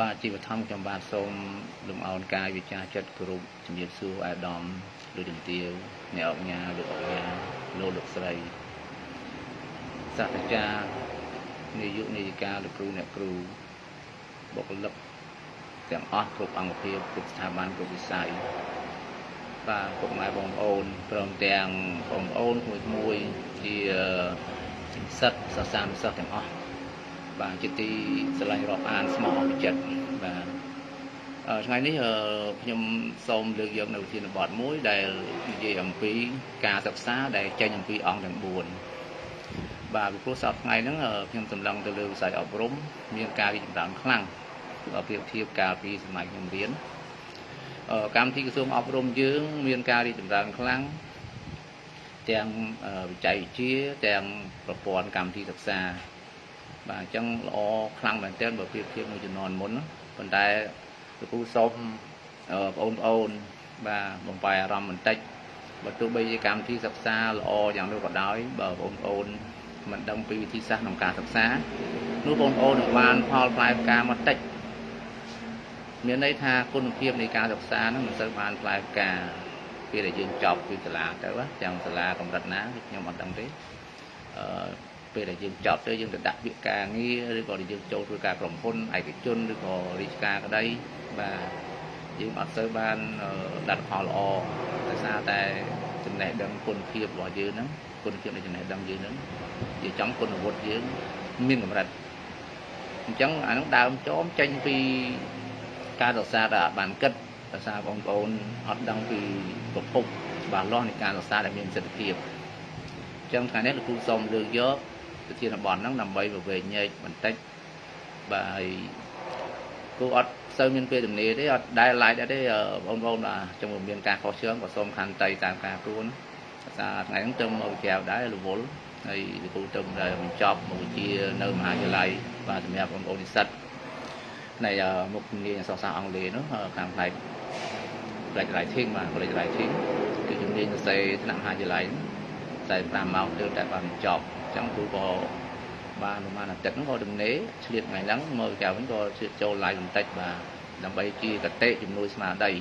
បាទជីវធម្មខ្ញុំបាទសូមលំអោនកាយវិជាចិត្តគោរពជំរាបសួរអាដាមលោកជំទាវអ្នកអង្គញាលោកអង្គញាលោកស្រីសាស្ត្រាចារ្យនាយកនាយិកាលោកគ្រូអ្នកគ្រូបុគ្គលិកទាំងអស់គ្រប់អង្គភាពគ្រប់ស្ថាប័នគ្រប់វិស័យបាទពុកម៉ែបងប្អូនព្រមទាំងបងប្អូនមួយជាសិស្សសិស្សានុសិស្សទាំងអស់បាទជាទីស្រឡាញ់រាប់អានស្មោះអស់ចិត្តបាទថ្ងៃនេះខ្ញុំសូមលើកយកនៅវិធានបទមួយដែលនិយាយអំពីការសិក្សាដែលចេញអំពីអង្គទាំង4បាទពីព្រោះសប្តាហ៍ថ្ងៃហ្នឹងខ្ញុំសម្លឹងទៅលើវិស័យអប់រំមានការរីកចម្រើនខ្លាំងបើប្រៀបធៀបកាលពីសម័យខ្ញុំរៀនកម្មវិធីក្រសួងអប់រំយើងមានការរីកចម្រើនខ្លាំងទាំងវិច័យវិទ្យាទាំងប្រព័ន្ធកម្មវិធីសិក្សាបាទអញ្ចឹងល្អខ្លាំងមែនទែនបើប្រៀបធៀបនឹងជំនាន់មុនប៉ុន្តែលោកគ្រូសូមបងប្អូនបាទបំផាយអារម្មណ៍បន្តិចបើទោះបីជាកម្មវិធីសិក្សាល្អយ៉ាងនោះក៏ដោយបើបងប្អូនមិនដឹងពីវិធីសាស្ត្រក្នុងការសិក្សានោះបងប្អូននឹងបានផលផ្លែផ្កាមកតិចមានន័យថាគុណភាពនៃការសិក្សាហ្នឹងមិនសូវបានផ្លែផ្កាពេលដែលយើងចប់ពីសាលាទៅទាំងសាលាកម្រិតណាខ្ញុំអត់ដឹងទេពេលដែលយើងចប់ទៅយើងទៅដាក់ពាក្យការងារឬក៏យើងចូលធ្វើការក្រុមហ៊ុនឯកជនឬក៏រាជការក្តីបាទយើងអត់សូវបានលទ្ធផលល្អដោយសារតែចំណេះដឹងគុណភាពរបស់យើងហ្នឹងគុណភាពនៃចំណេះដឹងយើងហ្នឹងជាចំគុណវុឌ្ឍយើងមានកម្រិតអញ្ចឹងអាហ្នឹងដើមចោមចេញពីការសិក្សាដែលបានគិតដោយសារបងប្អូនអត់ដឹងពីប្រភពច្បាស់លាស់នៃការសិក្សាដែលមានប្រសិទ្ធភាពអញ្ចឹងថ្ងៃនេះលោកគ្រូសូមលើកយកវិធានបទហ្នឹងដើម្បីពវែកញែកបន្តិចបាទគូអត់សូវមានពេលទំនេរទេអត់ដែលឡាយដែរទេបងប្អូនបាទចង់មានការខុសឆ្គងក៏សូមខន្តីតាមការគួរភាសាថ្ងៃហ្នឹងទៅមកវិទ្យាល័យដែររវល់ហើយលោកគ្រូទៅបញ្ចប់មកវិជ្ជានៅមហាវិទ្យាល័យបាទសម្រាប់បងប្អូននិស្សិតនៃមុខជំនាញអក្សរសាស្ត្រអង់គ្លេសនោះខាងផ្នែក writing បាទ writing គឺជំនាញសរសេរថ្នាក់មហាវិទ្យាល័យ45ម៉ោងទៅតែបានបញ្ចប់អញ្ចឹងគ្រូក៏បានប្រហែលអាទិត្យហ្នឹងក៏ទំនេរឆ្លៀតថ្ងៃហ្នឹងមកចៅវិញក៏ឆ្លៀតចូល live បន្តិចបាទដើម្បីជាកតេជំនួយស្មារតី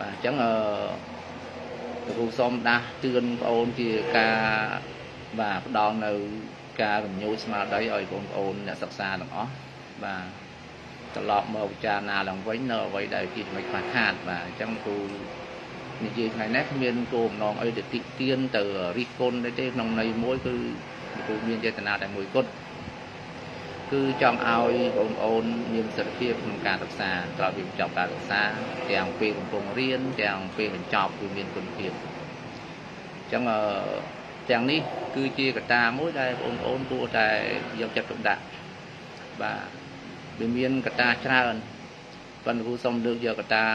បាទអញ្ចឹងគ្រូសូមដាស់តឿនបងប្អូនជាការបាទផ្ដល់នៅការរំញោចស្មារតីឲ្យបងប្អូនអ្នកសិក្សាទាំងអស់បាទត្រឡប់មកពិចារណាឡើងវិញនៅអ្វីដែលជាចំណុចខ្វះខាតបាទអញ្ចឹងគ្រូនិយាយថ្ងៃនេះគ្មានគោលបំណងអីទៅតិទៀនទៅរិះគន់ទេក្នុងន័យមួយគឺគ្រូមានចេតនាតែមួយគត់គឺចង់ឲ្យបងប្អូនមានសិទ្ធិភាពក្នុងការសិក្សាក្រោយពីបញ្ចប់ការសិក្សាទាំងពេលកំពុងរៀនទាំងពេលបញ្ចប់គឺមានគុណភាពអញ្ចឹងទាំងនេះគឺជាកត្តាមួយដែលបងប្អូនគួរតែយកចិត្តទុកដាក់បាទវាមានកត្តាច្រើនប៉ុន្តែគ្រូសូមលើកយកកត្តា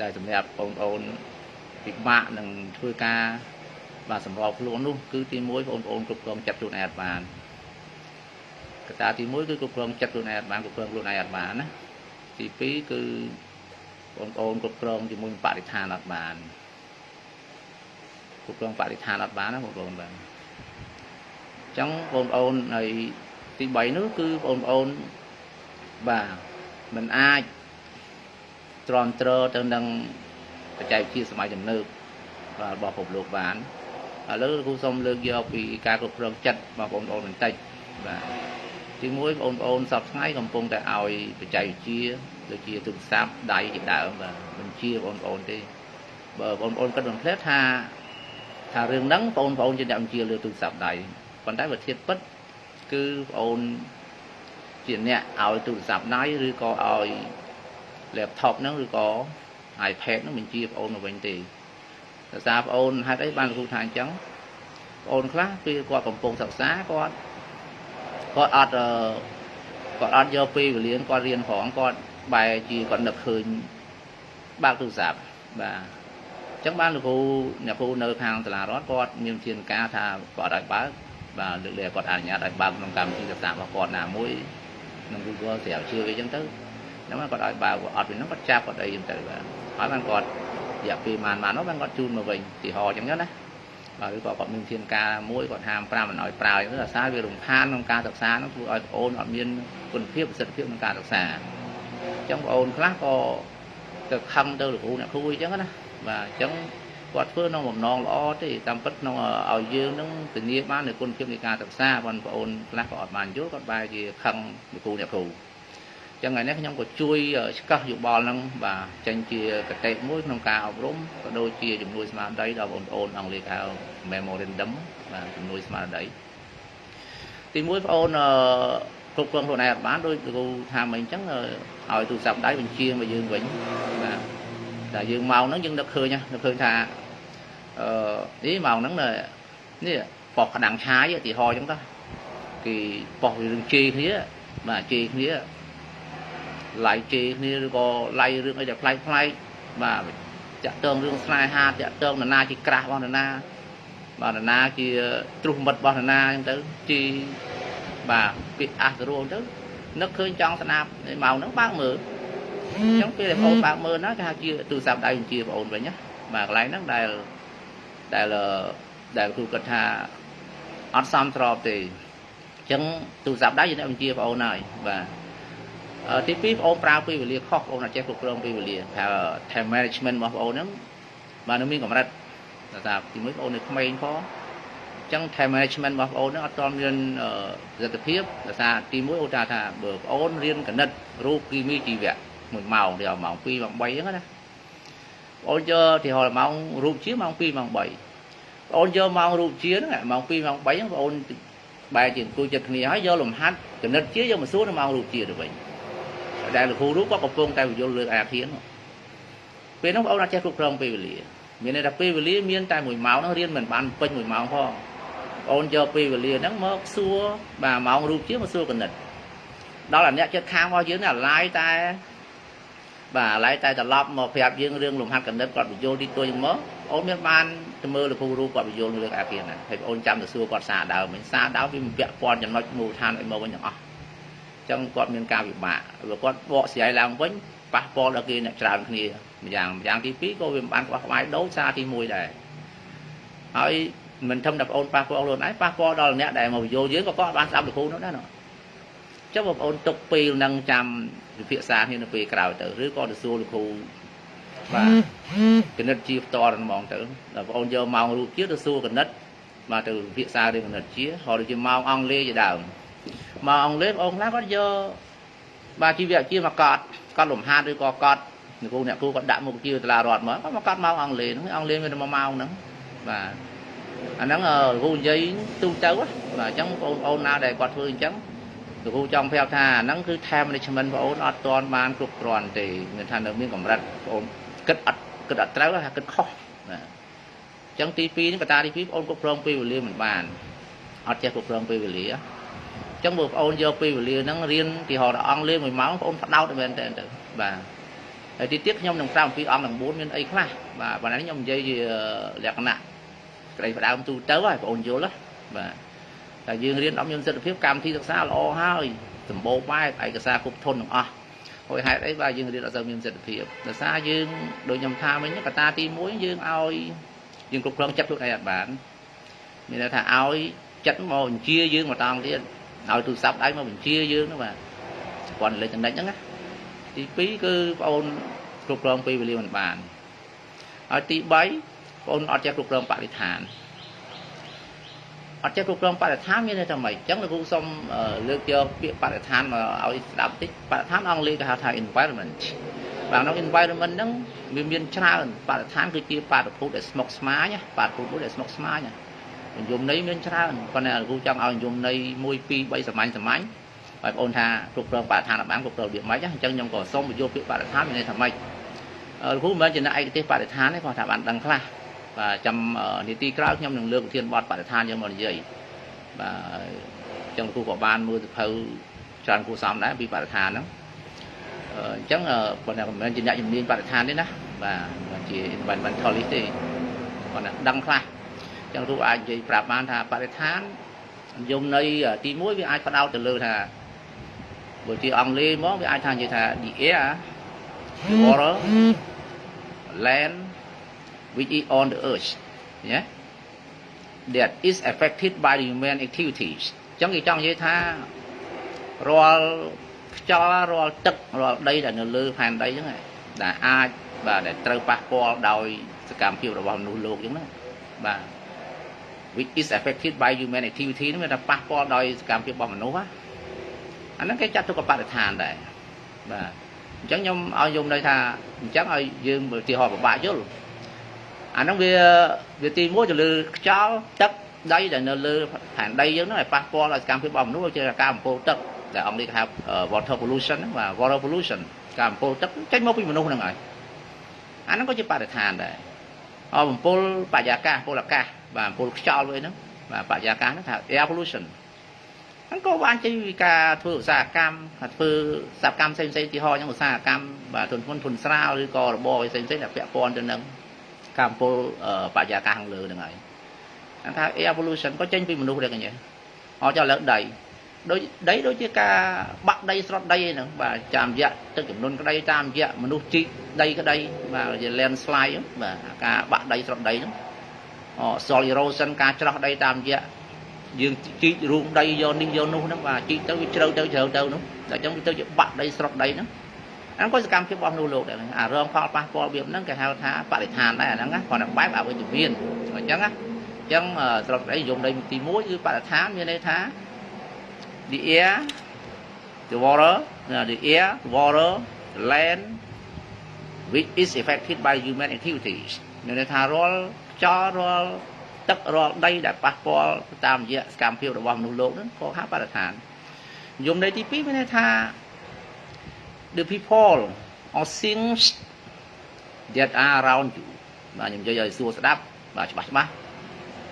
ដែលសម្រាប់បងប្អូនពិបាកនឹងធ្វើការបាទសម្របខ្លួននោះគឺទី1បងប្អូនគ្រប់គ្រងចិត្តខ្លួនឯងអត់បានកត្តាទី1គឺគ្រប់គ្រងចិត្តខ្លួនឯងអត់បានគ្រប់គ្រងខ្លួនឯងអត់បានណាទី2គឺបងប្អូនគ្រប់គ្រងជាមួយបរិស្ថានអត់បានគ្រប់គ្រងបរិស្ថានអត់បានណាបងប្អូនបាទអញ្ចឹងបងប្អូនហើយទី3នោះគឺបងប្អូនបាទមិនអាចទ្រាំទ្រទៅនឹងបច្ចេកវិទ្យាសម័យទំនើបបាទរបស់ពិភពលោកបានឥឡូវគ្រូសូមលើកយកពីការគ្រប់គ្រងចិត្តរបស់បងប្អូនបន្តិចបាទទី1បងប្អូនសពថ្ងៃកំពុងតែឲ្យបច្ចេកវិទ្យាដូចជាទូរស័ព្ទដៃជាដើមបាទមិនជាបងប្អូនទេបើបងប្អូនគិតមិនភ្លេចថារឿងហ្នឹងបងប្អូនជាអ្នកបញ្ជាលើទូរស័ព្ទដៃប៉ុន្តែវាធៀបពិតគឺបងប្អូនជាអ្នកឲ្យទូរស័ព្ទដៃឬក៏ឲ្យ laptop ហ្នឹងឬក៏ iPad ហ្នឹងបញ្ជាបងប្អូនមកវិញទេដោយសារបងប្អូនហេតុអីបានគ្រូថាអញ្ចឹងបងប្អូនខ្លះពេលគាត់កំពុងសិក្សាគាត់អត់យកពេលវេលាគាត់រៀនផងគាត់បែរជាគាត់នឹកឃើញបើកទូរស័ព្ទបាទអញ្ចឹងបានលោកគ្រូនៅខាងសាលារដ្ឋគាត់មានវិធានការថាគាត់ឲ្យបើកបាទលើកលែងគាត់អនុញ្ញាតឲ្យបើកក្នុងកម្មវិធីសិក្សារបស់គាត់ណាមួយក្នុង Google ស្រាវជ្រាវអីចឹងទៅហ្នឹងគាត់ឲ្យបើកអត់ពីហ្នឹងគាត់ចាប់គាត់អីចឹងទៅបាទហើយបានគាត់រយៈពេលប៉ុន្មាននោះបានគាត់ជូនមកវិញទីហោចឹងណា và cái còn mình thiên ca mỗi còn hàm pra mà nói prao rất là xa về đồng than trong ca thực xa nó vừa ở ôn ở miền quân phiếp giật phiếp trong ca thực xa trong ôn khác có cực khăn đâu được nè khui chứ đó và chống quạt phơi nó một non lo thì tam bất nó ở dương nó tự nhiên bán được quân phiếp đi ca thực xa còn ôn khác có bàn chốt còn bài gì khăn được khu đẹp khu cho ngày nay nhóm có chui các dụng bò năng và tranh chia cái tệ mũi nông cao rốn có đôi chia dùng nuôi smart đấy đâu ôn ông liệt cao memorandum và dùng nuôi smart đấy thì mũi ôn cục quân hồi này bán đôi cô tham mình chắc là hỏi tụ sập đáy mình chia mà dương vĩnh là dương màu nó nhưng được khơi nha được khơi thà ý màu nắng là nè bọt đằng trái thì ho chúng ta thì bọt rừng chi thế mà chi thế lại chi như có lay rương ở đẹp lay mà chặt tường rương slide ha chặt tường là na chỉ cra bao là na chỉ trùng mật bao là na như thế chi và bị rồi đó nó khơi trong snap màu nó bạc mờ giống cái đẹp ôn bạc mờ nó cái chia từ sạp đây chia vào ôn vậy nhá mà lấy nó đây là khu cật hà on sam trop thì chẳng từ sạp đá gì đó chia vào ôn này và tiếp tiếp ôn prao pi về lia khóc ôn là che cục rong pi về lia theo management mà ôn nó mà nó miếng còn rất là sao thì mới ôn được không có chẳng theo management mà ôn nó toàn liên giật tiếp là sao thì mỗi ôn trà thà bờ ôn liên cả nđất rookie mi chỉ vẹn một màu thì màu pi bằng bay đó ôn chưa thì họ là màu rụp chiếc màu pi bằng bảy ôn chưa màu rụp chiếc đó màu pi bằng bảy ôn bài chuyện tôi chật này hỏi do làm hát cái nđất chiếc do một số nó màu rụp chiếc được vậy đây là khu rút có cột phong tay vô lưỡi ạc hiến vì nó ôn là che cục rong pi về lia miền này là pi về lia miền tay mùi máu nó riêng mình bán pin mùi máu ho ôn cho pi về lia nó mất xua và màu rụp chiếc mà xua cái nđất đó là nét chất khang bao nhiêu là lái tay và lái tay tập lóp một phép dương riêng lùm hạt cần đất còn bị vô đi tôi nhưng mớ ôn miền ban mơ là khu ru còn bị vô lưỡi ạc hiến này phải ôn chăm được xua còn xả đào mình xa đào vì mình vẹn còn chẳng nói mù than lại mơ với nhỏ trong con miền cao bị bạ rồi con bọ xì làm với passport là kia này tràn kia dạng tí phí cô viên ban qua máy đấu xa thì mùi này hỏi mình thâm đập ôn passport luôn ấy passport đó là nét để mà vô dưới có ban sao được khu nó đó nè chắc một ôn tục pi nâng trăm phía xa như là pi cào tử rưỡi con được xua được khu và cái nđất chia to là mong tử là ôn vô màu rụt chiếc được xua cái nđất mà từ phía xa đi cái nđất chiếc họ được chỉ màu ong lê vậy đào mà ông lết ông lá có dơ ba chi việc chia mà cọt lùm hai đứa cọt người cô nè cô còn đạm một chiều là rọt mới có mà cọt mau ông lên với nó mau nữa và anh đang ở khu giấy tu chấu á và chẳng ôn nào để quạt phương chẳng từ khu trong theo tha nắng cứ theo management và ôn toàn ban cục tròn thì người ta được miếng cầm rạch ôn kết ắt tréo là kết khó chẳng tí phí người ta đi phí ôn cục rong pi về liền mình bàn ở che cục rong pi về lía trong bộ ôn vô pi về liền nó riêng thì họ đã ăn lên mùi máu ôn phát đau bên trên và thì tiếc nhom đồng trăm phi ong đồng 4 bên ấy khác và đánh nhom dây gì lẹt nặng đây phải đau tu tới rồi ôn vô lắm và là dương riêng đóng nhân dân phía cam thi thực xa là o hai tầm bộ vai phải cái xa cục thôn à hồi hai đấy và dương riêng là dân nhân dân phía là xa dương đôi nhầm tha mới nhất cả ta ti muối dương ao dương cục lớn chấp lúc này bạn mình là thà ao chắn mò mình chia dương mà toàn thì nói tôi sắp đấy mà mình chia dương đó mà còn lên tầng đánh á thì phí cứ ôn cục lớn pi về liền mình bàn ở tí bấy ôn ở cho cục lớn bạn đi thản ở trên cục rong bạn thám như thế nào mày chẳng là cũng xong lược cho việc bạn thám mà ở đáp tích bạn thám ông liên cái thằng environment và nó environment nó miền China bạn thám cứ chia bạn được để smoke smart nhá bạn cũng để smoke smart nhá mình dùng đấy miền China còn này là cũng trong ao dùng đây môi pi bây giờ máy và ôn tha cục rong bạn thám là bán cục rong điện máy nhá chân nhom cỏ xong mình vô việc bạn thám như thế nào mày cũng mới chỉ là ai cái bạn thám đấy còn thằng bạn đăng kha và trong thì ti cáo nhom đường lương thiên bọt bạn than nhưng mà gì và trong khu của ban mưa thực hư tràn khu xóm đã bị bạn than đó chắc là còn là mình chỉ nhận dùng liên bạn than đấy đó và chỉ bạn thôi lý thì còn là đăng khai trong khu ai gì bạn ban thà bạn than dùng nơi tí muối với ai phát đau từ lừa thà buổi chiều ông lên món với ai than gì thà địa à water land which is on the earth nhé that is affected by human activities ចឹងគេចង់និយាយថារាល់ខ្យល់រាល់ទឹករាល់ដីដែលនៅលើផែនដីហ្នឹងដែលអាចបាទដែលត្រូវប៉ះពាល់ដោយសកម្មភាពរបស់មនុស្សលោកចឹងណាបាទ which is affected by human activity ហ្នឹងវាថាប៉ះពាល់ដោយសកម្មភាពរបស់មនុស្សអាហ្នឹងគេចាត់ទុកជាបរិស្ថានដែរបាទអញ្ចឹងខ្ញុំឲ្យយល់ន័យថាអញ្ចឹងឲ្យយើងឧទាហរណ៍ពិបាកយល់អាហ្នឹងវាទី1ទៅលើខ្យល់ទឹកដីដែលនៅលើផែនដីយើងហ្នឹងឲ្យប៉ះពាល់ដោយសកម្មភាពរបស់មនុស្សជាការបំពុលទឹកដែលអង់គ្លេសគេហៅ water pollution ហ្នឹងបាទ water pollution ការបំពុលទឹកចេញមកពីមនុស្សហ្នឹងហើយអាហ្នឹងក៏ជាបរិស្ថានដែរបំពុលបរិយាកាសពលអាកាសបាទបំពុលខ្យល់វិញហ្នឹងបាទបរិយាកាសហ្នឹងថា air pollution ហ្នឹងក៏បានចេញពីការធ្វើឧស្សាហកម្មធ្វើសកម្មផ្សេងៗទីហោហ្នឹងឧស្សាហកម្មបាទទុនស្រាវឬក៏របរផ្សេងៗដែលពាក់ព័ន្ធទៅនឹងការបំពុលបរិយាកាសខាងលើហ្នឹងហើយហ្នឹងថា air pollution ក៏ចេញពីមនុស្សដែរកញ្ញាអត់ចោលលើដីដូចជាការបាក់ដីស្រត់ដីហ្នឹងបាទតាមរយៈទឹកចំនួនក្តីតាមរយៈមនុស្សជីកដីក្តីបាទជា landslide បាទការបាក់ដីស្រត់ដីហ្នឹងsoil erosion ការច្រោះដីតាមរយៈយើងជីករូងដីយកនេះយកនោះហ្នឹងបាទជីកទៅវាជ្រៅទៅនោះតែអញ្ចឹងវាទៅជាបាក់ដីស្រត់ដីហ្នឹងអាហ្នឹងក៏សកម្មភាពរបស់មនុស្សលោកដែរអារងផលប៉ះពាល់របៀបហ្នឹងគេហៅថាបរិស្ថានដែរអាហ្នឹងណាគ្រាន់តែបែបអវិជ្ជមានអញ្ចឹងស្រុកស្ដីយមដីទី1គឺបរិស្ថានមានន័យថា the air the water the land which is affected by human activities មានន័យថារាល់ខ្យល់រាល់ទឹករាល់ដីដែលប៉ះពាល់តាមរយៈសកម្មភាពរបស់មនុស្សលោកហ្នឹងក៏ហៅបរិស្ថានយមដីទី2មានន័យថា the people or things that are around you បាទខ្ញុំនិយាយឲ្យស្រួលស្ដាប់បាទច្បាស់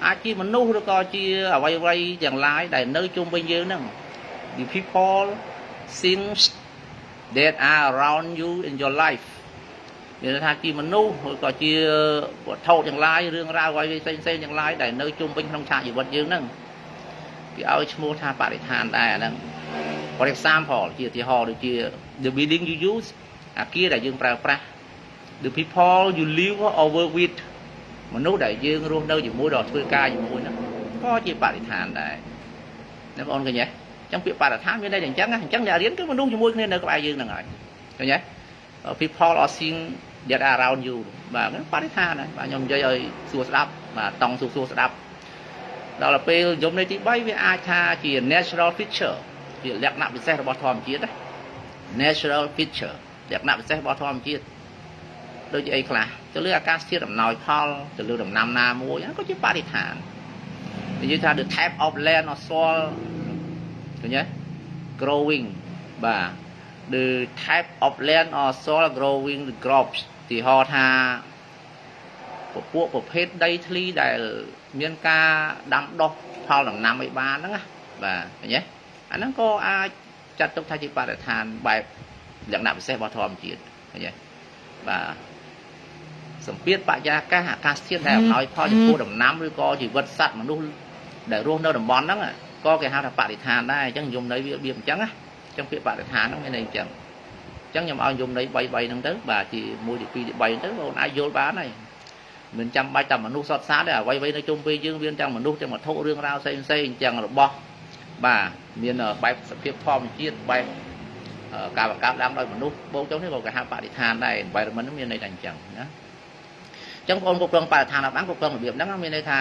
អាចជាមនុស្សឬក៏ជាអ្វីទាំងឡាយដែលនៅជុំវិញយើងហ្នឹង the people things that are around you in your life មានន័យថាជាមនុស្សឬក៏ជាវត្ថុទាំងឡាយរឿងរ៉ាវអ្វីផ្សេងទាំងឡាយដែលនៅជុំវិញក្នុងឆាកជីវិតយើងហ្នឹងគេឲ្យឈ្មោះថាបរិស្ថានដែរអាហ្នឹង for example ជាឧទាហរណ៍ដូចជា the building you use អាគារដែលយើងប្រើប្រាស់ the people you live or work with មនុស្សដែលយើងរស់នៅជាមួយដល់ធ្វើការជាមួយហ្នឹងក៏ជាបរិស្ថានដែរណាបងប្អូនឃើញទេអញ្ចឹងពាក្យបរិស្ថានមានន័យតែអញ្ចឹងអ្នករៀនគឺមនុស្សជាមួយគ្នានៅក្បែរយើងហ្នឹងហើយឃើញទេ people are seeing that are around you បាទបរិស្ថានហើយបាទខ្ញុំនិយាយឲ្យសួរស្ដាប់បាទតង់សួរស្ដាប់ដល់ពេលយមនៃទី3វាអាចថាជា natural feature ជាលក្ខណៈពិសេសរបស់ធម្មជាតិណា natural feature លក្ខណៈពិសេសរបស់ធម្មជាតិដូចជាអីខ្លះទៅលើអាកាសធាតុអំណោយផលទៅលើដំណាំណាមួយហ្នឹងក៏ជាបរិស្ថាននិយាយថា the type of land or soil ឃើញទេ growing បាទ the type of land or soil growing the crops ទីហោថាប្រភេទដីធ្លីដែលមានការដាំដុះផលដំណាំឲ្យបានហ្នឹងណាបាទឃើញទេអាហ្នឹងក៏អាចចាត់ទុកថាជាបរិស្ថានបែបលក្ខណៈពិសេសរបស់ធម្មជាតិឃើញទេបាទសម្ពាធបរិយាកាសអាកាសធាតុដែលអំណោយផលចំពោះដំណាំឬក៏ជីវិតសត្វមនុស្សដែលរស់នៅតំបន់ហ្នឹងក៏គេហៅថាបរិស្ថានដែរអញ្ចឹងយមន័យវារបៀបអញ្ចឹងណាអញ្ចឹងពាក្យបរិស្ថានហ្នឹងមានន័យអញ្ចឹងខ្ញុំឲ្យយមន័យ3ហ្នឹងទៅបាទទី1ទី2ទី3ទៅបងអាចយល់បានហើយមិនចាំបាច់តែមនុស្សសត្វសាស្ត្រទេអ្វីនៅជុំវិញយើងមានទាំងមនុស្សទាំងវត្ថុរឿងរ៉ាវផ្សេងអញ្ចឹងរបស់បាទមានបែបសភាពធម្មជាតិបែបការបង្កើតឡើងដោយមនុស្សបូកចុះនេះក៏គេហៅបរិស្ថានដែរ environment មានន័យតែអញ្ចឹងណាអញ្ចឹងបងគ្រប់គ្រងបរិស្ថានបានគ្រប់គ្រងរបៀបហ្នឹងមានន័យថា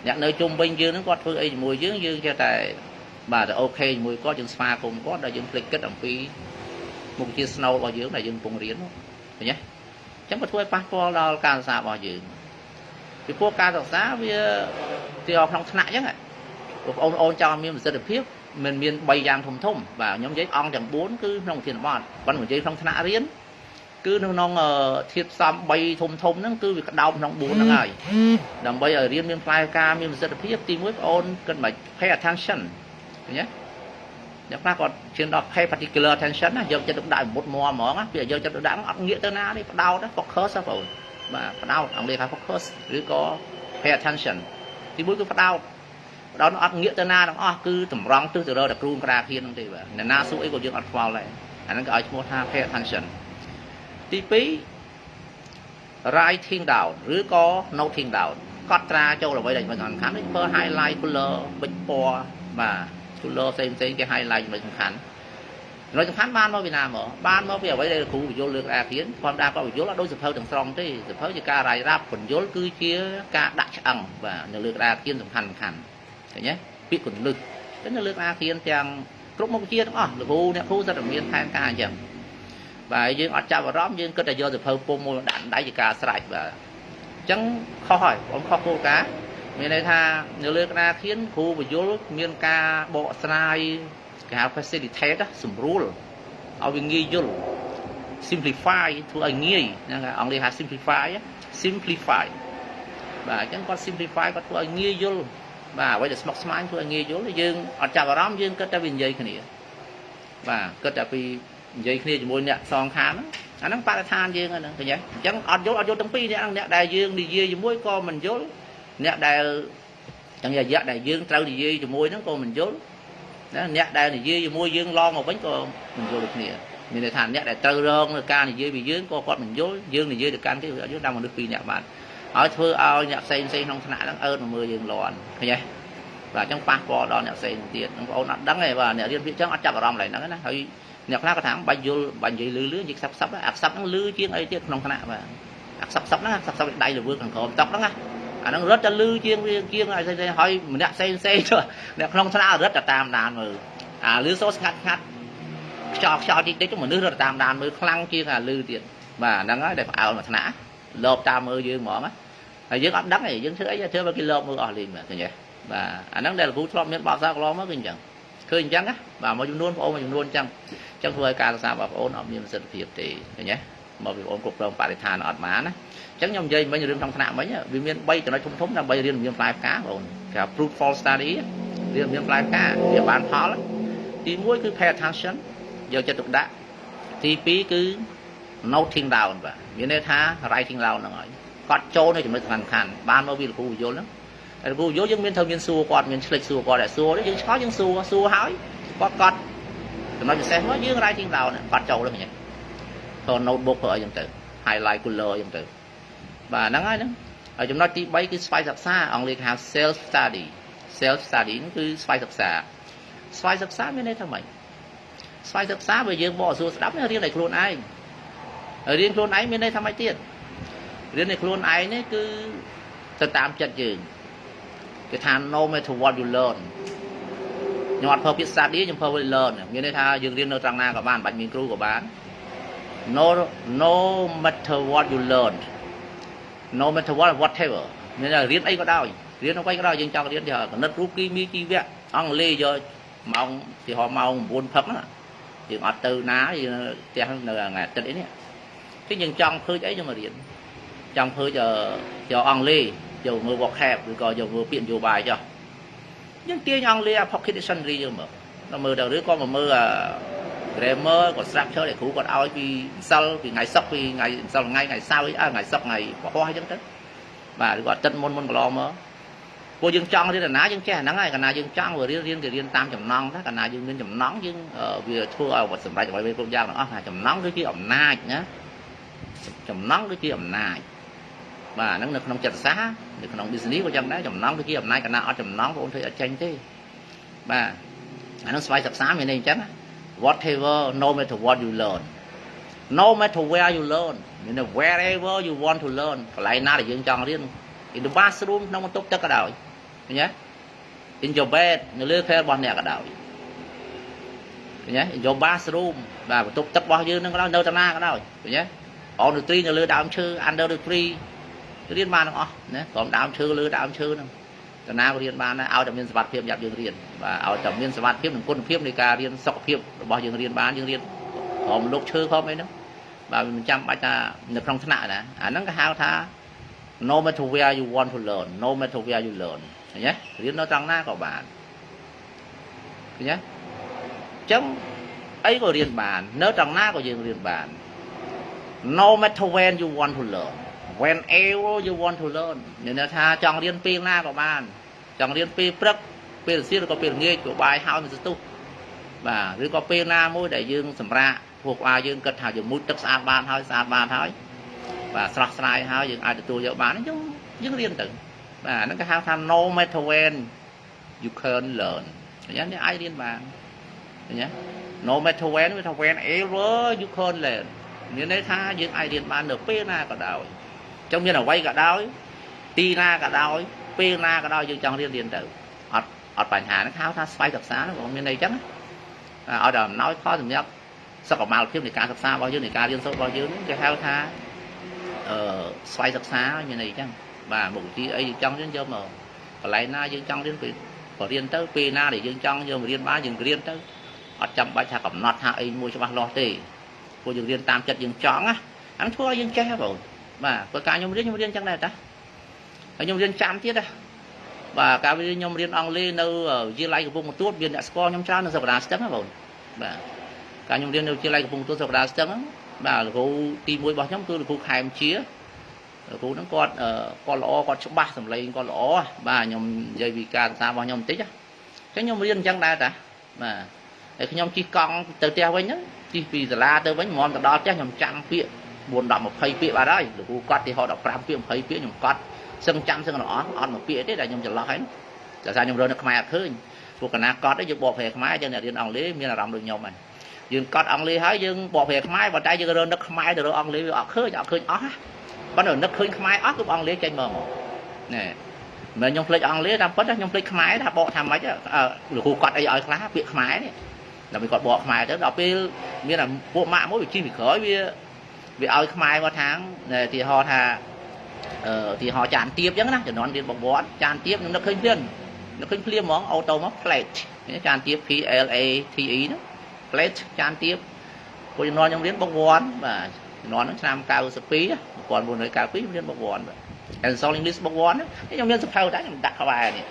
អ្នកនៅជុំវិញយើងហ្នឹងគាត់ធ្វើអីជាមួយយើងចេះតែបាទតែអូខេជាមួយគាត់យើងស្វាគមន៍គាត់ដែលយើងភ្លេចគិតអំពីមុខវិជ្ជាស្នូលរបស់យើងដែលយើងកំពុងរៀនឃើញទេអញ្ចឹងក៏ធ្វើឲ្យប៉ះពាល់ដល់ការសិក្សារបស់យើងពីព្រោះការសិក្សាវាទីក្នុងថ្នាក់អញ្ចឹងបងប្អូនចង់មានប្រសិទ្ធភាពមិនមាន3យ៉ាងធំបាទខ្ញុំនិយាយអង្គទាំង4គឺក្នុងវិធានបទប៉ុន្តែនិយាយក្នុងថ្នាក់រៀនគឺនៅក្នុងធាតុផ្សំ3ធំហ្នឹងគឺវាក្តោបក្នុង4ហ្នឹងហើយដើម្បីឲ្យរៀនមានផ្លែការមានប្រសិទ្ធភាពទី1បងប្អូនគិតមិន pay attention ឃើញទេអ្នកខ្លះគាត់ជឿដល់ pay particular attention ណាយកចិត្តទុកដាក់មុតមាំហ្មងណាពេលយកចិត្តទុកដាក់អត់ងាកទៅណាទេផ្ដោត focus បងប្អូនបាទផ្ដោតអង់គ្លេសថា focus ឬក៏ pay attention ទី1គឺផ្ដោតអត់ងាកទៅណាទាំងអស់គឺតម្រង់ទិសទៅរកតែគ្រូក្រាឃៀនហ្នឹងទេបាទអ្នកណាសួរអីក៏យើងអត់ខ្វល់ដែរអាហ្នឹងក៏ឲ្យឈ្មោះថា pay attention ទី2 writing down ឬក៏ noting down cắt ra châu là vậy đây mình còn khán đấy per highlight color bịch po và color xem cái highlight mình khán rồi trong khán ban mà Việt Nam ở ban mà bây giờ vậy đây là khu vô lượng à kiếnความđa có vô là đôi sập hơi từng song thế sập hơi chỉ ca rải ráp phần vô cứ chia ca đặt ăn và nhiều lượng à kiến sầm khăn thấy nhé biết quần lực đến là lượng à kiến chẳng cướp một chia đó là khu rất là miền Thái ca chẳng và dương ở chợ và róm dương cứ là do sập hơi pomo đạn đáy chỉ ca sải và chẳng khó hỏi ông khó cô cá miền này tha nhiều lượng à kiến khu và vô miền ca bộ sài cái facilitate đó sum ruleเอาอย่างงี้ยุ่ง simplify ตัวอย่างงี้นะครับอังกฤษหา simplify บ่าจังก็ simplify ก็ตัวอย่างงี้ยุ่งบ่าไว้จะ smart smart ตัวอย่างงี้ยุ่งแล้วយើងអត់ចាប់អារម្មណ៍យើងគិតតែវានិយាយគ្នាបាទគិតតែពីនិយាយគ្នាជាមួយអ្នកសងខាងអាហ្នឹងបរិស្ថានយើងហ្នឹងឃើញទេអញ្ចឹងអត់យល់ទាំងពីរអ្នកដែលយើងនិយាយជាមួយក៏មិនយល់អ្នកដែលទាំងរយៈដែលយើងត្រូវនិយាយជាមួយហ្នឹងក៏មិនយល់អ្នកដែលនិយាយជាមួយយើងឡងមកវិញក៏មិនយល់ដូចគ្នាមានន័យថាអ្នកដែលត្រូវរងនឹងការនិយាយពីយើងក៏គាត់មិនយល់យើងនិយាយទៅកាន់គេវាអត់យល់ដល់មនុស្សពីរអ្នកបានហើយធ្វើឲ្យអ្នកផ្សេងក្នុងថ្នាក់ហ្នឹងអើតមកមើលយើងលាន់ឃើញទេបាទអញ្ចឹងប៉ះពាល់ដល់អ្នកផ្សេងទៀតបងប្អូនអត់ដឹងទេបាទអ្នករៀនវាអញ្ចឹងអត់ចាប់អារម្មណ៍ឡើយហ្នឹងណាហើយអ្នកខ្លះក៏ថាបាច់យល់បាច់និយាយលឺនិយាយខ្សឹបអាខ្សឹបហ្នឹងលឺជាងអីទៀតក្នុងថ្នាក់បាទអាខ្សឹបហ្នឹងខ្សឹបដៃលើវើខាងក្រោមតុកហ្នឹងណាអាហ្នឹងរត់តែលឺជាងឲ្យហើយម្នាក់ផ្សេងអ្នកក្នុងថ្នាក់រត់តែតាមដានមើលអាលឺសូស្ងាត់ខ្យល់តិចទៅមនុស្សរត់តាមដានមើលខ្លាំងជាងអាលឺទៀតបាទហ្នឹងហើយដែលផ្អើលមួយថ្នាក់លបតាមមើលយើងហ្មងហើយយើងអត់ដឹងទេយើងធ្វើអីធ្វើបើគេលបមើលអស់លេងបាទឃើញទេបាទអាហ្នឹងដែលលោកគ្រូធ្លាប់មានបទសាកន្លងមកគឺអញ្ចឹងឃើញអញ្ចឹងណាបាទមួយចំនួនបងប្អូនមួយចំនួនអញ្ចឹងធ្វើឲ្យការសិក្សាបងប្អូនអត់មានប្រសិទ្ធភាពទេឃើញទេមកពីបងប្អូនគ្រប់គ្រងបរិស្ថានអត់បានណាអញ្ចឹងខ្ញុំនិយាយមិញរឿងក្នុងថ្នាក់មិញវាមាន3ចំណុចធំដើម្បីរៀនមានផ្លែផ្កាបងប្អូនគេ fruitful study រៀនមានផ្លែផ្កាវាបានផលទី1គឺ pay attention យកចិត្តទុកដាក់ទី2គឺ noting down បាទមានន័យថា writing down ហ្នឹងហើយគាត់ចូលនៅចំណុចសំខាន់បានមកវាលោកគ្រូយល់ហ្នឹងហើយលោកគ្រូយល់យើងមានត្រូវមានសួរគាត់មានឆ្លេចសួរគាត់តែសួរយើងឆ្ងល់យើងសួរហើយគាត់ចំណុចពិសេសមកយើង writing down គាត់ចូលហ្នឹងហ្នឹងធ្វើ notebook ធ្វើអីចឹងទៅ highlight color ចឹងទៅបាទហ្នឹងហើយហ្នឹងហើយចំណុចទី3គឺស្វ័យសិក្សាអង់គ្លេសគេហៅ self study ហ្នឹងគឺស្វ័យសិក្សាមានន័យថាម៉េចស្វ័យសិក្សាបើយើងបកសួរស្ដាប់រៀនឲ្យខ្លួនឯងរៀនខ្លួនឯងមានន័យថាម៉េចទៀតរៀនឲ្យខ្លួនឯងនេះគឺទៅតាមចិត្តយើងគេថា no matter what you learn ខ្ញុំអត់ប្រើពាក្យ study ខ្ញុំប្រើពាក្យ learn មានន័យថាយើងរៀននៅត្រង់ណាក៏បានបាច់មានគ្រូក៏បាន no matter what you learn no matter whatever មានថារៀនអីក៏ដោយរៀនអ្វីក៏ដោយយើងចង់រៀនទៅគណិតរូបគីមីជីវៈអង់គ្លេសយកម៉ោងទីហោម៉ោង9 ផឹកហ្នឹងយើងអត់ទៅណាយើងផ្ទះនៅថ្ងៃអាទិត្យអីនេះគឺយើងចង់ឃើញអីយើងមករៀនចង់ឃើញយកអង់គ្លេសយកមើល vocab ឬក៏យកមើលពាក្យនយោបាយចុះយើងទាញអង់គ្លេស pocket dictionary យើងមើលទៅឬក៏មកមើលgrammar ក៏ structure ដែលគ្រូគាត់ឲ្យពីសិលពីថ្ងៃសុក្រពីថ្ងៃសិលថ្ងៃសៅរ៍ថ្ងៃសុក្រថ្ងៃពហុអញ្ចឹងទៅបាទឬក៏អាទិត្យមុនកន្លងមកពួកយើងចង់រៀនណាយើងចេះហ្នឹងហើយកណ្ណាយើងចង់រៀនគេរៀនតាមចំណង់ណាកណ្ណាយើងមានចំណង់យើងវាធ្វើឲ្យវត្តសម្រាប់អ្វីគ្រប់យ៉ាងទាំងអស់ថាចំណង់គឺជាអំណាចណាចំណង់គឺជាអំណាចបាទហ្នឹងនៅក្នុងចិត្តសាស្ត្រនៅក្នុង business ក៏ចឹងដែរចំណង់គឺជាអំណាចកណ្ណាអត់ចំណង់បងធ្វើអត់ចេញទេបាទអាហ្នឹងស្វ័យសិក្សាមានន័យអញ្ចឹង whatever no matter what you learn no matter where you learn មាន wherever you want to learn កន្លែងណាដែលយើងចង់រៀន in the bathroom ក្នុងបន្ទប់ទឹកក៏ដោយឃើញទេ in your bed នៅលើ bed របស់អ្នកក៏ដោយឃើញទេ in your bathroom បាទបន្ទប់ទឹករបស់យើងនឹងក៏ដោយនៅតាណាក៏ដោយឃើញទេ on the tree នៅលើដើមឈើ under the tree រៀនបានទាំងអស់ណាក្រុមដើមឈើលើដើមឈើហ្នឹងតាណាក៏រៀនបានដែរឲ្យតែមានសុវត្ថិភាពសម្រាប់យើងរៀនបាទឲ្យតែមានសុវត្ថិភាពនិងគុណភាពនៃការរៀនសុខភាពរបស់យើងរៀនបានយើងរៀនក្រុមលោកឈើក្រុមអីហ្នឹងបាទមិនចាំបាច់ថានៅក្នុងថ្នាក់ណាអាហ្នឹងគេហៅថា no matter where you want to learn no matter where you learn ឃើញទេរៀននៅត្រង់ណាក៏បានឃើញទេអញ្ចឹងអីក៏រៀនបាននៅត្រង់ណាក៏យើងរៀនបាន no matter when you want to learn whenever you want to learn មានន័យថាចង់រៀនពេលណាក៏បានចង់រៀនពេលព្រឹកពេលរសៀលឬក៏ពេលល្ងាចក៏បាយហើយមិនស្ទុះបាទឬក៏ពេលណាមួយដែលយើងសម្រាកពួកអាយើងគិតថាយើងមុជទឹកស្អាតបានហើយបាទស្រស់ស្រាយហើយយើងអាចទទួលយកបានយើងរៀនទៅ nó cái hao tham no matter when you can learn nhớ như ai điên bạn nhé no matter when ever you can learn như đấy tha những ai điên bạn được pe na cả đào trong như là quay cả đào ti na cả đào pe na cả đào dương trong điên tử ở bản hà nó hao tha xoay thật xá nó còn như này chắc ở đó nói khó thì nhất sao còn màu thêm thì ca thật xa bao nhiêu thì ca liên số bao nhiêu cái hao tha xoay thật xá như này chăng và một chi ấy trong đến giờ mà còn lại na dương trong đến có riêng tới pi na để dương trong giờ mà riêng ba dương riêng tới ở trong bài thà cầm nọt hạ ấy mua cho bác lo tê cô dương riêng tam chất dương chọn á hắn thua dương che rồi mà có cả nhung riêng trong này ta nhung riêng chạm tiết á và cả với nhung riêng ông lên đâu ở chia lại của vùng một tuốt biên đã score nhung trao nó sập đá sớm rồi và cả nhung riêng đâu chia lại của vùng tuốt sập đá sớm và cô tìm mối bảo nhóm tôi là cô khai chia cô nó con lõ con chụp ba thầm lấy con lõ ba nhom dây vì ca sao bao nhom tích á cái nhom riêng chẳng đại ta mà cái nhom chỉ con từ treo với nhá chỉ vì là từ với mòn từ đó chắc nhom trăm piệ buồn đọc một phây piệ vào đấy được cô quát thì họ đọc trăm piệ một phây piệ nhom quát sưng trăm sưng nó on một piệ đấy là nhom chật lót hết là sao nhom rơi nó khai khơi cô cả na quát đấy dùng bộ phèn máy cho nên riêng ông lý miên là làm được nhom này dương quát ông lý hái dương bộ phèn máy và tay dương rơi nó khai được ông lý họ khơi ó bắt đầu nó khơi máy óc của ông lý trên mờ nè mà nhung lấy ông lý ra bắt đó nhung lấy máy đã bỏ tham mấy chứ được khu quạt ấy ở lá bị máy này là mình còn bỏ máy đó đọc biết là bộ mạng mỗi chi bị khởi vì ở máy qua tháng này thì họ thà thì họ tràn tiếp chứ nó nói đến bóng bó tràn tiếp nó khơi liên món auto móc plate tràn tiếp PLATE đó plate tràn tiếp cô nói nhung đến bóng bó và nó làm cao sập phí còn một nơi cao phí liên bóng bó and so English bóng bó cái trong nhân sập phao đấy đặt vào bài này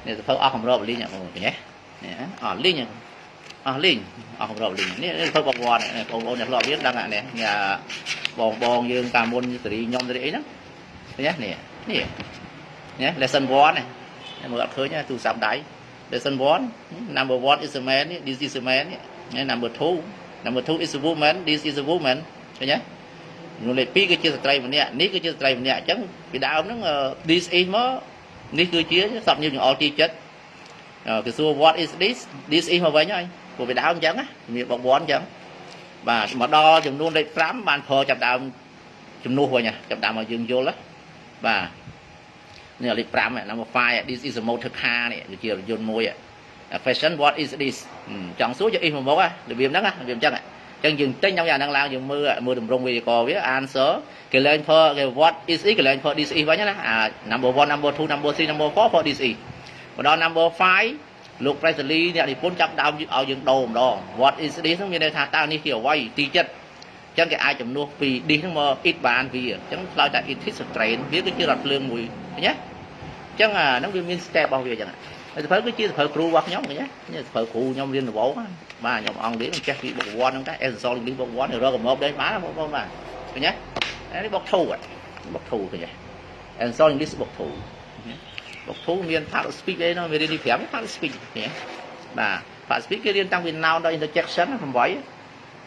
này sập phao ở không rồi liên nhỉ nhé ở liên nhỉ liên ở không rồi liên này phao bóng bó này ông nhặt lọ biết đang này nhà bong dương cà môn như tự nhom tự ấy đó nhé nè nhé lesson one này mọi người khơi nhá từ sắm đáy lesson one number one is a man this is a man number two is a woman this is a woman nhé người lại pi cái chia sợi mình nè ní cái chia sợi mình nè chẳng bị đau nó this is mới ní cứ chia sắp như những all chết cái số what is this is mà vậy nhá của bị đau chẳng á miệng bọc bón chẳng và mà đo chùm luôn đây phám bàn phơ chập đau chùm nuôi rồi nha chập đau mà dừng vô đó và này là phám này là một file this is a motor car này được chưa dồn môi fashion what is this chọn số cho in một á được viêm đó á viêm chân này chân dừng tên trong nhà đang lao dừng mưa đầm rung vì có biết answer cái lên for cái what is it cái lên for this is vậy nhá number one number two number three number four for this is và đó number five look precisely này thì cuốn chập đau ở dừng đầu đó what is this như đây thà tao ní kiểu quay ti chất chân cái ai chấm nuôi vì đi nó mơ ít bàn vì chẳng lao tại ít thích strain biết cái chưa đặt lương mùi nhé chẳng nó viên step bao giờ chẳng hạn phải cái chia phải crew hoặc nhóm nhé phải crew nhóm liên là bố mà nhóm ông đến chắc bị bọc quan cái em so đi bọc quan rồi còn một đấy má một con mà nhé đấy bọc thù rồi nhỉ em so đi bọc thù miền phát speak đấy nó miền đi phèm phát speak nhé mà phát speak cái liên tăng viên nào đây interjection nó không vậy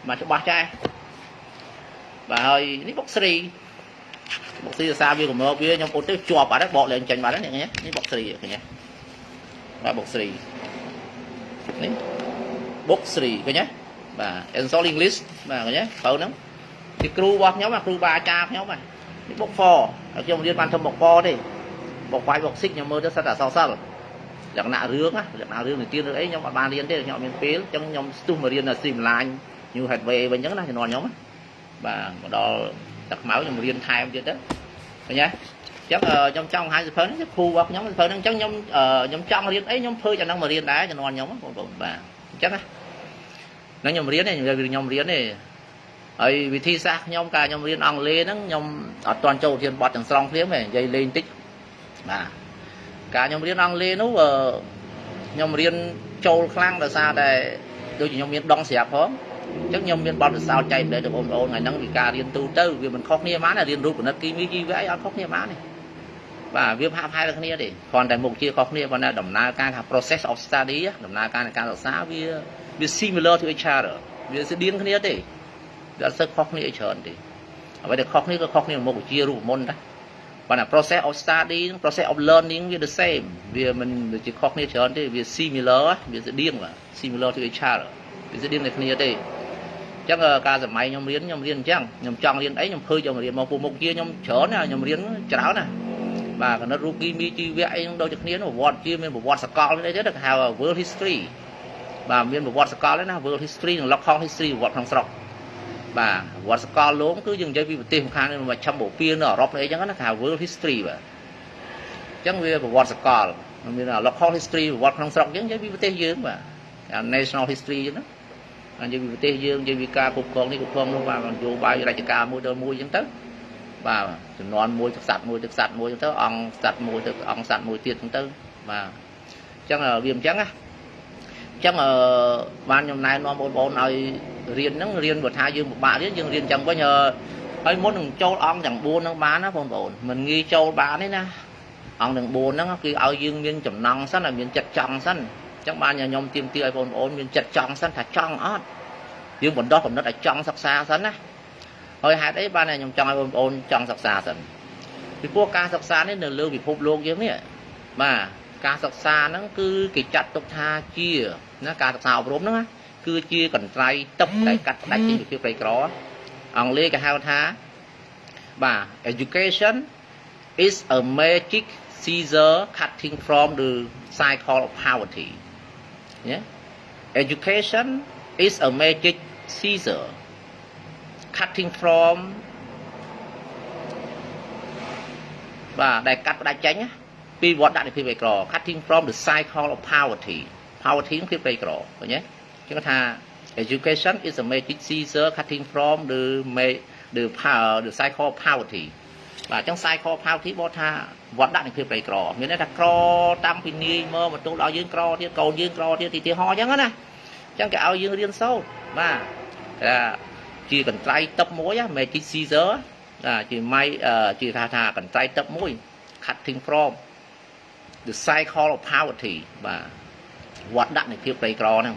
mà cho ba trai và hơi ní bọc xì là sao vì của một phía nhóm ô tô chùa bà đó bỏ lên chân bà đó nhé ní bọc xì nhé và bọc xì bốc xì cái nhé và ensol English mà cái nhé phở lắm thì crew bọc nhóm mà crew ba cha nhóm mà bốc phò ở trong liên quan thâm bọc phò đi bọc quay bọc xích nhóm mơ cho sao là sao dạng nạ rương thì tiên ấy nhóm bạn liên thế nhóm miền phía trong nhóm stu mà liên là sim line như hạt về và những cái này nhóm và đó đặt máu trong riêng time vậy đó nhé chắc trong hai phơi nó khu bọc nhóm phơi nó chắc nhóm trong riêng ấy nhóm phơi cho nó mà riêng đá cho nó nhóm và chắc á nó nhóm riêng này nhóm riêng này ấy vì thi xác nhóm cả nhóm riêng ông lên nó nhóm ở toàn châu thiên bọt thằng song phía này dây lên tích mà cả nhóm riêng ông lên nó nhóm riêng châu khang là sao đây đôi chỉ nhóm riêng đông xẹp không chắc nhóm miền Bắc sao chạy để được ôn ngày nắng vì cả riêng tu tư vì mình khóc nia má là riêng rút của nó kim với ấy ăn khóc nia má này và viêm hạp hai là cái nia để còn tại mục chia khóc nia còn là đầm na can là process of study đầm na can là can là xã vì similar to each other vì sẽ điên cái nia để đã sẽ khóc nia chọn thì vậy được khóc nia một chia rút môn đó But a process of studying, process of learning is the same. Vì mình chỉ khóគ្នាច្រើនទេវា similar វាស្តៀងបាទ similar to each other វាស្តៀងតែគ្នាទេអញ្ចឹងការសម័យខ្ញុំរៀនអញ្ចឹងខ្ញុំចង់រៀនអីខ្ញុំភើយកមករៀនមកពុកមុខជាខ្ញុំច្រើនណាខ្ញុំរៀនច្រើនណាបាទគណិតរូបគីមីជីវៈអីហ្នឹងដូចតែគ្នាប្រវត្តិជាមានប្រវត្តិសកលអីទៀតគេហៅ world history បាទមានប្រវត្តិសកលទេណា world history និង local history ប្រវត្តិក្នុងស្រុកបាទប្រវត្តិសកលលោកគឺយើងនិយាយពីប្រទេសខាងនេះមកឆាំបូព៌ានៅអឺរ៉ុបអីចឹងណាគេហៅ world history បាទអញ្ចឹងវាប្រវត្តិសកលមាន local history ប្រវត្តិក្នុងស្រុកយើងនិយាយពីប្រទេសយើងបាទ national history ចឹងណានិយាយពីប្រទេសយើងនិយាយពីការគ្រប់គ្រងនេះគ្រប់គ្រងនោះបាទនយោបាយរាជការមួយទៅមួយចឹងទៅបាទចំនួនមួយទឹកស័ព្ទមួយទឹកស័ព្ទមួយចឹងទៅអង្គស័ព្ទមួយទៅអង្គស័ព្ទមួយទៀតចឹងទៅបាទអញ្ចឹងវាអញ្ចឹងណាអញ្ចឹងបានខ្ញុំណែនាំបងប្អូនឲ្យរៀនហ្នឹងរៀនបើថាយើងពិបាករៀនយើងរៀនចឹងវិញហើយមុននឹងចូលអង្គទាំង4ហ្នឹងបានណាបងប្អូនមិនងាយចូលបានទេណាអង្គទាំង4ហ្នឹងគឺឲ្យយើងមានចំណង់សិនឲ្យមានចិត្តចង់សិនអញ្ចឹងបានខ្ញុំទាមទារឲ្យបងប្អូនមានចិត្តចង់សិនថាចង់អត់យើងបណ្ដោះកំណត់ឲ្យចង់សិក្សាសិនណាហើយហេតុអីបានខ្ញុំចង់ឲ្យបងប្អូនចង់សិក្សាសិនពីព្រោះការសិក្សានេះនៅលើពិភពលោកយើងនេះបាទការសិក្សាហ្នឹងគឺគេចាត់ទុកថាជាណាការសិក្សាអប់រំហ្នឹងគឺជាកន្ត្រៃទឹកដែលកាត់ផ្ដាច់ពីភាពក្រីក្រអង់គ្លេសគេហៅថាបាទ education is a magic scissor cutting from the cycle of poverty yeah education is a magic scissor cutting from បាទដែលកាត់ផ្ដាច់ចេញពីវដ្តដាក់នៃភាពក្រីក្រ cutting from the cycle of poverty គឺភាពក្រីក្រឃើញទេគេថា education is a magic scissor cutting from the cycle of poverty បាទអញ្ចឹង cycle of poverty បកថាវត្តដាក់នៃភាពក្រីក្រមានន័យថាក្រតាំងពីនាយមកបន្ទោដល់យើងក្រទៀតកូនយើងក្រទៀតទីហោអញ្ចឹងណាអញ្ចឹងគេឲ្យយើងរៀនសូត្របាទថាជាកន្ត្រៃទឹកមួយ magic scissor ជាថាកន្ត្រៃទឹកមួយ cutting from the cycle of poverty បាទវត្តដាក់នៃភាពក្រីក្រហ្នឹង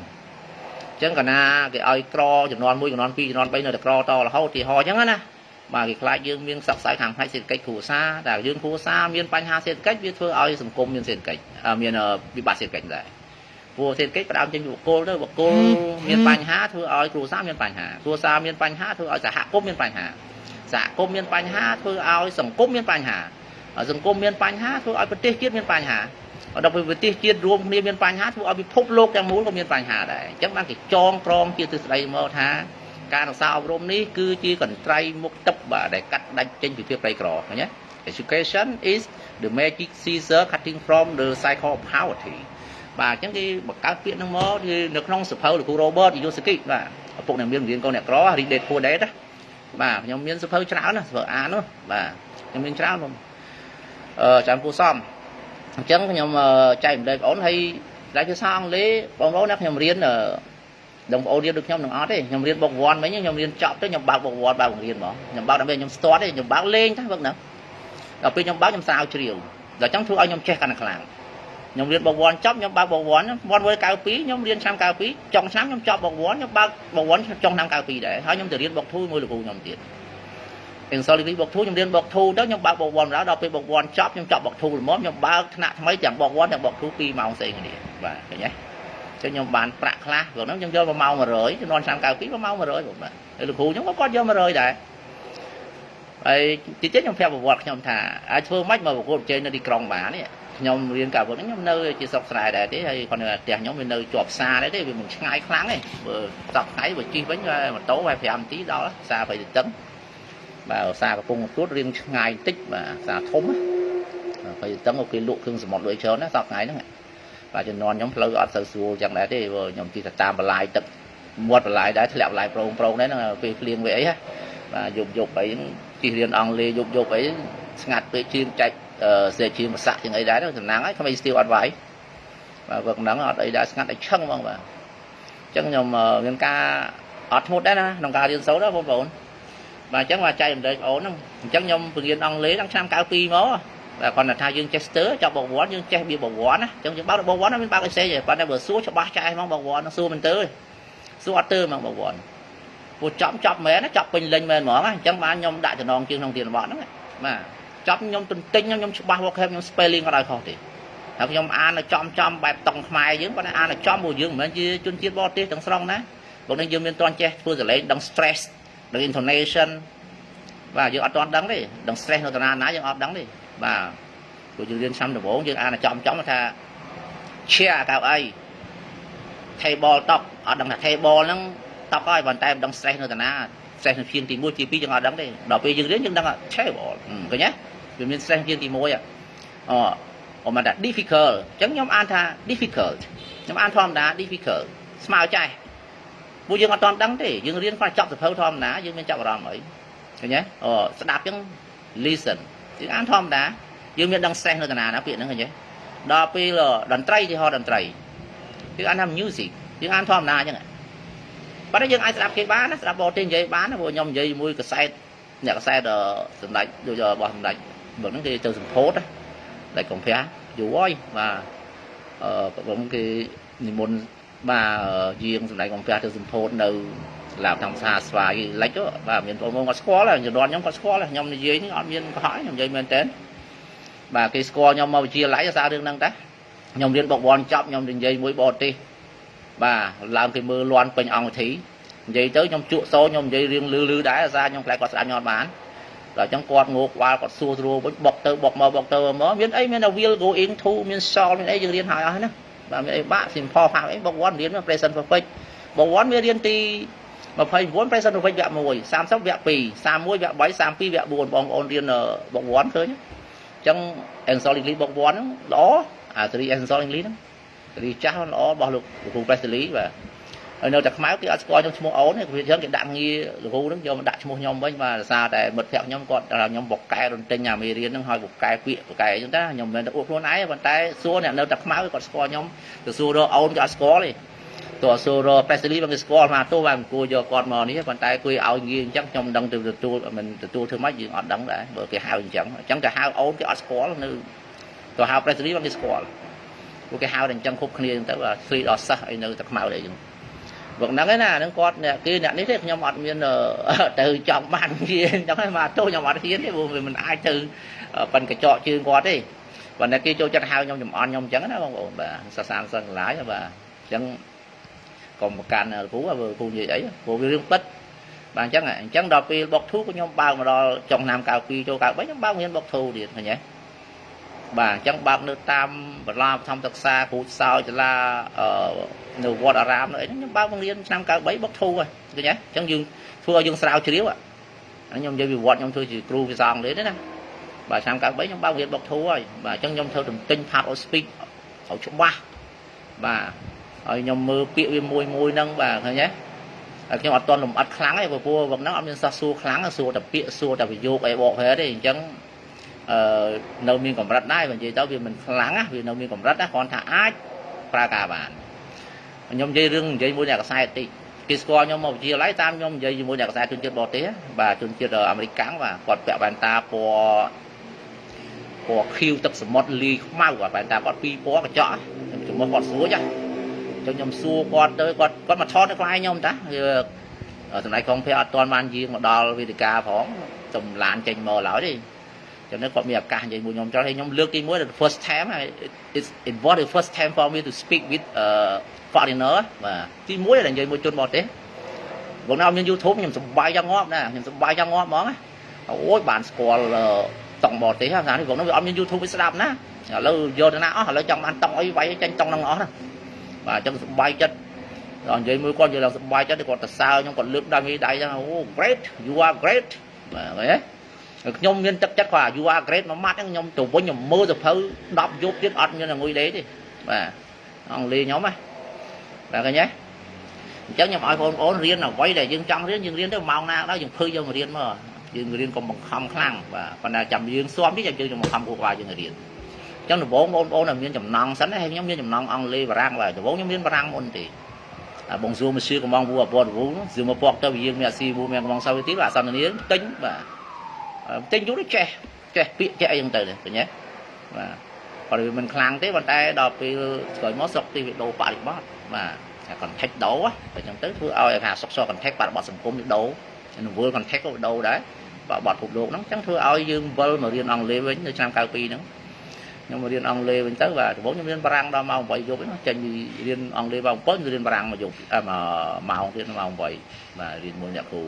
អញ្ចឹងកាលណាគេឲ្យក្រចំនួន1ចំនួន2ចំនួន3នៅតែក្រតរហូតទីហោអញ្ចឹងណាបាទគេខ្លាចយើងមានសក្តិខាងផ្នែកសេដ្ឋកិច្ចគ្រួសារតែយើងគ្រួសារមានបញ្ហាសេដ្ឋកិច្ចវាធ្វើឲ្យសង្គមមានសេដ្ឋកិច្ចមានវិបត្តិសេដ្ឋកិច្ចដែរព្រោះសេដ្ឋកិច្ចផ្ដើមចេញពីបុគ្គលទៅបុគ្គលមានបញ្ហាធ្វើឲ្យគ្រួសារមានបញ្ហាគ្រួសារមានបញ្ហាធ្វើឲ្យសហគមន៍មានបញ្ហាសហគមន៍មានបញ្ហាធ្វើឲ្យសង្គមមានបញ្ហាសង្គមមានបញ្ហាធ្វើឲ្យប្រទេសជាតិមានបញ្ហាដល់ពេលប្រទេសជាតិរួមគ្នាមានបញ្ហាធ្វើឲ្យពិភពលោកទាំងមូលក៏មានបញ្ហាដែរអញ្ចឹងបានគេចងក្រងជាទិសដៅមកថាការសិក្សាអប់រំនេះគឺជាកន្ត្រៃមុខទឹកបាទដែលកាត់ដាច់ចេញពីភាពក្រីក្រឃើញទេ Education is the magic scissor cutting from the cycle of poverty បាទអញ្ចឹងគេបង្កើតពាក្យហ្នឹងមកគឺនៅក្នុងសភៅលោកគ្រូ Robert Kiyosaki បាទឪពុកអ្នករៀនកូនអ្នកក្រ Read Date Poor Dad បាទខ្ញុំមានសភៅច្រើនណាសភៅអាននោះបាទខ្ញុំមានច្រើនខ្ញុំចាំពូសំអញ្ចឹងខ្ញុំចែកម្លែកបងប្អូនហើយតែភាសាអង់គ្លេសបងប្អូនណាខ្ញុំរៀនបងប្អូនរៀនដូចខ្ញុំនឹងអត់ទេខ្ញុំរៀនបុកវ័នវិញខ្ញុំរៀនចប់ទៅខ្ញុំបើកបុកវ័នបើកបង្រៀនមកខ្ញុំបើកដើម្បីខ្ញុំស្ទាត់ទេខ្ញុំបើកលេងតែវឹកហ្នឹងដល់ពេលខ្ញុំបើកខ្ញុំស្រាវជ្រាវដល់ចឹងធ្វើឲ្យខ្ញុំចេះកាន់តែខ្លាំងខ្ញុំរៀនបុកវ័នចប់ខ្ញុំបើកបុកវ័នវ័ន92ខ្ញុំរៀនឆ្នាំ92ចុងឆ្នាំខ្ញុំចប់បុកវ័នខ្ញុំបើកបុកវ័នចុងឆ្នាំ92ដែរហើយខ្ញុំទៅរៀនបុកធូរមួយលោកគ្រូខ្ញុំទៀតEnsolidity បុកធូរខ្ញុំរៀនបុកធូរទៅខ្ញុំបើកបុកវ័នដល់ពេលបុកវ័នចប់ខ្ញុំចប់បុកធូរល្មមខ្ញុំបើកថ្នាក់ថ្មីទាំងបុកវ័នទាំងបុកធូរ2ម៉ោងផ្សេងគ្នាបាទឃើញទេខ្ញុំបានប្រាក់ខ្លះព្រោះហ្នឹងខ្ញុំយក1ម៉ោង100ចំនួនឆ្នាំ92 1ម៉ោង100បាទហើយលោកគ្រូខ្ញុំក៏គាត់យក100ដែរហើយទីទៀតខ្ញុំប្រាប់ប្រវត្តិខ្ញុំថាអាចធ្វើម៉េចមកប្រកួតប្រជែងនៅទីក្រុងបាននេះខ្ញុំរៀនកាលវឹកខ្ញុំនៅជាស្រុកស្រែដែរទេហើយគាត់នៅផ្ទះខ្ញុំវានៅជាប់ផ្សារដែរទេវាមិនឆ្ងាយខ្លាំងទេបើសប្តាហ៍បើជិះវិញម៉ូតូវា5នាទីដល់ផ្សារព្រៃទឹកបាទផ្សារកំពង់ទួតរៀងឆ្ងាយបន្តិចបាទផ្សារធំព្រៃទឹកគេលក់គ្រឿងសមុទ្រដូចច្រើនណាសប្តាហ៍ហ្នឹងបាទជំនាន់ខ្ញុំផ្លូវអត់សូវស្រួលចឹងដែរទេព្រោះខ្ញុំជិះទៅតាមបន្លាយទឹកមាត់បន្លាយដែរធ្លាក់បន្លាយប្រងដែរហ្នឹងពេលភ្លៀងវាអីហ៎បាទយប់អីជិះរៀនអង់គ្លេសយប់អីស្ងាត់ពេកជឿនចែកសេជាភាសាជាងអីដែរសំណាងហើយក្មេងស្ទាវអត់វាយបាទវឹកហ្នឹងអត់អីដែរស្ងាត់តែឆឹងហ្មងបាទអញ្ចឹងខ្ញុំមានការអត់ធ្មត់ដែរណាក្នុងការរៀនសូត្រណាបងប្អូនបាទអញ្ចឹងមកចែកអំដេចបងអូនហ្នឹងអញ្ចឹងខ្ញុំពង្រៀនអង់គ្លេសតាំងឆ្នាំ92មកបាទគាត់ថាយើងចេះស្ទើចប់បវ័នយើងចេះបៀបវ័នណាអញ្ចឹងយើងបើកបវ័នមានបើកអីផ្សេងទេប៉ុន្តែបើសួរច្បាស់ចាស់ហ្មងបវ័នសួរមិនទៅសួរអត់ទៅហ្មងបវ័នពួកចប់មែនណាចប់ពេញលេញមែនហ្មងអញ្ចឹងបានខ្ញុំដាក់ចំណងជើងក្នុងទានបត់ហ្នឹងបាទ chấm nhom tuần tinh nhom ba hoa khem nhom spelling ở đây không thì nhom an là chom bài tòng khai dưỡng con an là chom bùi dưỡng mà chứ chuyên chiết bó tiết trong sông ná bọn nên dương miền toàn che phương lấy đằng stress đằng intonation và dương ở toàn đắng đi đằng stress nó toàn ná dương ở đắng đi và của dương liên xăm được bốn dương an là chom mà tha chia cao ai thay bò tóc ở đằng là thay bò nó tóc ai bàn tay đằng stress nó toàn ná stress phiên thì mua chi phí dương ở đắng đi đọc về dương đến dương đang là thay bò cái nhé dương miền stress phiên thì mua à mà đã difficult chẳng nhóm an tha difficult nhóm an thom đá difficult smile trai bây giờ mà toàn đắng thế dương riêng phải chọc được phơi thom đá dương bên chọc vào ấy thấy nhé sẽ đạp chẳng listen dương an thom đá dương bên đăng sen nữa là nó chuyện nữa thấy nhé đó bây giờ đàn trai thì họ đàn trai dương an làm music dương an thom đá chứ này bắt đầu dương ai sẽ đạp cái bán nó sẽ đạp bò trên giấy bán nó vô nhom giấy mui cái xe nhà cái xe đờ sừng đánh bây giờ bỏ sừng đánh bởi nó cái từ sừng phốt á lại còn phá dù oi và cũng cái môn ba riêng lại còn phá từ sừng phốt nơi làm thằng xa xoài lấy đó và miền Tây có score là nhiều đoàn nhóm có score là nhóm dưới những ông viên có hỏi nhóm dây men đến và cái score nhóm màu chia lấy ra sao đương năng ta nhóm liên bọc bòn chọc nhóm đường dây mũi bọt đi và làm cái mưa loan quanh ông thí dây tới nhóm trụ số nhóm dây riêng lư đá ra nhóm lại có sẵn nhọn bán rồi trong quạt ngược qua quạt xua rùa bọc tơ mới miền ấy miền nào will go into miền so miền ấy dừng liên hỏi ấy nữa và miền ấy bác xin pho phạm ấy bọc bón miền nó present perfect bọc bón miền liên ti mà phải vốn present perfect vẹn mùi sam sóc vẹn pì sam muối vẹn bấy sam pi vẹn buồn bong on riêng bọc bón thôi nhé trong ensol English bọc bón đó từ ensol English đó thì chắc nó bao lục của present lý và ở nơi đặt máy cái score trong small ổn này vì thế cái đạn nghi khu đó do mà đặt small nhom với mà sao để mật phèo nhom còn là nhom bọc cài rồi trên nhà mì riêng nó hỏi bọc cài quỵ của cài chúng ta nhom mình đã uống luôn ái bàn tay xua này nơi đặt máy còn score nhom từ xua đó ổn cho score điตัวโซโรเปสลีบางสกอร์มาตัวบางกูจะกอดมอนี้คนไทยกูเอาเงี้ยจังtrongดังtừตัวมันตัวเธอไม่ยืนอดดังได้bởi cái hào chẳng cả hào ổn cái score nữaตัวhàoเปสลีบางสกอร์cái hào đằng trong khúc kia tới là free đỏ sắc ở nơi tập màu để dùng vật nắng cái nào nó con nè kia nè thế nhau mặt miền từ chọn bàn kia trong mà tôi nhau mặt kia thì mình ai từ phần cái trọ chưa qua đi và này kia cho hào nhau nhầm on nhau trắng đó không ổn bà sang lái và chẳng còn một cành phú và phù gì ấy phù riêng tích bạn chắc này chẳng đọc vì bọc thuốc của nhóm bao mà đo trong nam cao quy cho cả mấy nhóm bao nguyên bọc thu điện phải nhé bà chẳng bao nước tam và la thông thật xa phụ sao cho là nửa quạt aram nữa nhóm bao nguyên nam cao bấy bọc thu rồi cái nhé chẳng dương thua dương sao chưa ạ nhóm dây vì quạt nhóm thưa chỉ cru vì giòn đấy nè bà nam cao bấy nhóm bao nguyên bọc thu rồi bà chẳng nhóm thơ đừng tinh phạt ở speed ở chỗ ba bà nhom mưa piệu môi nâng và thấy nhé nhưng mà toàn làm ăn kháng này vừa vua vẫn nó ăn sa xua kháng xua tập piệu xua tập vô cái bộ thế thì chẳng nấu miên còn rất đai và gì tao vì mình kháng á vì nấu miên còn rất á còn thả ái pra cả bạn nhom dây rừng dây mua nhà sai thì cái score nhom màu chia lấy tam nhom dây mua nhà sai trên chơi bò té và trên chơi ở American và còn vẹo bàn ta của khiêu tập smart ly mau và bàn ta còn pi bó cái chó chúng nó còn xuống chứ cho nhom xua con tới con mà cho nó có ai nhom ta ở tầm này không phải toàn ban riêng mà đo vì ca phóng tầm làn chành mờ lỡ đi cho nên còn miệng ca vậy mùi nhom cho thấy nhom lướt cái mới là first time it was the first time for me to speak with foreigner và cái muối là vậy mùi chôn bọt đấy bọn nào như YouTube nhom sụp bay ra ngóp nè nhom sụp bay ra ngóp món á ôi bạn score tổng bọt đấy sao thì bọn nó như YouTube sẽ đạp ná lâu vô nó nào là trong ăn tông ấy vậy tranh tông năng ngõ nè và trong bay chất còn vậy mới con giờ là bay chất thì còn tại sao nhưng còn lướt đam mê đại ra great you are great mà vậy nhom nhân chất hòa you are great nó mát nhom tụ với nhom mơ được thơ đọc giúp tiết ớt như là ngồi đấy đi và ông ly nhóm á là cái nhé chắc nhom iPhone ổn riêng là quay để dương trong riêng tới màu nào đó dùng phơi vô mà riêng mà dương riêng còn bằng không khăn và còn là chậm dương xóm biết chơi trong một không cuộc vài dương riêng trong là bốn là miếng chầm non sánh hay nhóm miếng chầm non ăn ly và rang và bốn nhóm miếng và rang môn thì bông du mà xưa còn mong vua bò vú dù mà bọt cho vì mẹ si vua mẹ mong sau tí là sau này tính và tính chú nó che bị che dân từ này nhé và còn vì mình khang thế bàn tay đọc vì gọi món sọc thì đồ bạc bót mà còn thách đấu á và trong tới vừa ao hà sọc so còn thách bạn bọt sầm côm đấu vừa còn thách có đâu đấy bọt phục lục nó chẳng thưa ai dương vơ mà riêng ông lê với nơi sang cao pi nữa nhưng mà riêng ông lê bên tới và vốn riêng barang đó mà vậy dục nó trên riêng ông lê vào bớt riêng barang mà dục mà màu riêng màu vậy mà riêng mua nhạc cụ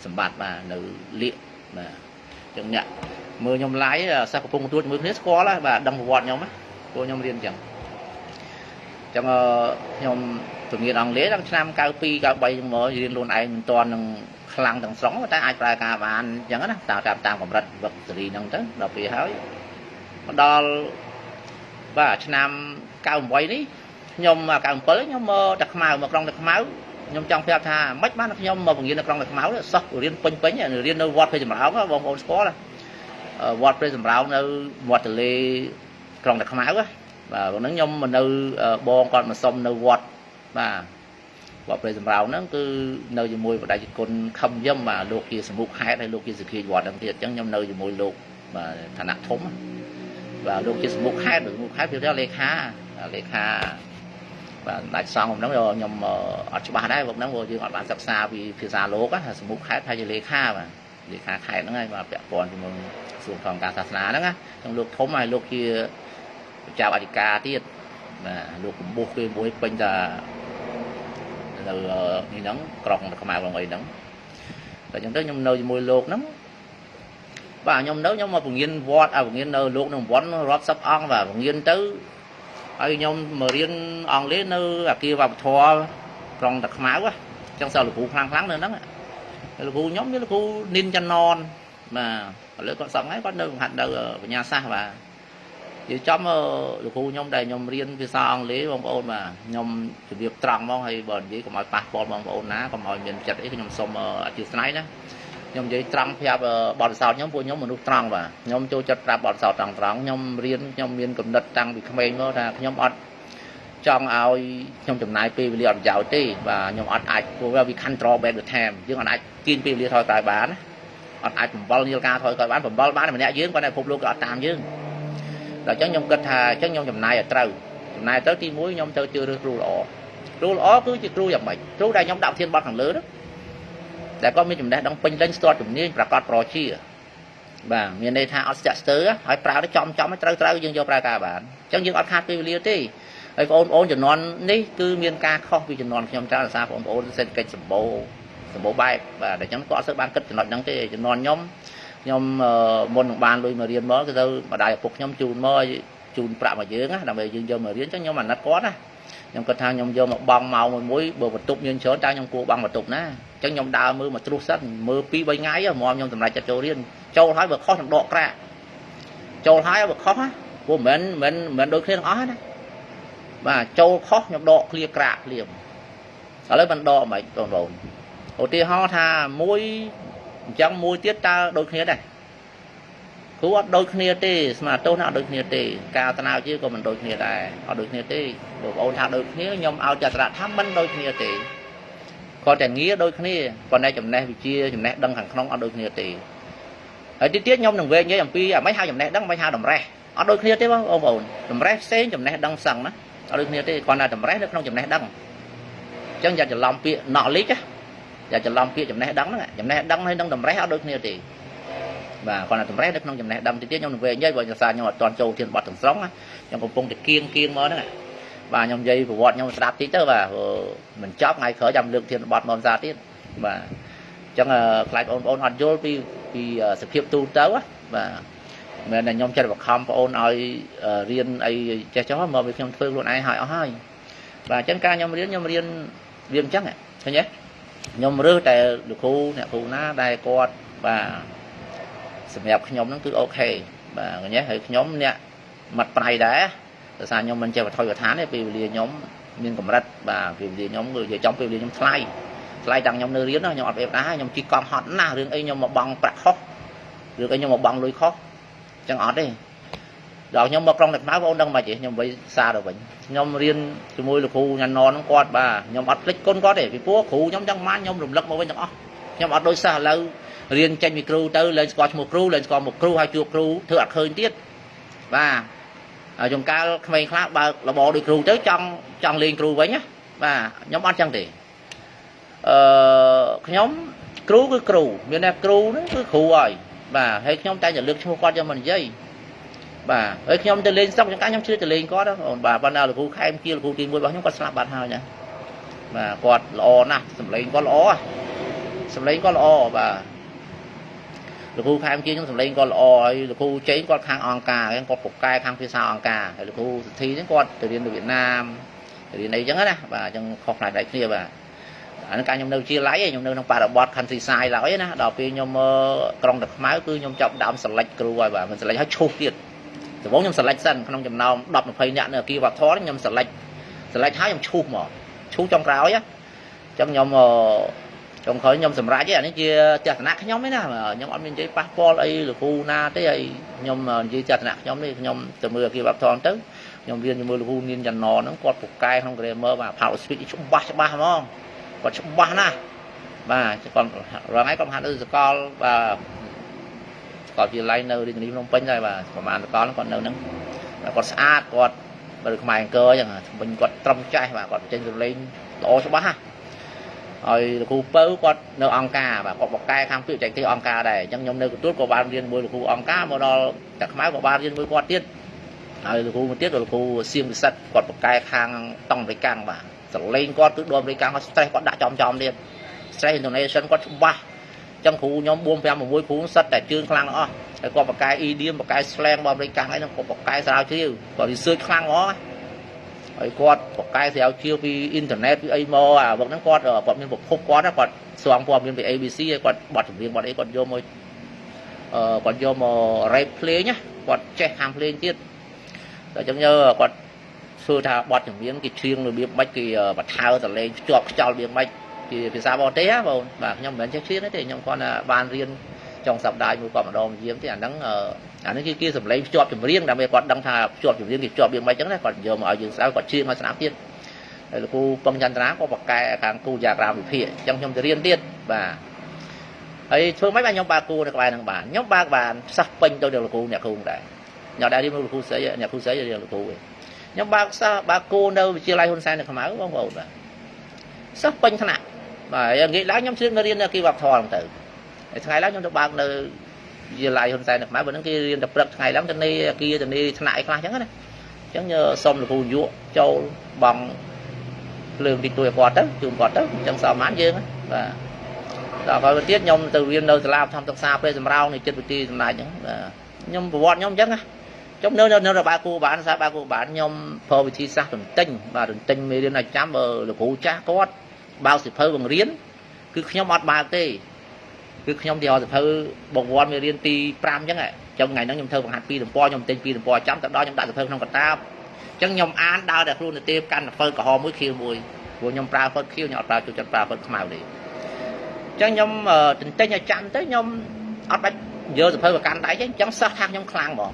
sầm bạt mà nữ liệm mà chẳng nhận mưa nhom lái sao có phong tuột mưa hết có lá và đâm vọt nhom á cô nhom riêng chẳng trong nhom tự nhiên ông lê đang sang cao pi cao bay mà riêng luôn ai mình toàn đang khăng thằng sống người ta ai phải cả bạn chẳng á tạo trạm tam cầm rạch vật gì năng tới đọc bị hỏi đo và nam cao quay đi nhom mà cao tới nhom đặc màu mà trong đặc máu nhom trong phép tha mất mắt nhom mà bằng trong đặc máu sốc riêng pin pin riêng nơi vọt phê dầm áo á bông ôn có là vọt phê dầm áo nơi vọt từ lê trong đặc máu á và nó nhom mà nơi bon còn mà xong nơi vọt và vọt phê dầm áo nó cứ nơi gì mùi và đại dịch cồn không dâm mà luộc kia sủng bục hai hay luộc kia sự khi vọt đằng tiệt chẳng nhom nơi gì mùi luộc mà thành nặng thốn và luộc kia sủng bục hai được một hai phiếu theo lê kha và đại xong nó rồi nhom ở chỗ ba đấy vùng nó vô chứ họ bán sắc xa vì phía xa lố á sủng bục hai thay lê kha mà lê kha khai nó ngay mà bẹt còn thì mình xuống phòng cả sạt ná đó á trong luộc thốn này luộc kia chào bà ca tiết mà luộc buộc cái buổi bên là như nắng còng là màu bằng ấy nắng rồi chúng tới nhom nơi mùi luộc lắm và nhom nấu nhom mà vùng yên vót vùng yên nơi luộc nó vón rót sắp ăn và vùng yên tới ai nhom mà riêng ăn lấy nơi kia vào thò còn đặc máu quá trong sau là cụ khăng nữa đó là cụ nhóm với là cụ ninh cho non mà lỡ con sống ấy có nơi hạt đâu ở nhà xa và vì trong là cụ nhóm đây nhóm riêng vì sao ăn lấy bông ôn mà nhóm việc trăng mong hay bền với có mọi passport bông ôn ná có mọi miền chặt ấy cái nhóm sông ở chiều này đó nhóm giấy trăng theo bọn sao nhóm của nhóm mình trăng và nhóm cho chặt ra bọn sao trăng nhóm riêng nhóm miền cầm đất trăng bị không anh ra nhóm ọt trong ao nhóm chấm này pi liệt giàu tí và nhóm ọt ai của vì khăn trò bé được thèm chứ còn ai kiên pi liệt thôi tài bán ọt ai cũng bao nhiêu ca thôi coi bán phẩm bao bán mình đã dưới con này phục luôn ọt tam chứ rồi chắc nhóm kết thà chắc nhóm chấm này ở trâu chấm này tới ti muối nhóm chơi chưa được ru lỏ cứ chỉ ru dòng mày ru đây nhóm đạo thiên bát thằng lứa đóแต่ก็มีจุดได้ต้องเป็นเล่นสตอร์จุดนี้ประกอบโปรชีบ่ามีในทางออสเตรเลียหอยปลาได้จอมไม่เตายังโยปลากาบานจังยังอดคาดไปเรียที่ไอ้โอนจุดนอนนี่คือมีการข้อวิจุดนอนขยมเจ้าซาโอนเส้นเกจสมบูใบบ่าแต่จังก็เสื้อบานกึศจุดนอนจังที่จุดนอนย่อมมนของบานลุยมาเรียนมอก็เรามาได้ปลุกย่อมจูนมอจูนประมาเยอะนะทำไมยืนโยมาเรียนจังย่อมมันนัดก้อนนะย่อมกระทางย่อมโยมาบังเมามุ้ยเบอร์ประตูยืนเชิญจ้าย่อมกูบังประตูนะจังยมดาวมือมาตรุสันมือปีใบไงอ่ะมอมยมทำลายจัดโจเรียนโจท้ายแบบข้อทำดอกกระโจท้ายแบบข้อฮะว่าเหมือนโดยเคลียร์อ้อนะmà châu khó nhập độ clear crack liền ở lấy ban đo mà còn rồi đầu tiên ho tha muối trong muối tiết ta đôi khi này cứ đôi khi tê mà tôi nào đôi khi tê cao ta nào chứ còn mình đôi khi này họ đôi khi tê rồi ôn thang đôi khi nhom ao chặt ra thăm bánh đôi khi tê còn trẻ nghĩa đôi khi còn đây chấm này bị chia chấm này đăng hàng không ở đôi khi tê ở tiết nhom đừng về nhớ chấm pi mấy hai chấm này đăng mấy hai đồng re ở đôi khi tê không ổn đồng re xé chấm này đăng sằng đó ở đôi khi tê còn là đồng re nó không chấm này đăng chẳng giờ chấm lòng pi nọ lý chứ giờ chấm lòng pi chấm này đăng hay đăng đồng re ở đôi khi tê và còn là tầm rét nó không chấm này đâm tiết nhom về nhớ vào xa nhưng mà toàn châu thiên bọt từng sóng á trong vùng phong thì kiêng mơ đó này và nhom dây của bọt nhom đạp tí tới và mình chóp ngay khởi dầm lượng thiên bọt mầm ra tiết và chẳng là lại ôn hoạt vô vì sự hiệp tu tới á và mình là nhom chơi vật không ôn ai riêng ai chơi chó mơ việc nhom phương luôn ai hỏi hỏi và chân ca nhom riêng chắc này thấy nhé nhom rư tại được khu nè khu ná đây quạt vàสำหรับขยมนั่นคือโอเคแบบนี้ให้ขยมเนี่ยมัดปลายได้แต่สารยมมันจะมาถอยกับฐานเนี่ยปีเรียนยมมีกำลังแบบปีเรียนยมngười về trongปีเรียนยมไล่ดังยมเนื้อเรียนนะยมอัดเอฟได้ยมจีกองหอดหน้าเรื่องไอ้ยมมาบังปะข้อเรื่องไอ้ยมมาบังลุยข้อจังอัดดิดอกยมมาปรองเด็กม้าว่าดังมาจียมไปซาđược bệnhยมเรียนจมูกลูกครูยันนอนน้องกอดบ่ายมอัดเล็กก้นก็ได้พี่พวกครูยมจังมันยมรุมลักมาไว้จังอ๋อยมอัดโดยซาแล้วเรียนใจมีครูเตอร์เลยสกอร์mộtครูเลยสกอร์mộtครูhai chụcครูเถื่อนเคยtiết và trong ca mấy khác bà là bỏ được cรูtới trong liền cรูvới nhá và nhóm ăn chăng thì nhóm គ្រូគឺគ្រូមានតែគ្រូហ្នឹងគឺគ្រូហើយបាទហើយខ្ញុំតែលើកឈ្មោះគាត់យកមកនិយាយបាទហើយខ្ញុំទៅលេងស្រុកចង្កាខ្ញុំជឿទៅលេងគាត់អូនបាទប៉ុន្តែលោកគ្រូខែមគៀលលោកគ្រូទី1របស់ខ្ញុំគាត់ស្លាប់បាត់ហើយណាបាទគាត់ល្អណាស់សម្លេងគាត់ល្អសម្លេងគាត់ល្អបាទលោកគ្រូខែមគៀលខ្ញុំសម្លេងគាត់ល្អហើយលោកគ្រូចេញគាត់ខាងអង្គការគាត់ពូកែខាងភាសាអង្គការហើយលោកគ្រូសុធីហ្នឹងគាត់ទៅរៀននៅវៀតណាមទៅរៀនអីចឹងណាបាទអញ្ចឹងខុសផ្នែកដៃគ្នាបាទអានឹងការខ្ញុំនៅជាឡៃខ្ញុំនៅក្នុងបរិបទ country side ឡើយណាដល់ពេលខ្ញុំក្រុងតាខ្មៅគឺខ្ញុំចាប់ដើមសិលេចគ្រូហើយបាទមិនសិលេចឲ្យឈូសទៀតដំបូងខ្ញុំសិលេចសិនក្នុងចំណោម10 20នាក់នៅអគារវត្តធម៌ខ្ញុំសិលេចហើយខ្ញុំឈូសមកឈូសចុងក្រោយអញ្ចឹងខ្ញុំចុងក្រោយខ្ញុំសម្រេចអានេះជាចេតនាខ្ញុំទេណាខ្ញុំអត់មាននិយាយប៉ះពាល់អីលោកគ្រូណាទេហើយខ្ញុំនិយាយចេតនាខ្ញុំនេះខ្ញុំទៅមើលអគារវត្តធម៌ទៅខ្ញុំរៀនជាមួយលោកគ្រូនាងច័ន្ទណហ្នឹងគាត់ពូកែក្នុង grammar បាទ power speech ច្បាស់ហ្មងគាត់ច្បាស់ណាស់បាទគាត់រងឯងគាត់ហាត់នៅសកលបាទគាត់ជាឡៃនៅរាជធានីភ្នំពេញដែរបាទប្រហែលសកលគាត់នៅហ្នឹងគាត់ស្អាតគាត់បើខ្មែរអង្គរអញ្ចឹងវិញគាត់ត្រឹមចេះបាទគាត់ចេញទៅលេងល្អច្បាស់ណាហើយលោកគ្រូពៅគាត់នៅអង្គការបាទគាត់បកកែខាងពាក្យចែកទីអង្គការដែរអញ្ចឹងខ្ញុំនៅកន្ទួលក៏បានរៀនមួយលោកគ្រូអង្គការមកដល់តែខ្មែរក៏បានរៀនមួយគាត់ទៀតហើយលោកគ្រូមួយទៀតលោកគ្រូសៀងពិសិដ្ឋគាត់បកកែខាងតង់អមេរិកាំងបាទសលេងគាត់គឺដុំអមេរិកាំងគាត់ stress គាត់ដាក់ចំទៀត stress intonation គាត់ច្បាស់អញ្ចឹងគ្រូខ្ញុំ4 5 6គ្រូសិតតែជើងខ្លាំងអស់ហើយគាត់បកកែ idiom បកកែ slang របស់អមេរិកាំងហ្នឹងគាត់បកកែស្រាវជ្រាវគាត់ research ខ្លាំងហ្មងហើយគាត់បកកែស្រាវជ្រាវពីអ៊ីនធឺណិតពីអីមកអាវឹកហ្នឹងគាត់មានប្រភពគាត់គាត់ស្វងព័ត៌មានពី ABC ហើយគាត់បត់ចម្រៀងបត់អីគាត់យកមកគាត់យកមក rap ភ្លេងណាគាត់ចេះខាងភ្លេងទៀតតែអញ្ចឹងគាត់ធ្វើថាបត់ចម្រៀងគេច្រៀងរបៀបម៉េចគេបន្ថើសលេងភ្ជាប់ខ្យល់របៀបម៉េចជាភាសាបរទេសណាបងបាទខ្ញុំមិនមែនចេះច្រៀងទេខ្ញុំគាត់បានរៀនចុងសប្តាហ៍មួយគាត់ម្ដងយាមទេអាហ្នឹងគេសម្លេងភ្ជាប់ចម្រៀងដើម្បីគាត់ដឹងថាភ្ជាប់ចម្រៀងគេភ្ជាប់របៀបម៉េចអញ្ចឹងណាគាត់យកមកឲ្យយើងស្ដាប់គាត់ច្រៀងឲ្យស្ដាប់ទៀតហើយលោកគ្រូពងចន្ទរាក៏បកកែខាងគូយ៉ាក្រាមវិភាគអញ្ចឹងខ្ញុំទៅរៀនទៀតបាទហើយធ្វើម៉េចបាទខ្ញុំបើកគូនៅក្បែរហ្នឹងបានខ្ញុំបើកបានសោះពេញទៅលោកគ្រូអ្នកគ្រូដែរខ្ញុំដែររៀនលោកគ្រូស្រីអ្នកគ្រូស្រីរៀនលោកគ្រូខ្ញុំបើកគូនៅវិទ្យាល័យហ៊ុនសែននៅខ្មៅបងប្អូនបាទសោះពេញថ្នាក់បាទងាកឡើងខ្ញុំជឿនៅរៀននៅគីវប្បធម៌ទៅហើយថ្ងៃឡើងខ្ញុំទៅបើកនៅវិទ្យាល័យហ៊ុនសែននៅខ្មៅបើហ្នឹងគេរៀនតែព្រឹកថ្ងៃឡើងទៅនៃអគារទៅនៃថ្នាក់អីខ្លះអញ្ចឹងណាអញ្ចឹងសុំលោកគ្រូយុចូលបងភ្លើងទីទួយគាត់ទៅជូនគាត់ទៅអញ្ចឹងសមបានយើងបាទដល់ក្រោយទៀតខ្ញុំទៅរៀននៅសាលាបឋមសិក្សាពេលសម្រោងនៃចិត្តវិទ្យាសម្ដេចអញ្ចឹងបាទខ្ញុំប្រវត្តិខ្ញុំអញ្ចឹងណាខ្ញុំនៅរបាគូបានសាបាគូបានខ្ញុំប្រើវិធីសាស្ត្រទន្ទិញបាទទន្ទិញមេរៀនឲ្យចាំបើលោកគ្រូចាស់គាត់បើកសិភៅបង្រៀនគឺខ្ញុំអត់បើកទេគឺខ្ញុំទៅរកសិភៅបង្វល់មេរៀនទី5អញ្ចឹងថ្ងៃហ្នឹងខ្ញុំធ្វើបង្ហាត់2ទំព័រខ្ញុំទិញ2ទំព័រចាំទៅដល់ខ្ញុំដាក់សិភៅក្នុងកតាបអញ្ចឹងខ្ញុំអានដើរតែខ្លួនទៅទេកាន់តែហ្វឺក្រហមមួយខៀវមួយព្រោះខ្ញុំប្រើហ្វឺខៀវខ្ញុំអត់ប្រើចូលចិត្តប្រើហ្វឺខ្មៅទេអញ្ចឹងខ្ញុំទន្ទិញឲ្យចាំទៅខ្ញុំអត់បាច់យកសិភៅប្រកាន់ដៃទេអញ្ចឹងសិស្សថាខ្ញុំខ្លាំងហ្មង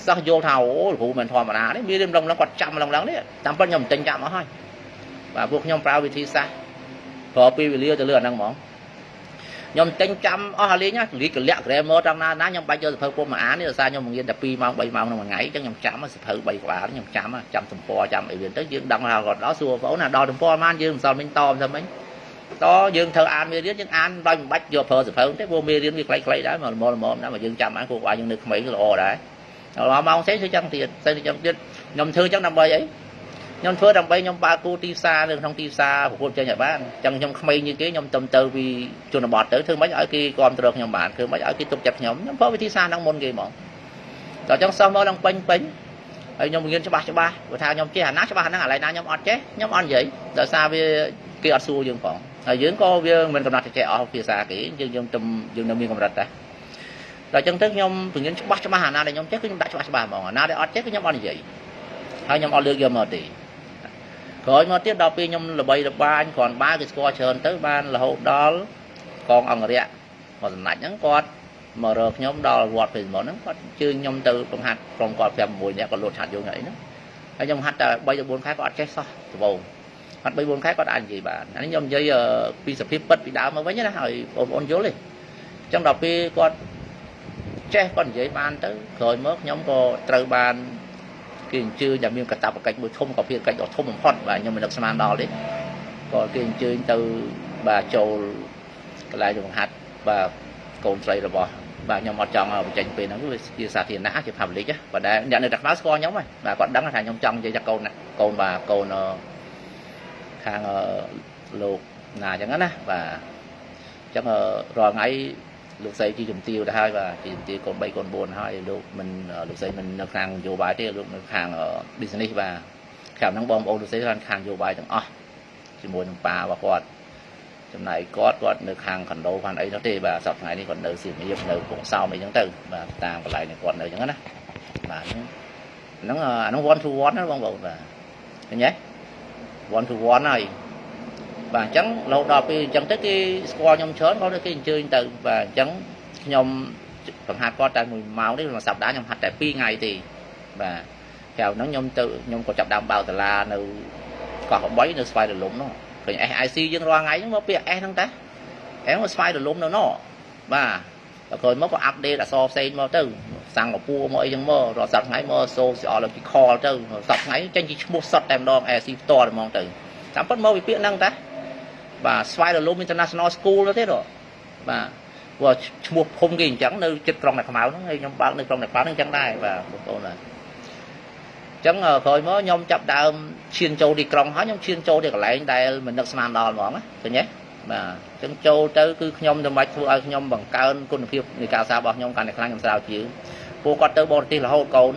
សិស្សយល់ថាអូលោកគ្រូមិនធម្មតាទេមានរៀនឡើងគាត់ចាំឡើងនេះតាមពិតខ្ញុំទិញចាំអស់ហើយបាទពួកខ្ញុំប្រើវិធីសាស្ត្រប្រើពេលវេលាទៅលើអាហ្នឹងហ្មងខ្ញុំទិញចាំអស់ហើយលេងណាលីកលាក់ grammar តាមណាខ្ញុំបាច់យកសភៅពុំមកអាននេះដោយសារខ្ញុំបង្រៀនតែ2ម៉ោង3ម៉ោងក្នុងមួយថ្ងៃអញ្ចឹងខ្ញុំចាំសភៅ3ក្បាលខ្ញុំចាំទំព័រចាំអីវាទៅយើងដឹងថាគាត់ដល់សួរបងអូនណាដល់ទំព័រប៉ុន្មានយើងមិនសល់មិញតមិនមិញតយើងធ្វើអានមេរៀនយើងអានដោយមិនបាច់យកប្រើសភៅទេព្រោះមេរៀនវាខ្លីៗដែរមកល្មមណាមកយើងចាំអានគួរក្បាលយើងនៅក្មេងល្អដែរដល់ម៉ោងផ្សេងធ្វើចឹងទៀតខ្ញុំធ្វើចឹងដើម្បីអីខ្ញុំធ្វើដើម្បីខ្ញុំបើកគូទីផ្សារនៅក្នុងទីផ្សារប្រកួតចេញឲ្យបានអញ្ចឹងខ្ញុំក្មេងជាងគេខ្ញុំទៅពីជនបទទៅធ្វើម៉េចឲ្យគេគ្រប់គ្រងខ្ញុំបានធ្វើម៉េចឲ្យគេទុកចិត្តខ្ញុំប្រើវិធីសាស្ត្រហ្នឹងមុនគេហ្មងដល់អញ្ចឹងសិស្សមកឡើងពេញហើយខ្ញុំបង្រៀនច្បាស់ព្រោះថាខ្ញុំចេះអាណាច្បាស់ហ្នឹងឥឡូវណាខ្ញុំអត់ចេះខ្ញុំអត់និយាយដោយសារវាគេអត់សួរយើងផងហើយយើងក៏វាមិនកំណត់ចេះអស់ភាសាគេយើងនៅមានកម្រិតដែរដល់អញ្ចឹងទៅខ្ញុំបង្រៀនច្បាស់អាណាដែលខ្ញុំចេះគឺខ្ញុំដាក់ច្បាស់ហ្មងអាណាដែលអត់ចេះគឺខ្ញុំអត់និយាយហើយខ្ញុំអត់លើកយកមកទេក្រោយមកទៀតដល់ពេលខ្ញុំល្បីល្បាញគ្រាន់បើគេស្គាល់ច្រើនទៅបានរហូតដល់កងអង្គរៈមកសម្ដេចហ្នឹងគាត់មករកខ្ញុំដល់វត្តពេលមុនហ្នឹងគាត់ជើញខ្ញុំទៅបង្ហាត់ក្រុមគាត់5 6នាក់គាត់លោតហាត់យើងហ្នឹងហើយខ្ញុំហាត់តែ3 ទៅ 4 ខែគាត់អត់ចេះសោះដំបូងហាត់ 3 4 ខែគាត់អាចនិយាយបានអានេះខ្ញុំនិយាយពីសភាពពិតពីដើមមកវិញណាហើយបងប្អូនយល់ទេអញ្ចឹងដល់ពេលគាត់ចេះគាត់និយាយបានទៅក្រោយមកខ្ញុំក៏ត្រូវបានគេអញ្ជើញតែមានកាតព្វកិច្ចមួយធំក៏ភារកិច្ចដ៏ធំបំផុតបាទខ្ញុំមិននឹកស្មានដល់ទេក៏គេអញ្ជើញទៅបាទចូល lại dùng hạt và cồn sấy rồi bỏ và nhóm một trong tranh về nó chia sẻ tiền nã chỉ phạm lý chứ và đã nhận được đặt báo score nhóm này và còn đăng thành nhóm trong chơi chắc cồn này cồn và cồn hàng lục là chẳng á và chắc rồi ngay lục xây chỉ dùng tiêu đã hai và chỉ dùng tiêu còn bay còn buồn hai lục mình lục xây mình được hàng vô bài thì lục hàng ở business và khảo năng bom ô lục xây hàng vô bài từng chỉ muốn pa và quạt trong này có được hàng còn đâu còn ấy nó thì và sập ngày đi còn đời xỉu nhiều đời cũng sau mấy tháng từ và tàng còn lại này còn đời chẳng á mà nó one to one nó bong bầu và thấy nhé one to one này và chẳng lâu đọc thì chẳng tới cái score nhom chớn có cái chơi từ và chẳng nhom phần hạt có tại mùi máu đấy mà sập đá nhom hạt tại pi ngày thì và theo nó nhom tự nhom có chập đam bao từ làនៅក៏ប3នៅស្វាយរលំនោះឃើញ SIC យើងរាល់ថ្ងៃហ្នឹងមកពាក្យ S ហ្នឹងតា S មកស្វាយរលំនៅនោះបាទក្រោយមកក៏អាប់ដេតអក្សរផ្សេងមកទៅសាំងកពួរមកអីចឹងមករត់សប្តាហ៍ថ្ងៃមក sociological ទៅសប្តាហ៍ថ្ងៃចេញជាឈ្មោះសុទ្ធតែម្ដង SIC ផ្ទាល់ហ្មងទៅតាមពិតមកពីពាក្យហ្នឹងតាបាទស្វាយរលំ International School ទៅទេបាទព្រោះឈ្មោះភូមិគេអញ្ចឹងនៅចិត្តក្រុងតាខ្មៅហ្នឹងហើយខ្ញុំបើកនៅក្រុងតាខ្មៅហ្នឹងអញ្ចឹងដែរបាទបងប្អូនបាទចឹងក្រោយមកខ្ញុំចាប់ដើមឈានចូលទីក្រុងហើយខ្ញុំឈានចូលទីកន្លែងដែលមិននឹកស្មានដល់ហ្មងណាឃើញទេបាទចឹងចូលទៅគឺខ្ញុំទៅមិនធ្វើឲ្យខ្ញុំបង្កើនគុណភាពនៃការសារបស់ខ្ញុំកាន់តែខ្លាំងខ្ញុំស្រាវជ្រាវពួកគាត់ទៅបរទេសរហូតកូន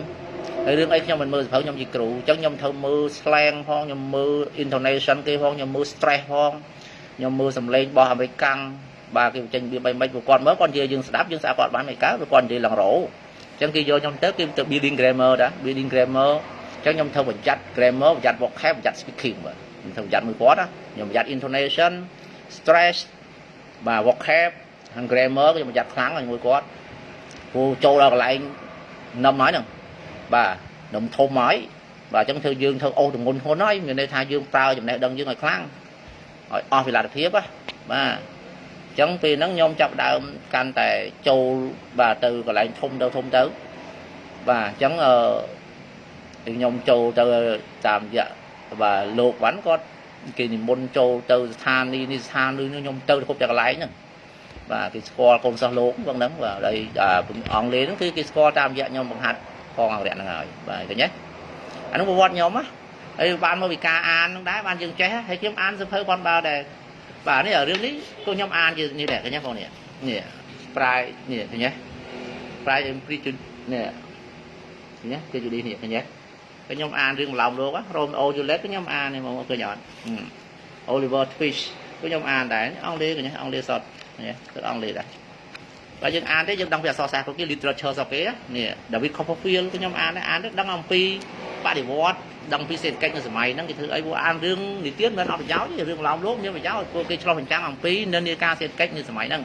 ហើយរឿងអីខ្ញុំមិនមើលសភៅខ្ញុំជាគ្រូចឹងខ្ញុំធ្វើមើល slang ផងខ្ញុំមើល intonation គេផងខ្ញុំមើល stress ផងខ្ញុំមើលសំឡេងរបស់អាមេរិកកាំងបាទគេចេញវាបីមិនពួកគាត់មើលគាត់និយាយយើងស្ដាប់យើងស្ដាប់គាត់បានមិនកើតគាត់និយាយឡើងរោចឹងគេយកខ្ញុំទៅគេទៅ building grammar ដែរ building grammar ចឹងខ្ញុំធ្វើបញ្ចាត់ grammar បញ្ចាត់ vocab បញ្ចាត់ speaking បាទខ្ញុំធ្វើបញ្ចាត់មួយគាត់ណាខ្ញុំបញ្ចាត់ intonation stress បាទ vocab ហើយ grammar ខ្ញុំបញ្ចាត់ខ្លាំងជាមួយគាត់ព្រោះចូលដល់កន្លែងនឹមហើយហ្នឹងបាទនឹមធំហើយបាទចឹងធ្វើយើងធ្វើអូសទម្ងន់ធ្ងន់ហើយមានន័យថាយើងប្រើចំណេះដឹងយើងឲ្យខ្លាំងឲ្យអស់វិលទ្ធភាពបាទចឹងពេលហ្នឹងខ្ញុំចាប់ដើមកាន់តែចូលបាទទៅកន្លែងធំទៅបាទចឹងខ្ញុំចូលទៅតាមរយៈបាទលោកវ៉ាន់គាត់គេនិមន្តចូលទៅស្ថានីយ៍នេះស្ថាននេះខ្ញុំទៅគ្រប់តែកន្លែងហ្នឹងបាទគេស្គាល់កូនសិស្សលោកហ្នឹងបាទហើយអង់គ្លេសហ្នឹងគឺគេស្គាល់តាមរយៈខ្ញុំបង្ហាត់ផងអង្រៈហ្នឹងហើយបាទឃើញទេអានោះប្រវត្តិខ្ញុំណាហើយបានមកពីការអានហ្នឹងដែរបានយើងចេះហើយខ្ញុំអានសៀវភៅគាត់បើដែរបាទនេះរឿងនេះក៏ខ្ញុំអានជានេះដែរឃើញទេបងនេះប្រាយនេះឃើញទេប្រាយព្រីជនេះឃើញទេគេជូឌីនេះឃើញទេខ្ញុំអានរឿងម្ល៉ោមលោករ៉ូមអូយូឡេតខ្ញុំអាននេះមកឃើញអត់ Oliver Twist ខ្ញុំអានដែរអង់គ្លេសឃើញអង់គ្លេសសតនេះគឺអង់គ្លេសដែរបើយើងអានទេយើងដឹងពីអក្សរសាស្ត្រគេ literature សគេនេះ David Copperfield ខ្ញុំអានទៅដឹងអំពីបដិវត្តដឹងពីសេដ្ឋកិច្ចនៅសម័យហ្នឹងគេធ្វើអីពួកអានរឿងនិទានមិនអត់ប្រយោជន៍ទេរឿងម្ល៉ោមលោកមានប្រយោជន៍ពួកគេឆ្លោះបញ្ចាំងអំពីនិន្នាការសេដ្ឋកិច្ចនៅសម័យហ្នឹង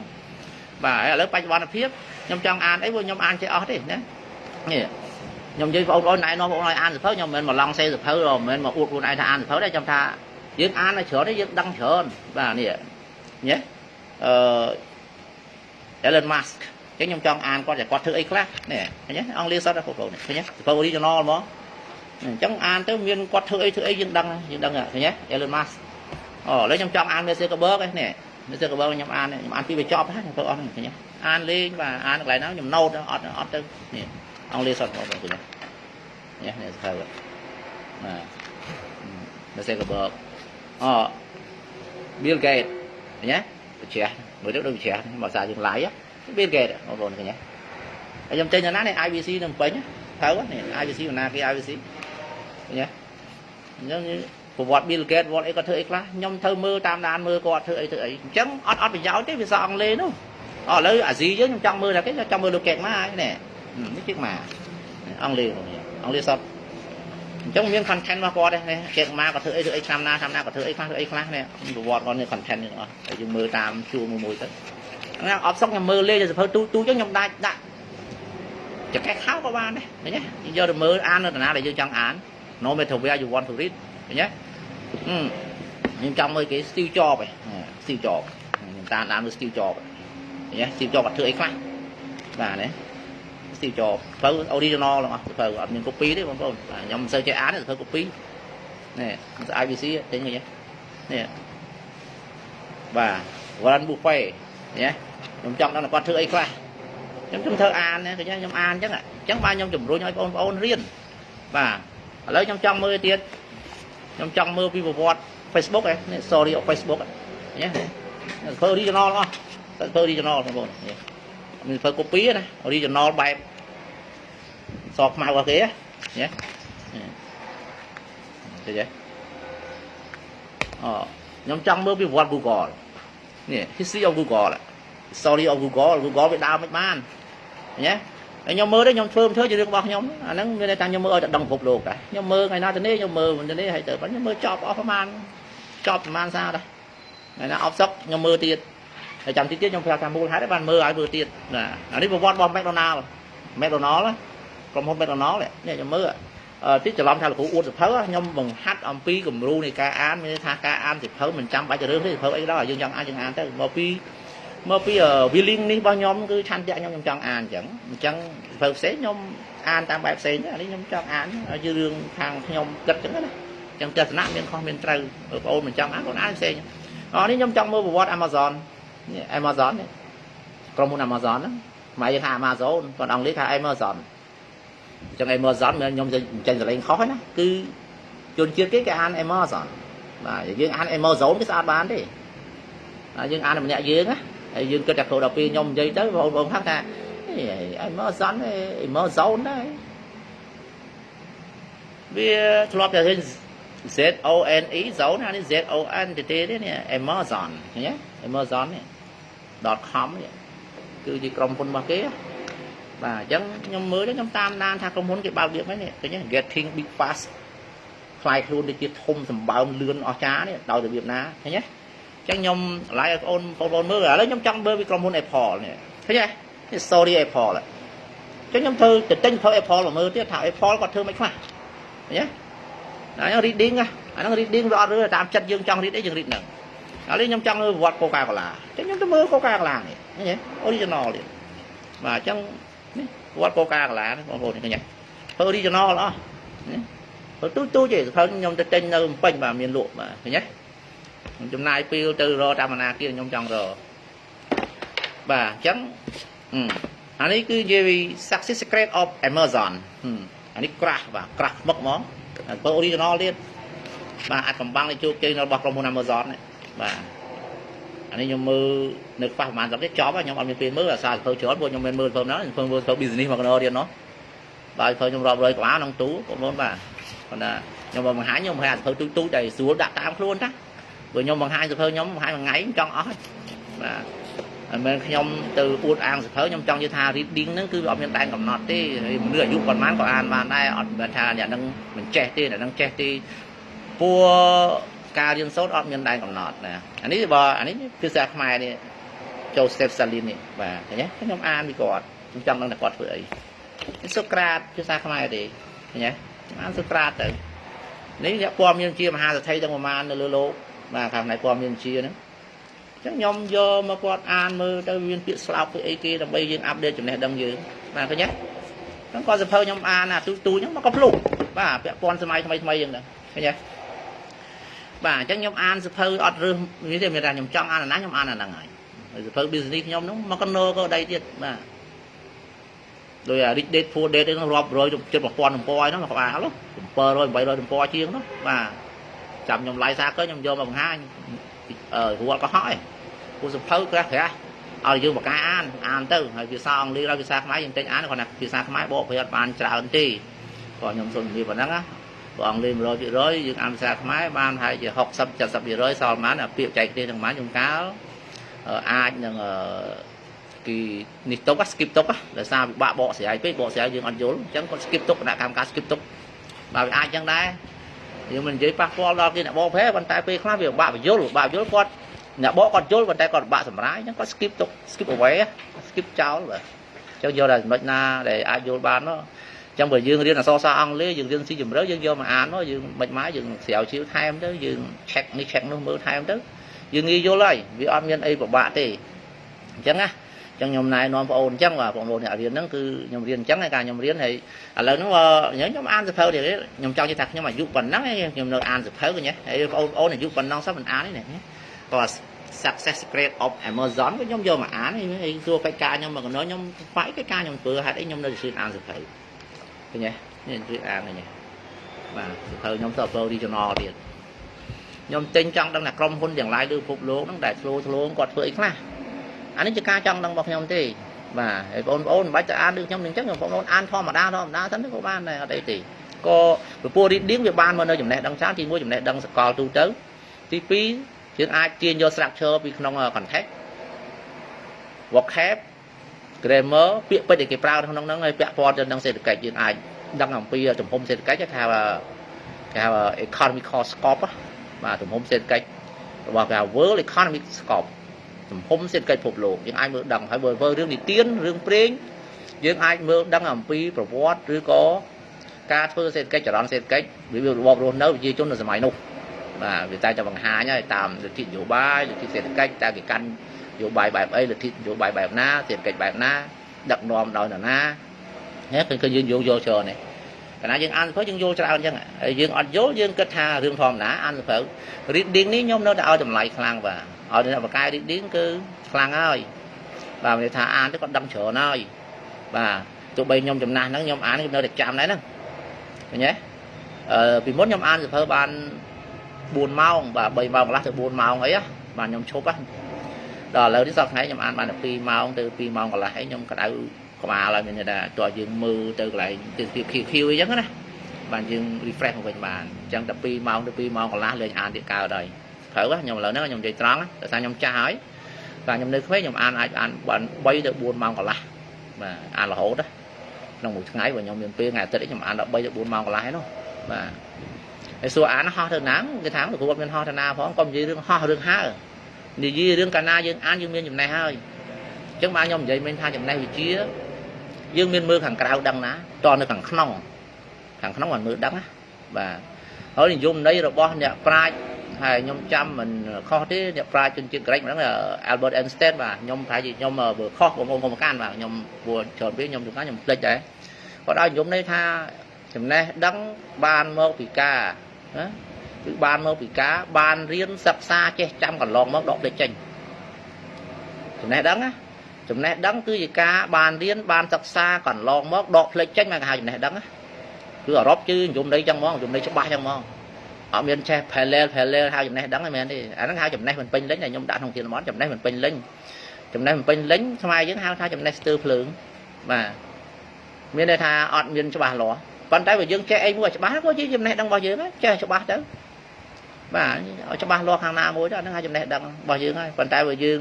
បាទឥឡូវបច្ចុប្បន្នភាពខ្ញុំចង់អានអីពួកខ្ញុំអានចេះអស់ទេណានេះខ្ញុំនិយាយបងប្អូនណែនាំបងប្អូនឲ្យអានសៀវភៅខ្ញុំមិនមែនមកឡង់សេសៀវភៅឬមិនមែនមកអួតខ្លួនឯងថាអានសៀវភៅទេខ្ញុំថាយើងអានឲ្យច្រើនទេយើងដឹងច្រើនបាទនេះញ៉េElon Musk អញ្ចឹងខ្ញុំចង់អានគាត់តែគាត់ធ្វើអីខ្លះនេះឃើញទេអង់គ្លេសសតបងប្អូនឃើញទេសៀវភៅ original ហ្មងអញ្ចឹងអានទៅមានគាត់ធ្វើអីយើងដឹងឃើញទេ Elon Musk ឥឡូវខ្ញុំចង់អាន Mark Zuckerberg នេះ Mark Zuckerberg ខ្ញុំអានពីបញ្ចប់ហើយខ្ញុំធ្វើអស់ហ្នឹងឃើញទេអានលេងបាទអានកន្លែងណាខ្ញុំ note អត់ទៅនេះអង់គ្លេសសតបងប្អូនឃើញទេនេះសៀវភៅបាទ Mark Zuckerberg Bill Gates ឃើញទេបច្ចេកមើលទៅដូចបច្ចេកមកសារយើង live Bill Gates បងប្អូនឃើញទេហើយខ្ញុំចេញទៅណានេះ IBC នៅពេញថៅនេះ IBC បណ្ណាគេ IBC ឃើញទេអញ្ចឹងប្រវត្តិ Bill Gates វត្តអីគាត់ធ្វើអីខ្លះខ្ញុំធ្វើមើលតាមដានមើលគាត់ធ្វើអីអញ្ចឹងអត់ប្រយោជន៍ទេវាសអង់គ្លេសនោះឥឡូវអាស៊ីយើងខ្ញុំចង់មើលតែគេចង់មើលលោក Gates មកហើយនេះជិះមកអង់គ្លេសអង់គ្លេសសតអញ្ចឹងមាន content របស់គាត់ដែរ Gates មកគាត់ធ្វើអីឆ្នាំណាគាត់ធ្វើអីខ្លះនេះប្រវត្តិគាត់នេះ content នេះអស់ហើយយើងមើលតាមជួរមួយទៅហ្នឹងអត់សុកខ្ញុំមើលលេងសៀវភៅទូចឹងខ្ញុំដាក់ចកេះខោក៏បានដែរឃើញទេយើងយកទៅមើលអាននៅតាណាដែលយើងចង់អាន no matter where you want to read ឃើញទេខ្ញុំចង់មើលគេ Steve Jobs ឯង Steve Jobs ខ្ញុំតាមដានមើល Steve Jobs ឃើញទេ Steve Jobs គាត់ធ្វើអីខ្លះបាទណា Steve Jobs ទៅ original ទាំងអស់ទៅអត់មាន copy ទេបងប្អូនខ្ញុំមិនសូវចេះអានទេទៅ copy នេះ IBC ទិញឃើញទេនេះបាទ Warren Buffett nhé nhom trong đó là con thưa ấy qua nhom thơ an nè cái nhom an chắc ạ chẳng ba nhom chùm rồi nhoi ôn riêng và lấy nhom trong mưa tiền nhom trong mưa people Facebook này sorry ở Facebook nhé original đó original thôi mình phải copy này original bài sọt màu qua kia nhé được chưa nhóm trong mơ bị vọt Google nè history of Google là sorry of Google bị đau mấy man nhé nhóm mơ đấy nhóm phơm thôi chứ đừngบอกnhóm nó người này tăng nhóm mơ ở đồng phục luôn cả nhóm mơ ngày nào từ đây nhóm mơ mình từ đây hay từ nhóm mơ chop off man sao đây ngày nào off sóc nhóm mơ tiền để chăm tiết nhóm phải làm mua hai đấy ban mơ ai vừa tiền nè ở đây vọt bom McDonald đó còn không McDonald này nè nhóm mơ tiết chờ long thay là cụ uốn thớ nhom bằng hát âm pi cùng ru này ca an mới tha ca an thì thớ mình trăm bảy giờ rưỡi thì thớ ấy đó là dương dân an tới mơ pi ở Villing đi bao nhóm cứ thanh chạy nhom trong an chẳng phật xế nhom an tam bài xế đấy nhom trong an ở dưới đường thang nhom gật chẳng đó chẳng chờ nát miền không miền trời ở ôn mình trong an còn an xe đi nhom trong mơ vào Amazon này còn muốn Amazon đó mày thà Amazon còn ông lý thà Amazon cho ngày Amazon mà nhom trên lên khó đó cứ chôn chia cái an Amazon mà dương an Amazon cái sao bán đi dương an mình nhẹ dương á dương cái đặc thù đầu tiên nhom dây tới ông khác ra Amazon đấy vì thuộc là ZONE dấu này ZONT đấy nè Amazon nhé Amazon này .com cứ gì cầm phun bao kia và chẳng nhóm mới đó nhóm tam nan tha không muốn cái bao điểm ấy nè cái nhá getting big fast fly luôn để chia thông tầm bao lươn ở chá này đòi được Việt Nam thấy nhé chẳng nhóm lại ôn mơ ở đấy nhóm trong bơ với con muốn Apple này thấy nhá cái story Apple lại cái nhóm thơ từ tên thơ Apple là mơ tiếp thảo Apple còn thơ mấy khoa nhé nó reading á nó reading rõ rồi tam chất dương trong read đấy dương read nè ở đây nhóm trong vọt coca cola cái nhóm mơ coca cola này nhé original liền mà trong vọt coca cola con hồn này nhỉ original đó tôi chỉ thôi nhóm trên nơi pin và miền lộ mà nhé trong này piêu từ rồi tam na kia nhóm trong rồi và chẳng anh ấy cứ gì success secret of Amazon anh ấy crack mất món original liền và ăn cầm băng này chụp chơi nó bọc trong một Amazon này và anh ấy nhóm mơ nước pha màn giống cái chó và nhóm ăn miền mơ là sao phơi chó buồn nhóm miền mơ phơi nó phơi business mà còn điên nó và phơi nhóm rau rơi quá nông tú còn muốn bà còn là nhóm bằng hai nhóm hai phơi túi đầy xuống đặt tam luôn đó rồi nhóm bằng hai phơi nhóm hai bằng ngày trong ó và mình nhóm từ buôn ăn phơi nhóm trong như tha reading nó cứ ở miền tây cầm nọt đi nửa dụng còn mán còn ăn mà đây ở miền tây nhà đang mình che đi là đang che đi pua ca riêng sốt ở miền tây cầm nọt nè anh ấy bò anh ấy cứ ra mai đi Joseph Stalin này và thấy nhé cái nhóm ăn đi cọt trong đang là cọt vừa ấy Socrates cứ ra mai đi nhé ăn Socrates tự nếu đã qua miền chia mà hai giờ thấy trong mà ăn lô mà thằng này qua miền chia nữa chắc nhóm do mà quạt ăn mơ tới viên tiết slap với ấy kia là bây giờ update chỗ này đăng dữ mà cái nhé nó còn giờ phơi nhóm ăn là tôi nhóm nó có lục và vẽ con sớm mai vậy nè cái nhé và chắc nhóm ăn phơi ọt rơm như thế mình ra nhóm trong ăn là nát nhóm ăn là đằng này rồi phơi business nhóm nó mà con nô có đâyទៀតmà rồi date for date nó rộp rồi trên một con poi nó mà có áo lắm pơ rồi vậy rồi poi chiên đó và chậm nhóm lại xa có nhóm vô bằng hai của có hỏi của sụp thâu cái thế ở dương một cái ăn tư hay phía sau đi ra phía xa máy trên án còn là phía xa máy bộ phải bàn trả ơn ti còn nhóm xuân gì vào đó á còn lên rồi chị rơi dương ăn xa máy ban hay chỉ học sập chặt sập gì rơi sau má là biểu chạy trên thằng má dùng cáo ai nhưng kỳ nít tốc skip tốc là sao bị bạ bộ sẽ ai biết bộ sẽ dương ăn vốn chẳng có skip tốc đã cam cá skip tốc mà ai chẳng đấy thì mình chỉ phát qua đó kia là bó phé bàn tay pe khác việc bạ vốn con nhà bó con vốn bàn tay còn bạ sầm rái chẳng có skip tốc skip ở vé skip cháu rồi cho giờ là mệt na để ai vốn bán nó trong bởi dương riêng là so ăn lấy dương riêng sử dụng rớt dương vô mà ăn nó dương mệt mái dương xẻo chiếu thêm đó dương check nó mưa thêm đó dương nghi vô lại vì ăn nhân ấy của bạn thì chẳng á trong nhóm này nó ổn chẳng và bọn ổn nhà riêng nó cứ nhóm riêng chẳng hay cả nhóm riêng thì lớn nó nhớ nhóm ăn được phơi thì đấy nhóm trong như thật nhưng mà giúp phần nắng nhóm nơi ăn được phơi nhé ổn là giúp phần non sắp mình ăn đấy này còn success secret of Amazon ก็ខ្ញុំយកមកអានហើយសួរកិច្ចការខ្ញុំមកកណ្ដោខ្ញុំផ្សាយកិច្ចការខ្ញុំធ្វើហេតុអីខ្ញុំនៅជឿអានសភៅឃើញទេនេះជឿអានហ្នឹងបាទសភៅខ្ញុំទៅ original ទៀតខ្ញុំទិញចង់ដឹងថាក្រុមហ៊ុនទាំងឡាយលើពិភពលោកហ្នឹងដែលធ្លោគាត់ធ្វើអីខ្លះអានេះជាការចង់ដឹងរបស់ខ្ញុំទេបាទហើយបងប្អូនមិនបាច់ទៅអានដូចខ្ញុំអញ្ចឹងបងប្អូនអានធម្មតាសិនទៅក៏បានដែរអត់អីទេក៏ពពួក reading វាបានមកនៅចំណេះដឹងច្រើនទី1ចំណេះដឹងសកលទូទៅទី2យើងអាចទាញយក structure ពីក្នុង context vocab grammar ពាក្យពេចន៍ដែលគេប្រើក្នុងហ្នឹងហើយពាក់ព័ន្ធទៅនឹងសេដ្ឋកិច្ចយើងអាចដឹងអំពីទំហំសេដ្ឋកិច្ចគេហៅ economical scope បាទទំហំសេដ្ឋកិច្ចរបស់គេ world economic scope ទំហំសេដ្ឋកិច្ចពិភពលោកយើងអាចមើលដឹងហើយបើរឿងនិទានរឿងព្រេងយើងអាចមើលដឹងអំពីប្រវត្តិឬក៏ការធ្វើសេដ្ឋកិច្ចចរន្តសេដ្ឋកិច្ចរបបរស់នៅប្រជាជននៅសម័យនោះបាទវាតែបង្ហាញហើយតាមលទ្ធិនយោបាយលទ្ធិសេដ្ឋកិច្ចតើគេកាន់នយោបាយបែបអីលទ្ធិនយោបាយបែបណាសេដ្ឋកិច្ចបែបណាដឹកនាំដោយនរណាគឺយើងយកច្រើននេះកាលណាយើងអានសភៅយើងយល់ច្រើនអញ្ចឹងហើយយើងអត់យល់យើងគិតថារឿងធម្មតាអានសភៅ reading នេះខ្ញុំនៅតែឲ្យតម្លៃខ្លាំងបាទឲ្យអ្នកបកកាយ reading គឺខ្លាំងហើយបាទមានថាអានទៅគាត់ដឹងច្រើនហើយបាទទោះបីខ្ញុំចំណាស់ហ្នឹងខ្ញុំអានខ្ញុំនៅតែចាំដែរហ្នឹងឃើញទេពីមុនខ្ញុំអានសភៅបាន4ម៉ោងបាទ3ម៉ោងកន្លះទៅ4ម៉ោងអីបាទខ្ញុំឈប់ដល់ឥឡូវនេះសប្តាហ៍ថ្ងៃខ្ញុំអានបានតែ2ម៉ោងទៅ2ម៉ោងកន្លះអីខ្ញុំក្តៅក្បាលហើយមានថាតើយើងមើលទៅកន្លែងទិដ្ឋភាព QQ អីចឹងណាបាទយើង refresh មកវិញបានអញ្ចឹងតែ2ម៉ោងទៅ2ម៉ោងកន្លះលេងអានទៀតកើតហើយព្រៅខ្ញុំឥឡូវហ្នឹងខ្ញុំនិយាយត្រង់តែថាខ្ញុំចាស់ហើយបាទខ្ញុំនៅក្មេងខ្ញុំអានអាចអានបាន3ទៅ4ម៉ោងកន្លះបាទអានរហូតក្នុងមួយថ្ងៃបើខ្ញុំមានពេលថ្ងៃអាទិត្យខ្ញុំអានដល់3ទៅ4ម៉ោងកន្លះឯនោះបាទហើយសួរអានហោះទៅណាគេថាគ្រូអត់មានហោះទៅណាផងកុំនិយាយរឿងហោះរឿងហើនិយាយរឿងកាលណាយើងអានយើងមានចំណេះហើយអញ្ចឹងបាទខ្ញុំនិយាយមិនថាចំណេះវិជ្ជាយើងមានមើលខាងក្រៅដឹងណាតនៅខាងក្នុងមិនមើលដឹងណាបាទហើយនិយមន័យរបស់អ្នកប្រាជ្ញហើយខ្ញុំចាំមិនខុសទេអ្នកប្រាជ្ញជនជាតិក្រិចហ្នឹង Albert Einstein បាទខ្ញុំប្រហែលជាខ្ញុំបើខុសបងប្អូនកុំកាន់បាទខ្ញុំព្រោះច្រើនពេលខ្ញុំទៅខ្ញុំភ្លេចដែរគាត់ឲ្យនិយមន័យថាចំណេះដឹងបានមកពីការណាគឺបានមកពីការបានរៀនសិក្សាចេះចាំកន្លងមកដកភ្លេចចេញចំណេះដឹងណាចំណេះដឹងគឺជាការបានរៀនបានសិក្សាកន្លងមកដកភ្លេចចេញមកគេហៅចំណេះដឹងណាគឺអឺរ៉ុបជឿនិយមន័យចឹងហ្មងនិយមន័យច្បាស់ចឹងហ្មងអត់មានចេះ parallel ហៅចំណេះដឹងទេមែនទេអាហ្នឹងហៅចំណេះមិនពេញលេញតែខ្ញុំដាក់ក្នុងធានមត់ចំណេះមិនពេញលេញខ្មែរយើងហៅថាចំណេះស្ទើរភ្លើងបាទមានន័យថាអត់មានច្បាស់លាស់ប៉ុន្តែបើយើងចេះអីមួយច្បាស់ក៏ជាចំណេះដឹងរបស់យើងដែរចេះច្បាស់ទៅបាទឲ្យច្បាស់លាស់ខាងណាមួយទៅអាហ្នឹងហៅចំណេះដឹងរបស់យើងហើយប៉ុន្តែបើយើង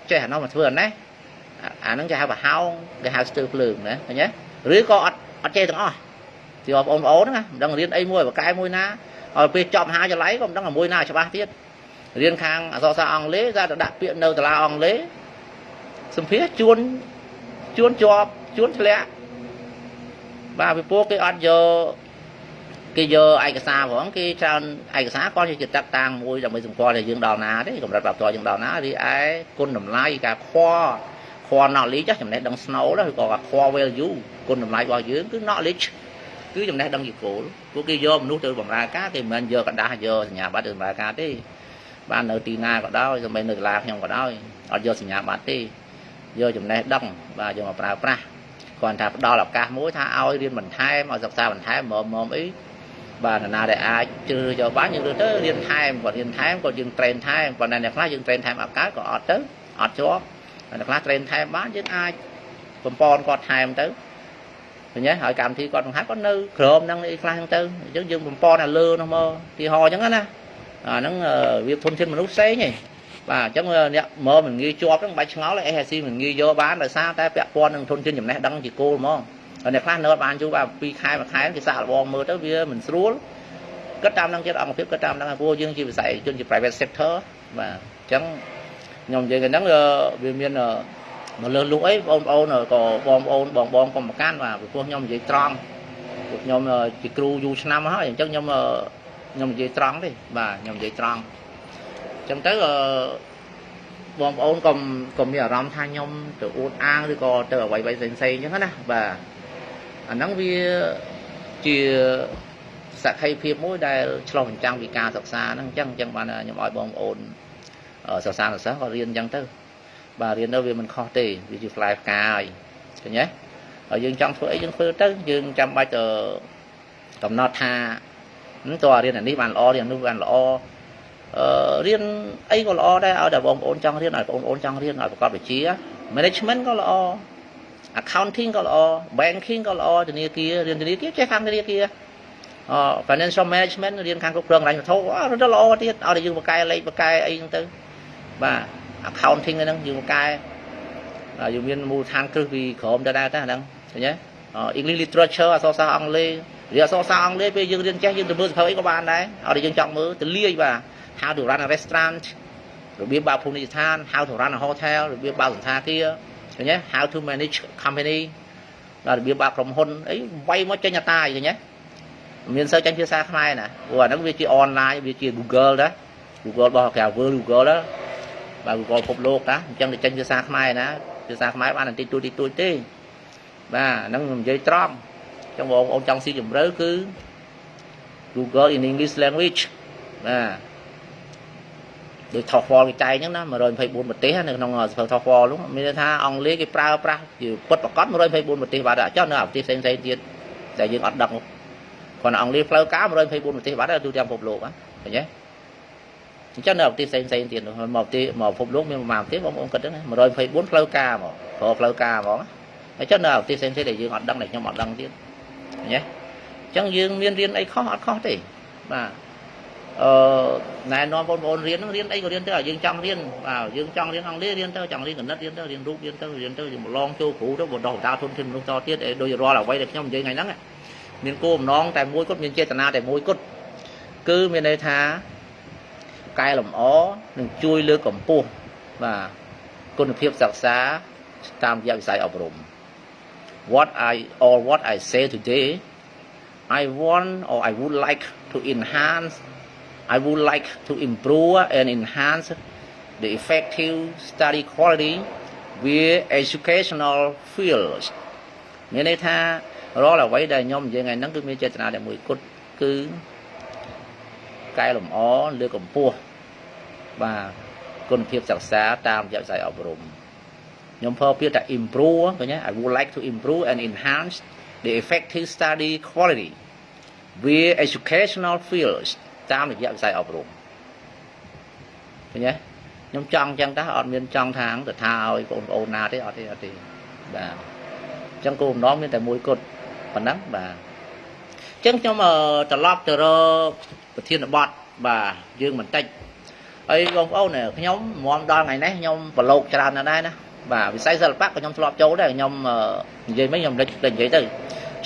ចេះអានោះមកធ្វើអានេះអាហ្នឹងគេហៅប្រហោងគេហៅស្ទើរភ្លើងណាឃើញទេឬក៏អត់ចេះទាំងអស់ទីបងប្អូនណាមិនដឹងរៀនអីមួយបកកែមួយណាឲ្យពេលចប់មហាវិទ្យាល័យក៏មិនដឹងមួយណាច្បាស់ទៀតរៀនខាងអក្សរសាស្ត្រអង់គ្លេសតែដាក់ពាក្យនៅសាលាអង់គ្លេសសម្ភារជួនជាប់ជួនធ្លាក់បាទពីពួកគេអត់យកឯកសារផងគេច្រើនឯកសារគាត់ជាតាក់តាំងមួយដើម្បីសម្គាល់ថាយើងដល់ណាទេកម្រិតប្រាប់តយើងដល់ណារីឯគុណតម្លៃការខ្វល់ knowledge ចំណេះដឹងស្នូលឬក៏ខ្វល់ value គុណតម្លៃរបស់យើងគឺ knowledge គឺចំណេះដឹងជាគោលពួកគេយកមនុស្សទៅបម្រើការគេមិនមែនយកกระดาษយកសញ្ញាបត្រទៅបម្រើការទេបាននៅទីណាក៏ដោយសូម្បីនៅសាលាខ្ញុំក៏ដោយអត់យកសញ្ញាបត្រទេយកចំណេះដឹងបាទយកមកប្រើប្រាស់គ្រាន់តែផ្ដល់ឱកាសមួយថាឲ្យរៀនបន្ថែមឲ្យសិក្សាបន្ថែមមកអីបាទនរណាដែលអាចជ្រើសយកបានយើងទៅរៀនថែមគាត់រៀនថែមគាត់យើង train ថែមប៉ុន្តែអ្នកខ្លះយើង train ថែមឱកាសក៏អត់ទៅអត់ជាប់អ្នកខ្លះ train ថែមបានយើងអាចបំពន់គាត់ថែមទៅឃើញទេហើយកម្មវិធីគាត់បង្ហាត់គាត់នៅក្រោមហ្នឹងអីខ្លះហ្នឹងទៅអញ្ចឹងយើងបំពន់ឲ្យលើនោះមកទីហោអញ្ចឹងណាអាហ្នឹងវាធនធានមនុស្សផ្សេងឯងបាទអញ្ចឹងអ្នកមើលមិនងាយជាប់ហ្នឹងមិនបាច់ឆ្ងល់ទេ SSC មិនងាយយកបានដោយសារតែពាក់ព័ន្ធនឹងធនធានចំណេះដឹងជាគោលហ្មងហើយអ្នកខ្លះនៅបានជួបបាទ2ខែ1ខែគេសាកល្បងមើលទៅវាមិនស្រួលគិតតាមនឹងចិត្តអង្គភាពគិតតាមនឹងព្រោះយើងជាវិស័យជនជា private sector បាទអញ្ចឹងខ្ញុំនិយាយហ្នឹងវាមានមកលើលុះអីបងប្អូនក៏បងកុំប្រកាន់បាទព្រោះខ្ញុំនិយាយត្រង់ព្រោះខ្ញុំជាគ្រូយូរឆ្នាំហើយអញ្ចឹងខ្ញុំនិយាយត្រង់ទេបាទខ្ញុំនិយាយត្រង់អញ្ចឹងទៅបងប្អូនកុំមានអារម្មណ៍ថាខ្ញុំទៅអួតអាងឬក៏ទៅអ្វីៗផ្សេងអញ្ចឹងណាបាទអាហ្នឹងវាជាសក្ខីភាពមួយដែលឆ្លុះបញ្ចាំងពីការសិក្សាហ្នឹងអញ្ចឹងបានខ្ញុំឲ្យបងប្អូន sờ sang sờ có riêng chẳng tới bà riêng đâu vì mình khó tì vì chỉ fly cài thấy nhé ở dương trong phơi dương phơi tới dương trăm bao giờ cầm nọ tha tòa riêng là đi bàn lo riêng nu bàn lo riêng ấy có lo đây ở đây bông ôn trong riêng này ôn trong riêng này có vị trí management có lo accounting có lo banking có lo từ kia riêng từ kia chơi khăn từ kia financial management riêng khăn cục trường này thôi rất lo tiết ở đây dương một cái lấy một cái ấy tư và accounting này đang dùng một cái dùng viên mù thang cứ vì khóm ra ta đang nhé English literature so sa Anglais giờ so sa Anglais bây giờ riêng chắc dương từ mưa thời có bạn đấy ở đây dương chọn mưa từ lia và how to run a restaurant rồi biết bao phun than how to run a hotel rồi biết bao tha kia nhé how to manage company rồi biết bao công hôn ấy vay mới cho nhà ta rồi nhé miền sơ tranh chia xa khai nè và nó việc chi online việc chi Google đó Google bao cả vừa Google đó và Google phục lô đó chẳng để tranh chia xa khai nè chia xa khai bạn là tí tê và nó dùng dây tròn trong bộ ông trong sử dụng rớ cứ Google in English language được thọ phò cái chay nhá mà rồi phải buồn một tí nữa không ngờ phải thọ phò đúng không mình tha ông lấy cái pra thì quất vào cốt mà rồi phải buồn một tí và đã cho nó tí xem tiền để dương ọt đọc còn ông lấy phơi cá mà rồi phải buồn một tí và đã tôi trong phục lô á phải nhé cho nên tí xem tiền rồi một tí mà phục lô mình làm tiếp ông cần đấy mà rồi phải 4 phơi cá mà phơi cá mà cho nên tí xem để dương ọt đăng này trong ọt đăng tiếp nhé chẳng dương miên riêng ấy khó thì mà này nó vốn riêng ấy có riêng tới ở dương trong riêng vào dương trong riêng ông lý riêng tới chẳng riêng gần đất riêng tới riêng rút riêng tới một lon châu cũ đó một đầu ta thôn thêm lúc to tiết để đôi ro là quay được trong dây ngày nắng miền cô non tại môi cốt miền che tana tại môi cốt cứ miền đây thá cay lòng ó đừng chui lưới cầm pu và con phiệp giặc xá tam giặc sai ở rùm what I say today I want or I would like to enhance I would like to improve and enhance the effective study quality with educational fields. Nên đây tha đó là vậy đây nhóm về ngày nắng cứ mi chơi tana để mùi cốt cứ cái lồng ó lưỡi cầm pua và con phiệp giặc xá tam giặc sai ở rùm nhóm phơ biết là improve cái nhé I would like to improve and enhance the effective study quality with educational fields tam được dạng sai ở rùm nhé nhóm trong chẳng ta ở miền trong tháng từ thao còn ôn na thế ở đây thì bà trong cùng nó miền tại mũi cột phần nắng bà chẳng cho mà từ lót từ rồi thiên là bọt bà dương mình tách ấy con âu này nhóm mòn đo ngày nấy nhóm và lột tràn ở đây nè bà vì say giờ phát của nhóm lọt chỗ đây nhóm dây mấy nhóm định vậy từ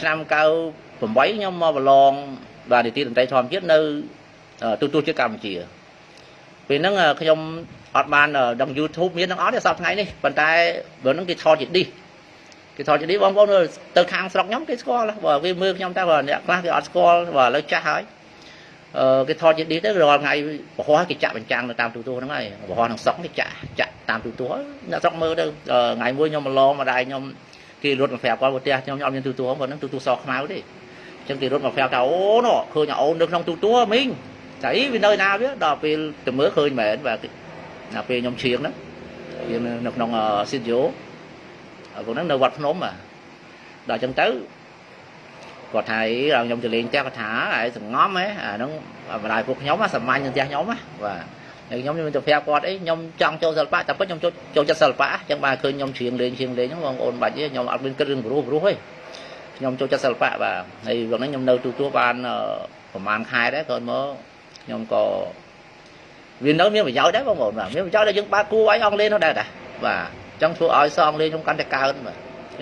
năm cao phẩm bấy nhóm mà lon và để tiền tay thòm chết nơi tôi chưa cầm chỉ vì nó khi nhóm hot ban ở đồng YouTube miếng nó ó để sao ngày đi bàn tay bữa nó cái thò đi bóng ơi từ khang sọc nhóm cái score và cái mưa nhóm ta vào nhạc cái score và lấy cha hỏi cái thò đi tới rồi ngày bỏ hoa cái chạm bên trang là tam tu nó này bỏ hoa thằng sóng cái chạm tam tu nó sọc mơ đâu ngày mua nhóm mà lo mà đại nhóm khi rút mà phèo qua một tia nhóm nhân tu không còn nó tu sọc máu đi trong thì rút mà phèo tao ố nó khơi nhỏ ôn được trong tu mình thấy vì nơi nào biết đọc vì từ mới khơi mệt và là về nhóm chiến đó nọc nòng xin dỗ còn nó nơi vật nôm mà đòi chân tới có thấy là nhóm từ liền chắc thả ấy từng ngóm ấy nó và lại cuộc nhóm á sầm mai như nhóm á và nhóm như mình từ phe qua đấy nhóm trong châu sờ tập với nhóm châu cho sờ pá chẳng ba khơi nhóm chiến lên nhóm ôn bạch với nhóm ở bên cái rừng bru ấy nhóm châu cho sờ pá và này còn nó nhóm nơi tu ban của màn khai đấy còn mới nhóm có vì nó miếng phải giỏi đấy không ổn mà miếng giỏi là những ba cô ấy ông lên nó đây nè và trong số ỏi xong lên trong căn cao hơn mà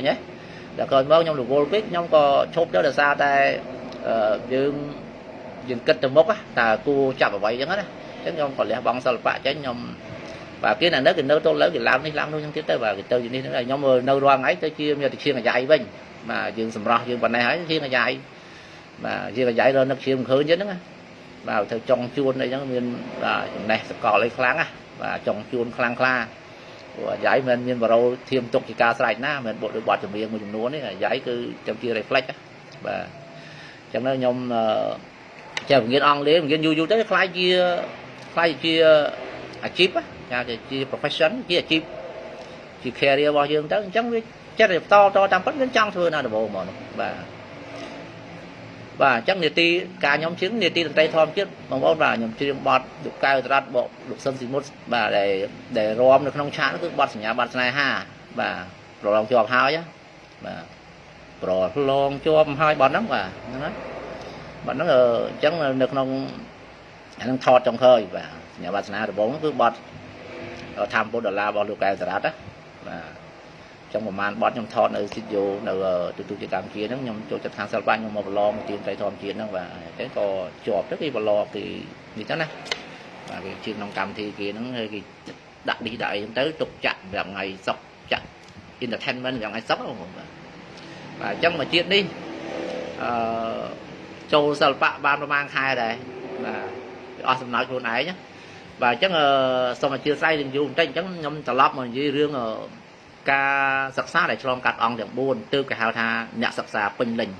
nhé đã còn bao nhiêu được vô biết nhóm có chốt đó là sao đây dừng kết từ mốc á là cô chạm vào vậy chẳng hết á chứ nhóm còn lẽ băng sao bạ chứ nhóm và cái này nếu thì nấu tôi lớn thì làm thôi nhưng tiếp tới và cái từ gì nữa là nhóm nấu đoan ấy tới chia như thì chia là dạy bên mà dừng sầm rò dừng bên này ấy chia là dạy mà chia là dạy rồi nó chia một khơi chứ nữa vào theo trồng chuôn đây giống như là này cỏ lấy kháng á và trồng chuôn khang kha của giải mình nhưng vào đâu thêm tục thì ca sạch na mình bộ đội bọt chuẩn bị một chủng lúa đấy là giải cứ trong chia reflex á và chẳng nói nhom chờ nghiên on lấy nghiên du tới khai chia អាជីពចាជា profession ជាអាជីពជា career របស់យើងទៅអញ្ចឹងវាចិត្តតតាមពិតយើងចង់ធ្វើនៅដំបូងមកបាទបាទអញ្ចឹងនីតិការខ្ញុំជឿនីតិតន្ត្រីធម្មជាតិបងប្អូនបាទខ្ញុំច្រៀងបទលោកកៅត្រាត់បកលោកសឹមស៊ីមុតបាទដែលរួមនៅក្នុងឆាកគឺបទសញ្ញាបត្រស្នេហាបាទប្រឡងជាប់ហើយបាទប្រឡងជាប់ហើយបទហ្នឹងបាទហ្នឹងហើយបទហ្នឹងអញ្ចឹងនៅក្នុងអានឹងថតចុងក្រោយបាទសញ្ញាបត្រស្នេហាដំបូងគឺបទធម្មពុទ្ធដុល្លាររបស់លោកកៅត្រាត់ណាបាទចឹងប្រហែលបទខ្ញុំថតនៅស្ទូឌីយោនៅទូជាកម្ពុជាហ្នឹងខ្ញុំចូលចិត្តខាងសិល្បៈខ្ញុំមកប្រឡងទីត្រីធម្មជាតិហ្នឹងបាទអញ្ចឹងក៏ជាប់ទៅគេប្រឡងគេនេះទៅណាបាទគេជឿក្នុងកម្មវិធីគេហ្នឹងគេដាក់ឌីដាក់អីហ្នឹងទៅទុកចាក់សម្រាប់ថ្ងៃសុកចាក់ entertainment សម្រាប់ថ្ងៃសុកបាទបាទអញ្ចឹងមកជាតិនេះចូលសិល្បៈបានប្រហែលខែដែរបាទអស់សំណើចខ្លួនឯងបាទអញ្ចឹងសូមអធិស្ឋានរឿងយូរបន្តិចអញ្ចឹងខ្ញុំត្រឡប់មកនិយាយរឿងការសិក្សាដែលឆ្លងកាត់អង្គទាំង4ទើបគេហៅថាអ្នកសិក្សាពេញលេញ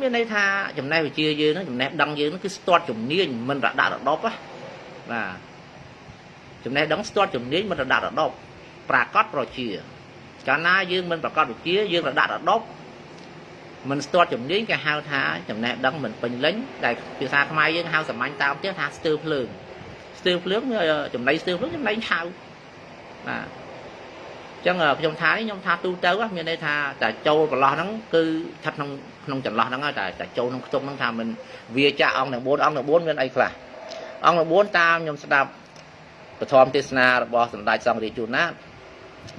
មានន័យថាចំណេះវិជ្ជាយើងហ្នឹងចំណេះដឹងយើងហ្នឹងគឺស្ទាត់ជំនាញមិនរដាក់រដប់បាទចំណេះដឹងស្ទាត់ជំនាញមិនរដាក់រដប់ប្រាកដប្រជាកាលណាយើងមិនប្រកបវិជ្ជាយើងរដាក់រដប់មិនស្ទាត់ជំនាញគេហៅថាចំណេះដឹងមិនពេញលេញដែលភាសាខ្មែរយើងហៅសាមញ្ញតាមទៀតថាស្ទើរភ្លើងចំណៃស្ទើរភ្លើងចំណៃឆៅបាទអញ្ចឹងខ្ញុំថានេះខ្ញុំថាទូទៅមានន័យថាតែចូលប្រឡោះហ្នឹងគឺស្ថិតក្នុងចន្លោះហ្នឹងហើយតែចូលក្នុងខ្ទប់ហ្នឹងថាមិនវាចាក់អង្គទាំង4អង្គទាំង4មានអីខ្លះអង្គទាំង4តាមខ្ញុំស្ដាប់ពធមទេសនារបស់សម្ដេចសង្ឃរាជជួនណា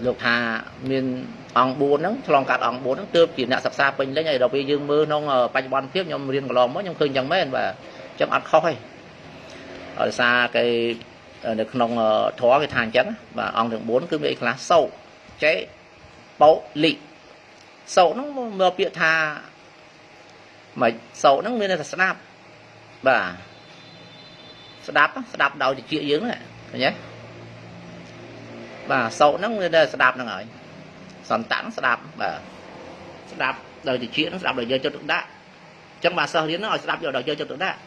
លោកថាមានអង្គ4ហ្នឹងឆ្លងកាត់អង្គ4ហ្នឹងទើបជាអ្នកសិក្សាពេញលេញហើយដល់ពេលយើងមើលក្នុងបច្ចុប្បន្នភាពខ្ញុំរៀនកន្លងមកខ្ញុំឃើញយ៉ាងមែនបាទអញ្ចឹងអត់ខុសទេដោយសារគេនៅក្នុងធម៌គេថាអញ្ចឹងបាទអង្គទាំង4គឺមានអីខ្លះសោចេបោលិសោហ្នឹងមកពាក្យថាមិនសោហ្នឹងមានតែស្ដាប់បាទស្ដាប់ដោយតិចយើងហ្នឹងឃើញទេបាទសោហ្នឹងមានតែស្ដាប់ហ្នឹងហើយសន្តានស្ដាប់បាទស្ដាប់ដោយតិចហ្នឹងស្ដាប់ដោយយកចិត្តទុកដាក់អញ្ចឹងបាទសិស្សរៀនហ្នឹងឲ្យស្ដាប់យកដោយយកចិត្តទុកដាក់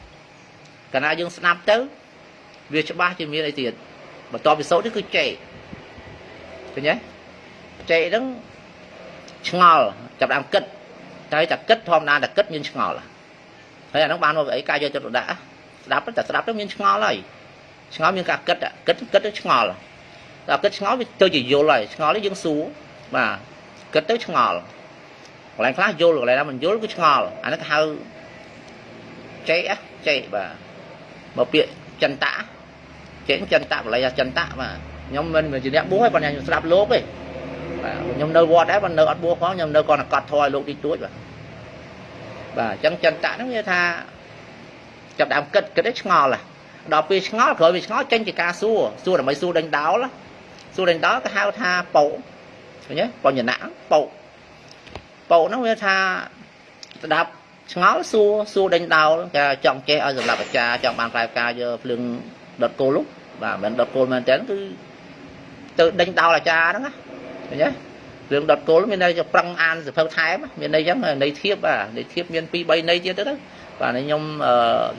កាលណាយើងស្ដាប់ទៅវាច្បាស់ជាមានអីទៀតបន្ទាប់ពីសោនេះគឺចេឃើញទេចេហ្នឹងឆ្ងល់ចាប់ដើមគិតតែគិតធម្មតាតែគិតមានឆ្ងល់ហើយអាហ្នឹងបានមកពីអីការយកចិត្តទុកដាក់ស្ដាប់តែស្ដាប់ទៅមានឆ្ងល់ហើយឆ្ងល់មានការគិតទៅឆ្ងល់ដល់គិតឆ្ងល់វាទៅជាយល់ហើយឆ្ងល់នេះយើងសួរបាទគិតទៅឆ្ងល់កន្លែងខ្លះយល់កន្លែងណាមិនយល់គឺឆ្ងល់អាហ្នឹងគេហៅចេបាទមកពាក្យចិន្តាចិន្តាបល័យចិន្តាបាទខ្ញុំមិនជាអ្នកបួសទេប៉ុន្តែខ្ញុំស្ដាប់លោកទេបាទខ្ញុំនៅវត្តដែរប៉ុន្តែនៅអត់បួសផងខ្ញុំនៅគាត់កត់ធម៌ឲ្យលោកតិចតួចបាទអញ្ចឹងចិន្តាហ្នឹងវាថាចាប់ដើមគិតទៅឆ្ងល់ដល់ពេលឆ្ងល់ក្រោយវាឆ្ងល់ចេញជាការសួរដើម្បីសួរដេញដោលគេហៅថាបោឃើញទេបញ្ញណៈបោហ្នឹងវាថាស្ដាប់ឆ្ងល់សួរដេញដោលគេចង់ចេះឲ្យសម្រាប់អាចារ្យចង់បានផ្លែផ្កាយកភ្លើងដុតគោលបាទមិនដុតគោលមែនទេគឺទៅដេញដោលអាចារ្យហ្នឹងណាឃើញទេរឿងដុតគោលមានន័យប្រឹងអានសភៅថែមមានន័យអញ្ចឹងន័យធៀបបាទន័យធៀបមាន2 3ន័យទៀតទៅបាទខ្ញុំ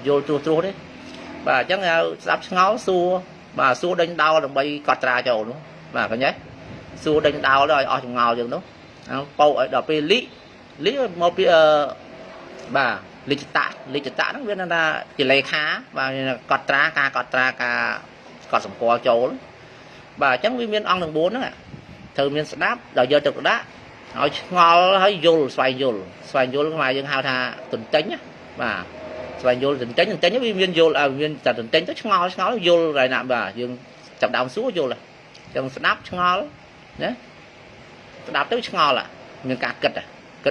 យល់ត្រួសទេបាទអញ្ចឹងស្ដាប់ឆ្ងល់សួរបាទសួរដេញដោលដើម្បីកត់ត្រាចូលនោះបាទឃើញទេសួរដេញដោលឲ្យអស់ចម្ងល់យើងនោះបោកឲ្យដល់ពេលលីមកពីបាទលិចតៈហ្នឹងវាថាជាលេខាបាទកត់ត្រាការកត់សម្គាល់ចូលបាទអញ្ចឹងវាមានអង្គទាំង4ហ្នឹងត្រូវមានស្ដាប់ដល់យកទៅដាក់ឲ្យឆ្ងល់ហើយយល់ស្វែងយល់ខ្មែរយើងហៅថាទន្ទិញបាទស្វែងយល់ទន្ទិញវាមានយល់មានតែទន្ទិញទៅឆ្ងល់យល់ហើយណាបាទយើងចាប់ដើមសួរយល់អញ្ចឹងស្ដាប់ឆ្ងល់ណាស្ដាប់ទៅឆ្ងល់មានការគិត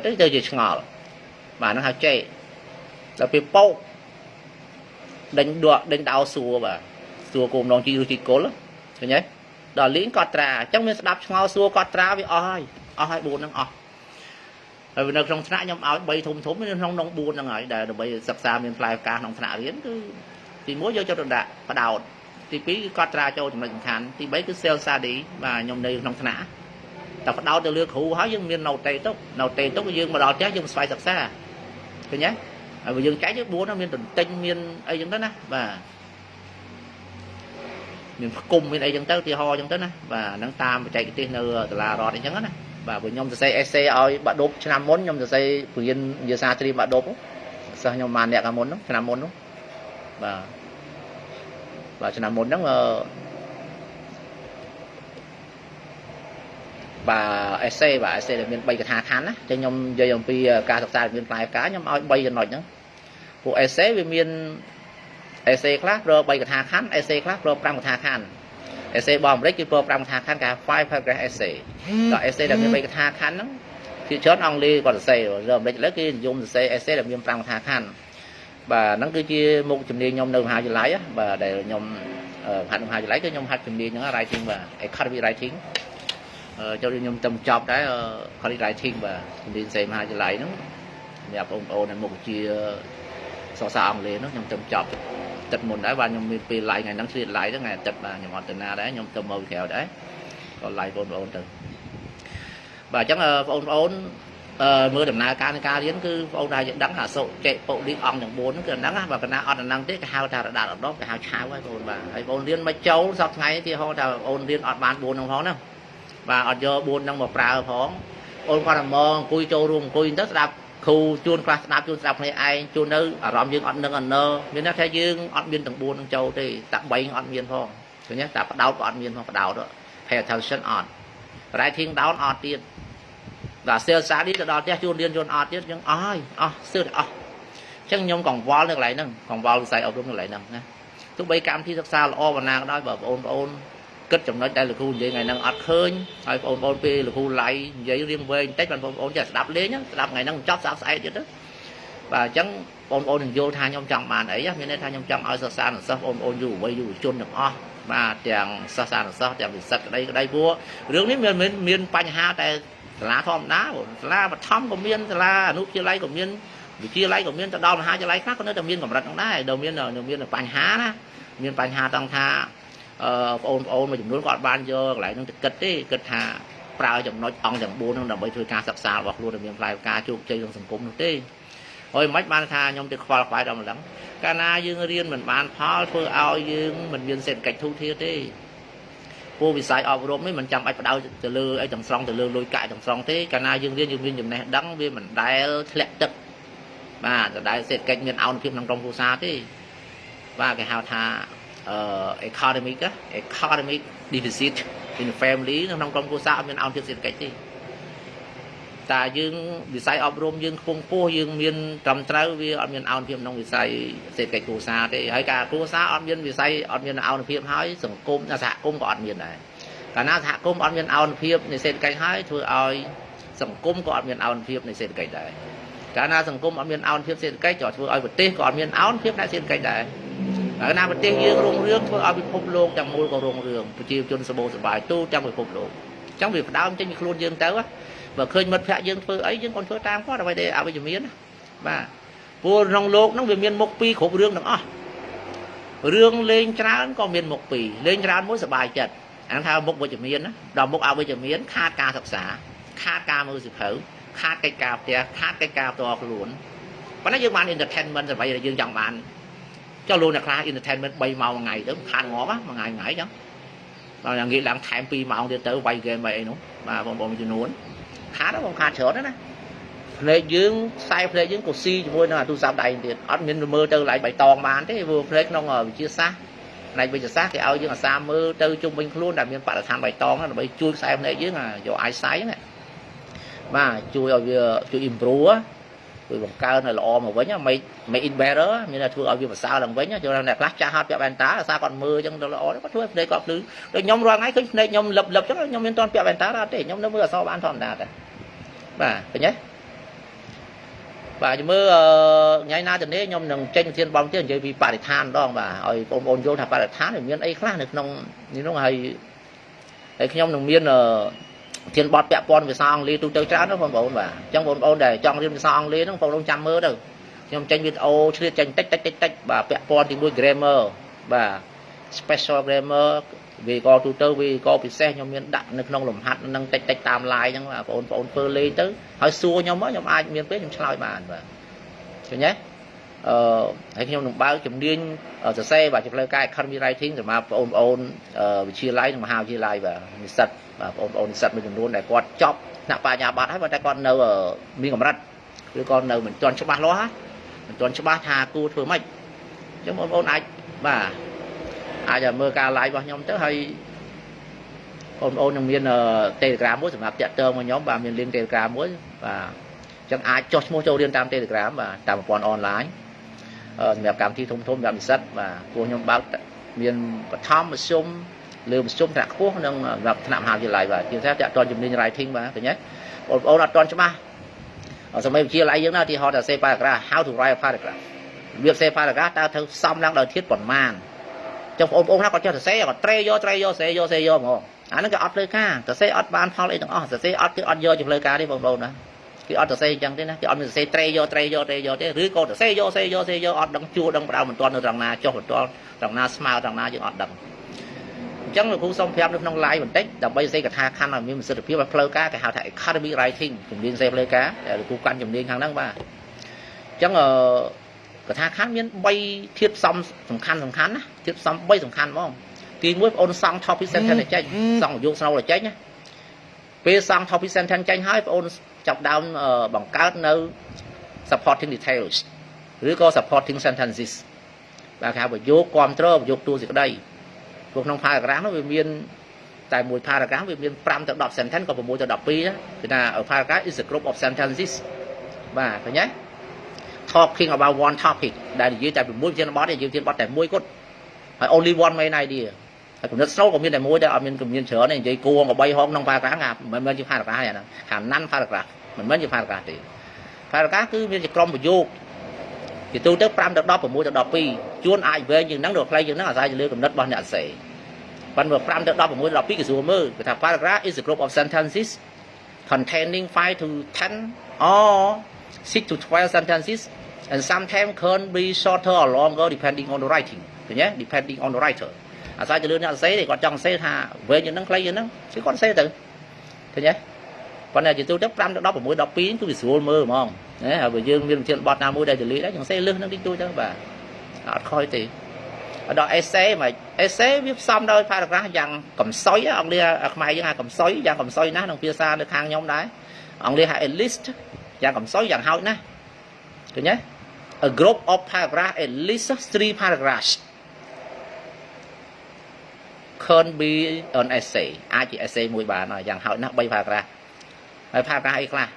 ទៅជាឆ្ងល់បាទហ្នឹងហៅចេដល់ពេលពោកដេញដោសួរបាទសួរគោម្ដងជីឬជីគល់ឃើញទេដល់លីងកត់ត្រាអញ្ចឹងមានស្ដាប់ឆ្ងល់សួរកត់ត្រាវាអស់ហើយ4ហ្នឹងអស់ហើយនៅក្នុងថ្នាក់ខ្ញុំឲ្យ3ធំនៅក្នុង4ហ្នឹងហើយដែលដើម្បីសិក្សាមានផ្លែផ្កាក្នុងថ្នាក់រៀនគឺទី1យកចិត្តទុកដាក់បដោតទី2គឺកត់ត្រាចូលចំណុចសំខាន់ទី3គឺ self study បាទខ្ញុំនៅក្នុងថ្នាក់តែបដោតទៅលើគ្រូហើយយើងមាន note ទុកយើងមកដល់ផ្ទះយើងស្វែងសិក្សាឃើញទេហើយយើងចែកទៅ4ហ្នឹងមានទន្ទិញមានអីចឹងទៅណាបាទ miền cung miền ấy chẳng tới thì ho chẳng tới nè và nắng tam chạy cái tiền nơ từ là rọt ấy chẳng nè và với nhom từ xây xe ơi bạn đốp cho năm món nhom từ xây phường yên giờ xa thì bạn đốp sao nhom màn đẹp cả món đó cho năm món đó và cho năm món đó và essay là miền bay cái thà khán á cho nhom giờ nhom pi ca thực ra miền phải cá nhom ao bay giờ nổi nữa của essay về miền essay khác rồi bay cái thà khán essay khác rồi pram cái thà khán essay bom đấy cái pram thà khán cả five paragraph essay đó essay là miền bay cái thà khán đó khi chốt only còn essay rồi đấy lấy cái dùng essay là miền pram thà khán và nó cứ chia một chùm đi nhom đường hai chữ lái á và để nhom hạt hai chữ lái cái nhom hai chùm đi những writing và economy writing cho nên nhom tâm chọc đấy economy writing và chùm đi xem hai chữ lái nó nhập ông này một chia so sánh lên nó nhom tâm chọc tật một đấy và nhom bị lại ngày nắng xuyên lại đó ngày tật mà nhom từ na đấy nhom tâm màu kẹo đấy còn lại ôn từ và chắc là ôn mưa đầm na ca đến cứ ông này vẫn đắng là sộ chạy bộ đi on chẳng bốn cái đắng và cái na on năng tiếc cái hao ta đã đạt ở đó cái hao cháo ấy ôn và ôn liên mấy châu dọc ngày thì họ ta ôn liên on bán bốn đồng phó nữa và on do bốn năng một prao phó ôn qua làm mò cùi châu rùm cùi tất đạp khu chuôn class đạp chuôn đạp này ai chuôn nơi ở ròm dương on nâng on nơ miền nó theo dương on biên tầng bốn châu thì tặng bay on miền phong thứ nhất ta bắt đầu on miền phong bắt đầu đó pay attention on lại thiên đáo on tiền và sale xã đi từ đó theo chuôn điên chuôn ọt chứ nhưng ai xưa chẳng nhom còn vó được lại nè còn vó xài ở đúng lại nè lúc bây cam thi thực xa là o và nàng đó bảo ôn cất trong nói đây là khu vậy ngày năng ọt khơi hay ôn p là khu lại giấy riêng về tết bạn ôn chả đạp lấy nhá đạp ngày năng chót sao sai chứ đó và chẳng ôn vô tha nhom chồng màn ấy như nên tha nhom chồng ở xa là sao ôn dù bây dù chuôn được mà tiền xa là sao tiền bị sạch đây vua rướng đến miền panh ha tại lá thom đá lá và thom của miên là nút chia lấy của miên vì chia lấy của miên ta đo là hai chia lấy khác có nơi đầu miên của mặt đá đầu miên là panh há đó miên panh há tăng tha ôn mà chúng nó gọi ban vô lại nó kịch đi kịch hà prao chồng nói ông chồng buôn nó đồng bây thôi ca sặc sào hoặc luôn là miên play ca chuột chơi trong sừng cung nó đi ôi mấy ban tha nhom từ khoa phải đồng lắm ca na dương riêng mình ban phá phơi ao dương mình miên sen cạch thu thiệt đi cô bị sai ở rôm ấy mình chăm ai phải đau từ lư ấy chồng xong từ lư lôi cãi chồng xong thế cả na dương viên này đắng viên mình đai lẹ tật và đai sẽ cách miền ao phim trong khu xa thế và cái hào thà economic deficit in family trong khu xa miền ao phim sẽ cách gì ta dương bị sai ở rôm dương không cô dương miền trầm trao vì ở miền ao phim trong bị sai sẽ cách khu xa thế hay cả khu xa ở miền bị sai ở miền ao phim hỏi sừng cung là dạ cung có ở miền này cả na thạ cung ở miền ao phim này sẽ cách hỏi thôi ơi sừng cung có ở miền ao phim này sẽ cách đấy cả na sừng cung ở miền ao phim sẽ cách cho thôi ơi vật tê có ở miền ao phim lại sẽ cách đấy cả na vật tê dương rong rương thôi ở bên phục lô trong môi còn rong rương chiều chôn sờ bồ sờ bài tu trong việc phục lô trong việc đau trên việc luôn dương tới và khơi mật phạ dương phơi ấy dương còn phơi tam có là phải để bây giờ miến và vua rong lô nó về miền một pi khổ rương được rương lên trán còn miền một pì lên trán mỗi sờ bài chật anh thao một bây giờ miến á đòn một ao bây giờ miến khát ca thật xả khát ca mưa sự khởi khát cây cào tia khát cây cào to luôn và nó dương ban entertainment rồi vậy là dương chồng bạn cho luôn là khá entertainment bay màu ngày đó khát ngó á mà ngày ngày chứ rồi là nghĩ là thèm pi màu đi tới quay game vậy nữa mà bọn mình muốn khá đó còn khá sửa đó nè play dương sai play dương của si vui là tôi sao đầy thì admin mơ từ lại bài toàn bán thế vừa play nó ngờ chia xa này bây giờ sát thì ao dương là xa mơ từ trung bình luôn là miền là tham bài toàn là bị chui sai play dưới là do ai sai này mà chui ở vừa chui improve á rồi bằng cao này là o mà với nhá mày in better như là thua ở vừa mà sao lần với nhá cho nên là lát cha hot cho bàn tá là sao còn mưa trong đó là o nó có thua đây có thứ rồi nhóm ra ngay cái này nhóm lập chắc là nhóm liên toàn bẹo bàn tá ra để nhóm nó mưa sau ban thòn đạt và phải nhé và mưa ngày na từ đấy nhóm nâng tranh thiên bom chứ chơi vì bà để than đó và rồi ôn vô thằng bà để than thì miên ấy khác được nông như nó hay cái nhóm nông miên thiên bọt bẹo con về sao ly tu chơi chán nó không ổn và trong ôn để trong riêng sao ly nó không đông trăm mưa đâu nhóm tranh việt ô chưa tranh tách và bẹo con thì nuôi grammar và special grammar vì có tutor vì có bị xe nhóm miền đặt được nông lồng hạt nâng tách tam lại nhưng mà ôn phơ lên tới hỏi xua nhóm mới nhóm ai miền biết nhóm sao bàn và nhé ហើយខ្ញុំនឹងបើកជំនាញសរសេរបាទជាផ្លូវការ economy writing សម្រាប់បងប្អូនវិទ្យាល័យនិងមហាវិទ្យាល័យបាទនិស្សិតបាទបងប្អូននិស្សិតមួយចំនួនដែលគាត់ចប់ថ្នាក់បញ្ញាបត្រហើយតែគាត់នៅមានកម្រិតឬក៏នៅមិនទាន់ច្បាស់លាស់មិនទាន់ច្បាស់ថាគួរធ្វើម៉េចអញ្ចឹងបងប្អូនអាចបាទអាចមើលការ live របស់ខ្ញុំទៅហើយបងប្អូននឹងមាន Telegram មួយសម្រាប់តាក់ទងមកខ្ញុំបាទមាន link Telegram មួយបាទអញ្ចឹងអាចចុះឈ្មោះចូលរៀនតាម Telegram បាទតាមប្រព័ន្ធអនឡាញសម្រាប់កម្មវិធីធំៗសម្រាប់និស្សិតបាទពួកខ្ញុំបើកមានបឋមមធ្យមលើមធ្យមថ្នាក់ខ្ពស់និងសម្រាប់ថ្នាក់មហាវិទ្យាល័យបាទជាពិសេសតាក់ទងជំនាញ writing បាទឃើញទេបងប្អូនអត់ទាន់ច្បាស់សម័យវិទ្យាល័យយើងណាទីហោថាសេ paragraph how to write a paragraph របៀបសេ paragraph តើត្រូវផ្សំឡើងដោយធាតុប៉ុន្មានចុះបងប្អូនណាគាត់ចេះសរសេរគាត់ត្រេយកសេយកហ្មងអាហ្នឹងគេអត់ផ្លូវការសរសេរអត់បានផលអីទាំងអស់សរសេរអត់គឺអត់យកជាផ្លូវការទេបងប្អូនណាគេអត់សរសេរអញ្ចឹងទេណាគេអត់មានសរសេរត្រេយកទេឬក៏សរសេរយកអត់ដឹងជួដឹងបដៅមិនទាន់នៅត្រង់ណាចុះមិនទាន់ត្រង់ណាស្មើត្រង់ណាយើងអត់ដឹងអញ្ចឹងលោកគ្រូសូមប្រាប់នៅក្នុង live បន្តិចដើម្បីសរសេរកថាខណ្ឌឲ្យមានប្រសិទ្ធភាពឲ្យផ្លូវការគេហៅថា academic writing ជំនាញសរសេរផ្លូវការដែលលោកគ្រូកាន់ជំនាញខាងហ្នឹងបាទអញ្ចឹងកថាខណ្ឌមាន3ធាតុផ្សំសំខាន់ណាធាតុផ្សំ3សំខាន់ហ្មងទី1បងអូនសង់ topic sentence ចេញសង់ប្រយោគស្នូលចេញណាពេលសង់ topic sentence ចេញហើយបងអូនចាប់ដើមបង្កើតនៅ supporting details ឬក៏ supporting sentences បាទគេហៅប្រយោគគាំទ្រប្រយោគតួសេចក្តីព្រោះក្នុង paragraph នោះវាមានតែមួយ paragraph វាមាន5ទៅ10 sentence ក៏6ទៅ12ដែរគឺថា paragraph is a group of sentences បាទឃើញទេ talking about one topic ដែលនិយាយតែ6ប្រធានបទទេយើងប្រធានបទតែមួយគត់ហើយ only one main idea ហើយគំនិតស្នូលក៏មានតែមួយដែរអត់មានគំនិតច្រើនទេនិយាយគួរក៏3ហោងក្នុង paragraph មិនមែនជា paragraph ទេអាហ្នឹងខាង non paragraph មិនមែនជា paragraph ទេ paragraph គឺមានជាក្រុមប្រយោគពីទូទៅ5ទៅ10 6ទៅ12ជួនអាចវែងជាងហ្នឹងឬខ្លីជាងហ្នឹងអាស្រ័យទៅលើគំនិតរបស់អ្នកអសេរប៉ុន្តែ5ទៅ10 6ទៅ12គេស្រួលមើលគេថា paragraph is a group of sentences containing 5 to 10 or 6 to 12 sentences and sometimes can be shorter or longer depending on the writing ឃើញទេ depending on the writer អាស្រ័យទៅលើអ្នកអសេរគាត់ចង់សេថាវែងជាងហ្នឹងខ្លីជាងហ្នឹងគឺគាត់សេទៅឃើញទេប៉ុន្តែជាទូទៅ5ទៅ10 6 12គឺវាស្រួលមើលហ្មងណាហើយបើយើងមានវិធានបទណាមួយដែល delete ដែរយើងសេលឹះហ្នឹងតិចតួចទៅបាទអត់ខ້ອຍទេដល់ essay មក essay វាផ្សំដោយ paragraph យ៉ាងកំសោយអង់គ្លេសខ្មែរយើងហៅកំសោយយ៉ាងកំសោយណាស់ក្នុងភាសានៅខាងខ្ញុំដែរអង់គ្លេសហៅ at least យ៉ាងកំសោយយ៉ាងហោចណាស់ឃើញទេ a group of paragraph at least 3 paragraphs can be an essay អាចជា essay មួយបានយ៉ាងហោចណាស់3 paragraph ហើយ paragraph អីខ្លះ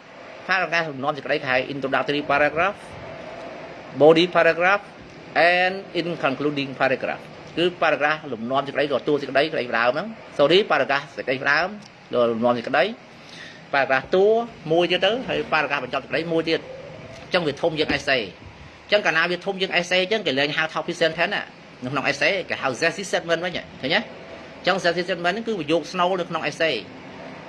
paragraph លំនាំសេចក្តីគេហៅ introductory paragraph body paragraph and in concluding paragraph គឺ paragraph លំនាំសេចក្តីក៏តួសេចក្តីក្តីដើមហ្នឹង sorry paragraph សេចក្តីដើមលំនាំសេចក្តី paragraph តួមួយទៀតទៅហើយ paragraph បញ្ចប់សេចក្តីមួយទៀតអញ្ចឹងវាធំជាង essay អញ្ចឹងកាលណាវាធំជាង essay អញ្ចឹងគេលែងហៅ topic sentence នៅក្នុង essay គេហៅ thesis statement វិញឃើញទេអញ្ចឹង thesis statement ហ្នឹងគឺប្រយោគស្នូលនៅក្នុង essay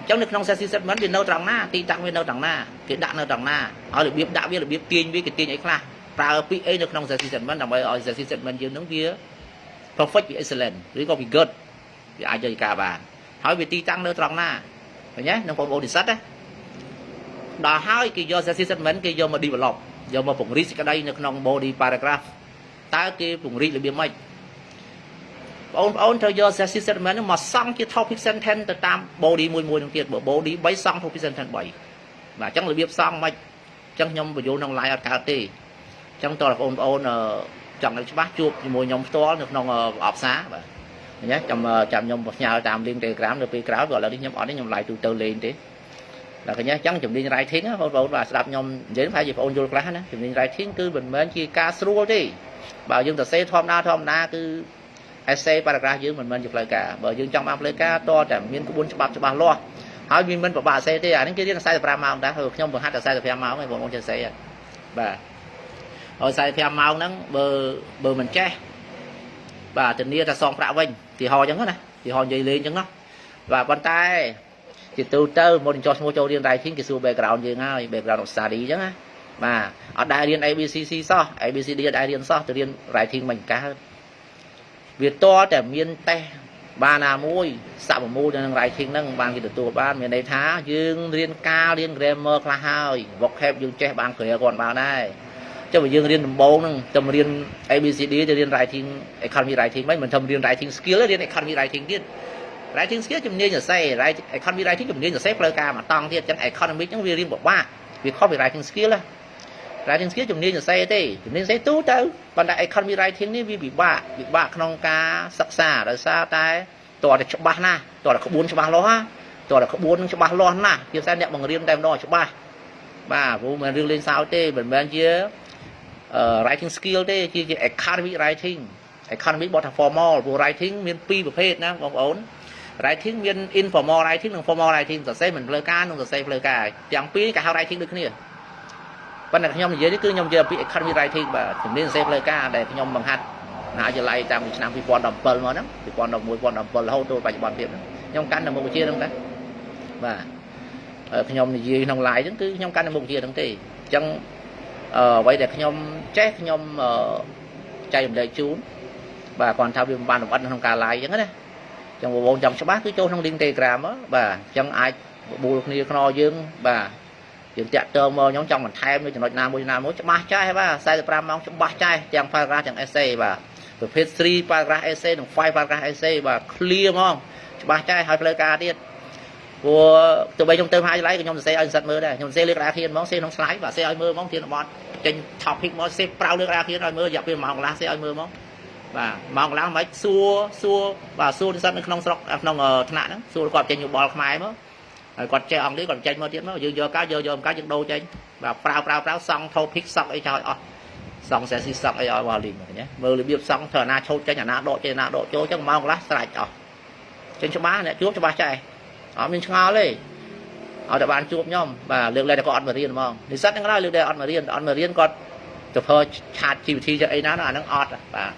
អញ្ចឹងនៅក្នុង thesis statement វានៅត្រង់ណាទីតាំងវានៅត្រង់ណាគេដាក់នៅត្រង់ណាឲ្យរបៀបដាក់វារបៀបទាញវាគេទាញអីខ្លះប្រើពាក្យអីនៅក្នុង thesis statement ដើម្បីឲ្យ thesis statement យើងហ្នឹងវា perfect វា excellent ឬក៏វា good វាអាចយកការបានហើយវាទីតាំងនៅត្រង់ណាឃើញទេនឹងបងប្អូននិស្សិតណាដល់ហើយគេយក thesis statement គេយកមក develop យកមកពង្រីកសេចក្តីនៅក្នុង body paragraph តើគេពង្រីករបៀបម៉េចបងប្អូនត្រូវយក thesis statement មកសង់ជា topic sentence ទៅតាម body មួយនឹងទៀតបើ body 3សង់ topic sentence 3បាទអញ្ចឹងរបៀបសង់មិនអញ្ចឹងខ្ញុំបញ្យល់ក្នុង live អត់កើតទេអញ្ចឹងតើបងប្អូនចង់ឲ្យច្បាស់ជួបជាមួយខ្ញុំផ្ទាល់នៅក្នុងប្រអប់សារបាទឃើញទេចាំខ្ញុំផ្ញើតាម link Telegram នៅពេលក្រោយព្រោះឥឡូវនេះខ្ញុំអត់ទេខ្ញុំ live ទូទៅលេងទេដល់ឃើញទេអញ្ចឹងជំនាញ writing បងប្អូនបាទស្ដាប់ខ្ញុំនិយាយប្រហែលជាបងប្អូនយល់ខ្លះណាជំនាញ writing គឺមិនមែនជាការស្រួលទេបើយើងសរសេរធម្មតាគឺ essay paragraph យើងមិនមែនជាផ្លូវការបើយើងចង់បានផ្លូវការតតែមានក្បួនច្បាប់ច្បាស់លាស់ហើយវាមិនពិបាក essay ទេអានេះគេរៀន45ម៉ោងដែរខ្ញុំបង្ហាត់តែ45ម៉ោងឯងបងប្អូនចេះ essay បាទហើយ45ម៉ោងហ្នឹងបើមិនចេះបាទធានាថាសងប្រាក់វិញទីហោអញ្ចឹងណាទីហោនិយាយលេងអញ្ចឹងណាបាទប៉ុន្តែជាទូទៅមុនចុះឈ្មោះចូលរៀន writing គេសួរ background យើងហើយ background of study អញ្ចឹងណាបាទអត់ដែលរៀន ABCC សោះ ABCD អត់ដែលរៀនសោះទៅរៀន writing មិនកើតវាតតែមានតេស្តបានណាមួយសកម្មមូលនៅក្នុង writing ហ្នឹងបានគេទទួលបានមានន័យថាយើងរៀនការរៀន grammar ខ្លះហើយ vocab យើងចេះបានគ្រាគាត់បានដែរ cho mà dương riêng bố nâng tâm riêng ABCD cho riêng writing economy writing mấy mình thầm riêng writing skill riêng economy writing tiết writing skill chùm niên là say economy writing chùm niên là say plơ ca mà tăng tiết chẳng economy chẳng riêng bộ ba vì khó về writing skill là writing skill chùm niên là say thế chùm niên say tú tới còn đại economy writing ní vì bị ba không ca sắc xa rồi sao tai tòa để chụp ba na tòa là có bốn chụp ba lo ha tòa là có bốn chụp ba lo na kia sao đẹp bằng riêng đem đo chụp ba vụ mà riêng lên sao thế bên chia writing skill thế chia academic writing bọt formal vụ writing miền piประเภท นะបងប្អូន writing មាន informal writing និង formal writing សរសេរមិនផ្លូវការនិងសរសេរផ្លូវការទាំងពីរគេហៅ writing ដូចគ្នាប៉ុន្តែខ្ញុំនិយាយនេះគឺខ្ញុំនិយាយពី academic writing បាទជំនាញសរសេរផ្លូវការដែលខ្ញុំបង្ហាត់មហាវិទ្យាល័យតាំងពីឆ្នាំ2017មកហ្នឹង2011 2017រហូតដល់បច្ចុប្បន្នទៀតខ្ញុំកាន់នៅមុខវិជ្ជាហ្នឹងដែរបាទខ្ញុំនិយាយក្នុង live ហ្នឹងគឺខ្ញុំកាន់នៅមុខវិជ្ជាហ្នឹងទេអញ្ចឹងអ្វីដែលខ្ញុំចេះខ្ញុំចែករំលែកជូនបាទគាត់ថាវាមិនបានលម្អិតក្នុងការ live អញ្ចឹងណាចឹងបងប្អូនចង់ច្បាស់គឺចូលក្នុង link Telegram បាទអញ្ចឹងអាចបបួលគ្នាខ្នយើងបាទយើងតាក់ទងមកខ្ញុំចង់បន្ថែមនៅចំណុចណាមួយច្បាស់ចាស់បាទ45ម៉ោងច្បាស់ចាស់ទាំង paragraph ទាំង essay បាទប្រភេទ3 paragraph essay និង5 paragraph essay បាទ clear ហ្មងច្បាស់ចាស់ហើយផ្លូវការទៀតព្រោះទោះបីខ្ញុំទៅមហាវិទ្យាល័យក៏ខ្ញុំសរសេរឲ្យសិស្សមើលដែរខ្ញុំសរសេរលើក្តារខៀនហ្មងសេក្នុង slide បាទសរសេរឲ្យមើលហ្មងធានបត់ចេញ topic មកសេប្រៅលើក្តារខៀនឲ្យមើលរយៈពេល1ម៉ោងកន្លះសរសេរឲ្យមើលហ្មងបាទម៉ោងកន្លះមិនសួរបាទសួរនិស្សិតនៅក្នុងស្រុកក្នុងថ្នាក់ហ្នឹងសួរគាត់ចេញយោបល់ខ្មែរមកហើយគាត់ចេះអង់គ្លេសគាត់ចេញមកទៀតមកយើងយកការយកការយើងដូរចេញបាទប្រើសង់ topic សក់អីចោលអស់សង់ session សក់អីឲ្យមកលីងឃើញទេមើលរបៀបសង់ធ្វើអាណាឆូតចេញអាណាដកចេញអាណាដកចូលចឹងម៉ោងកន្លះស្រេចអស់ចេញច្បាស់អ្នកជួបច្បាស់ចេះអត់មានឆ្ងល់ទេឲ្យតែបានជួបខ្ញុំបាទលើកលែងតែគាត់អត់មករៀនហ្មងនិស្សិតហ្នឹងឡើយលើកលែងអត់មករៀនគាត់ទៅធ្វើឆាត GPT ចឹងអីណាអាហ្នឹងអត់បាទ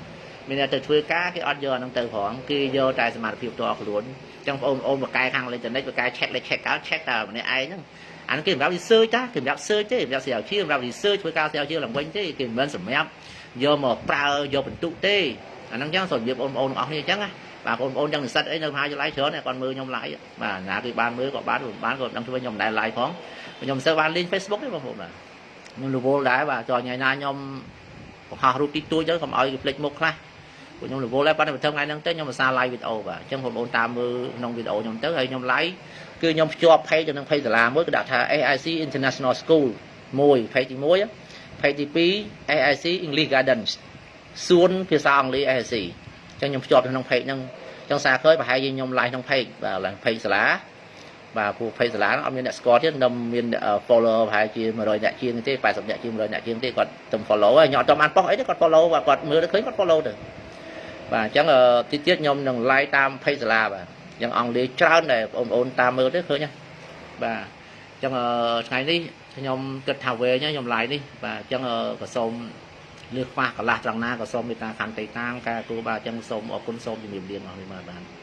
មានតែទៅធ្វើការគេអត់យកអាហ្នឹងទៅប្រងគេយកតែសមត្ថភាពផ្ទាល់ខ្លួនអញ្ចឹងបងប្អូនបកកែខាងអ៊ីនធឺណិតបកកែ check កើត check តែម្នាក់ឯងហ្នឹងអាហ្នឹងគេសម្រាប់ research តាគេសម្រាប់ search ទេសម្រាប់ SEO សម្រាប់ research ធ្វើការ SEO ឡើងវិញទេគេមិនមែនសម្រាប់យកមកប្រើយកបន្ទុកទេអាហ្នឹងអញ្ចឹងសូមជម្រាបបងប្អូនទាំងអស់គ្នាអញ្ចឹងណាបាទបងប្អូនទាំងនិស្សិតអីនៅមហាវិទ្យាល័យច្រើនគាត់មើលខ្ញុំ live បាទណាគេបានមើលក៏បានក៏ដឹងធ្វើខ្ញុំមិនដែល live ផងខ្ញុំមិនសូវបានលេង Facebook ទេបងប្អូនបាទខ្ញុំរវល់ដែរបាទចុះថ្ងៃណាខ្ញុំបង្ហោះរូបទីទួយទៅកុំឲ្យគេភ្លេចមុខខ្លះខ្ញុំរវល់ដែរប៉ុន្តែបន្ថែមថ្ងៃហ្នឹងទៅខ្ញុំឧស្សាហ៍ live វីដេអូបាទអញ្ចឹងបងប្អូនតាមមើលក្នុងវីដេអូខ្ញុំទៅហើយខ្ញុំ live គឺខ្ញុំភ្ជាប់ page ទៅនឹង page សាលាមួយគឺដាក់ថា AIC International School 1 page ទី1 page ទី2 AIC English Gardens សួនភាសាអង់គ្លេស AIC អញ្ចឹងខ្ញុំភ្ជាប់ទៅក្នុង page ហ្នឹងអញ្ចឹងសារឃើញប្រហែលយើងខ្ញុំ live ក្នុង page បាទ live page សាលាបាទព្រោះ page សាលាហ្នឹងអត់មានអ្នកស្គាល់ទេខ្ញុំមាន follower ប្រហែលជា100អ្នកជាងទេ80អ្នកជាង100អ្នកជាងទេគាត់ទៅ follow ហើយខ្ញុំអត់ទៅបានប៉ុស្តិ៍អីទេគាត់ follow បាទគាត់មើលទៅឃើញគាត់ follow ទៅបាទអញ្ចឹងទីទៀតខ្ញុំនឹង live តាម page សាលាបាទអញ្ចឹងអង់គ្លេសច្រើនដែលបងប្អូនតាមមើលទេឃើញណាបាទអញ្ចឹងថ្ងៃនេះខ្ញុំគិតថាវែងខ្ញុំ live នេះបាទអញ្ចឹងក៏សូមលើខ្វះកន្លះត្រង់ណាក៏សូមមេត្តាខន្តីតាមការគូបាទអញ្ចឹងសូមអរគុណសូមជំរាបលាអស់នេះបាទ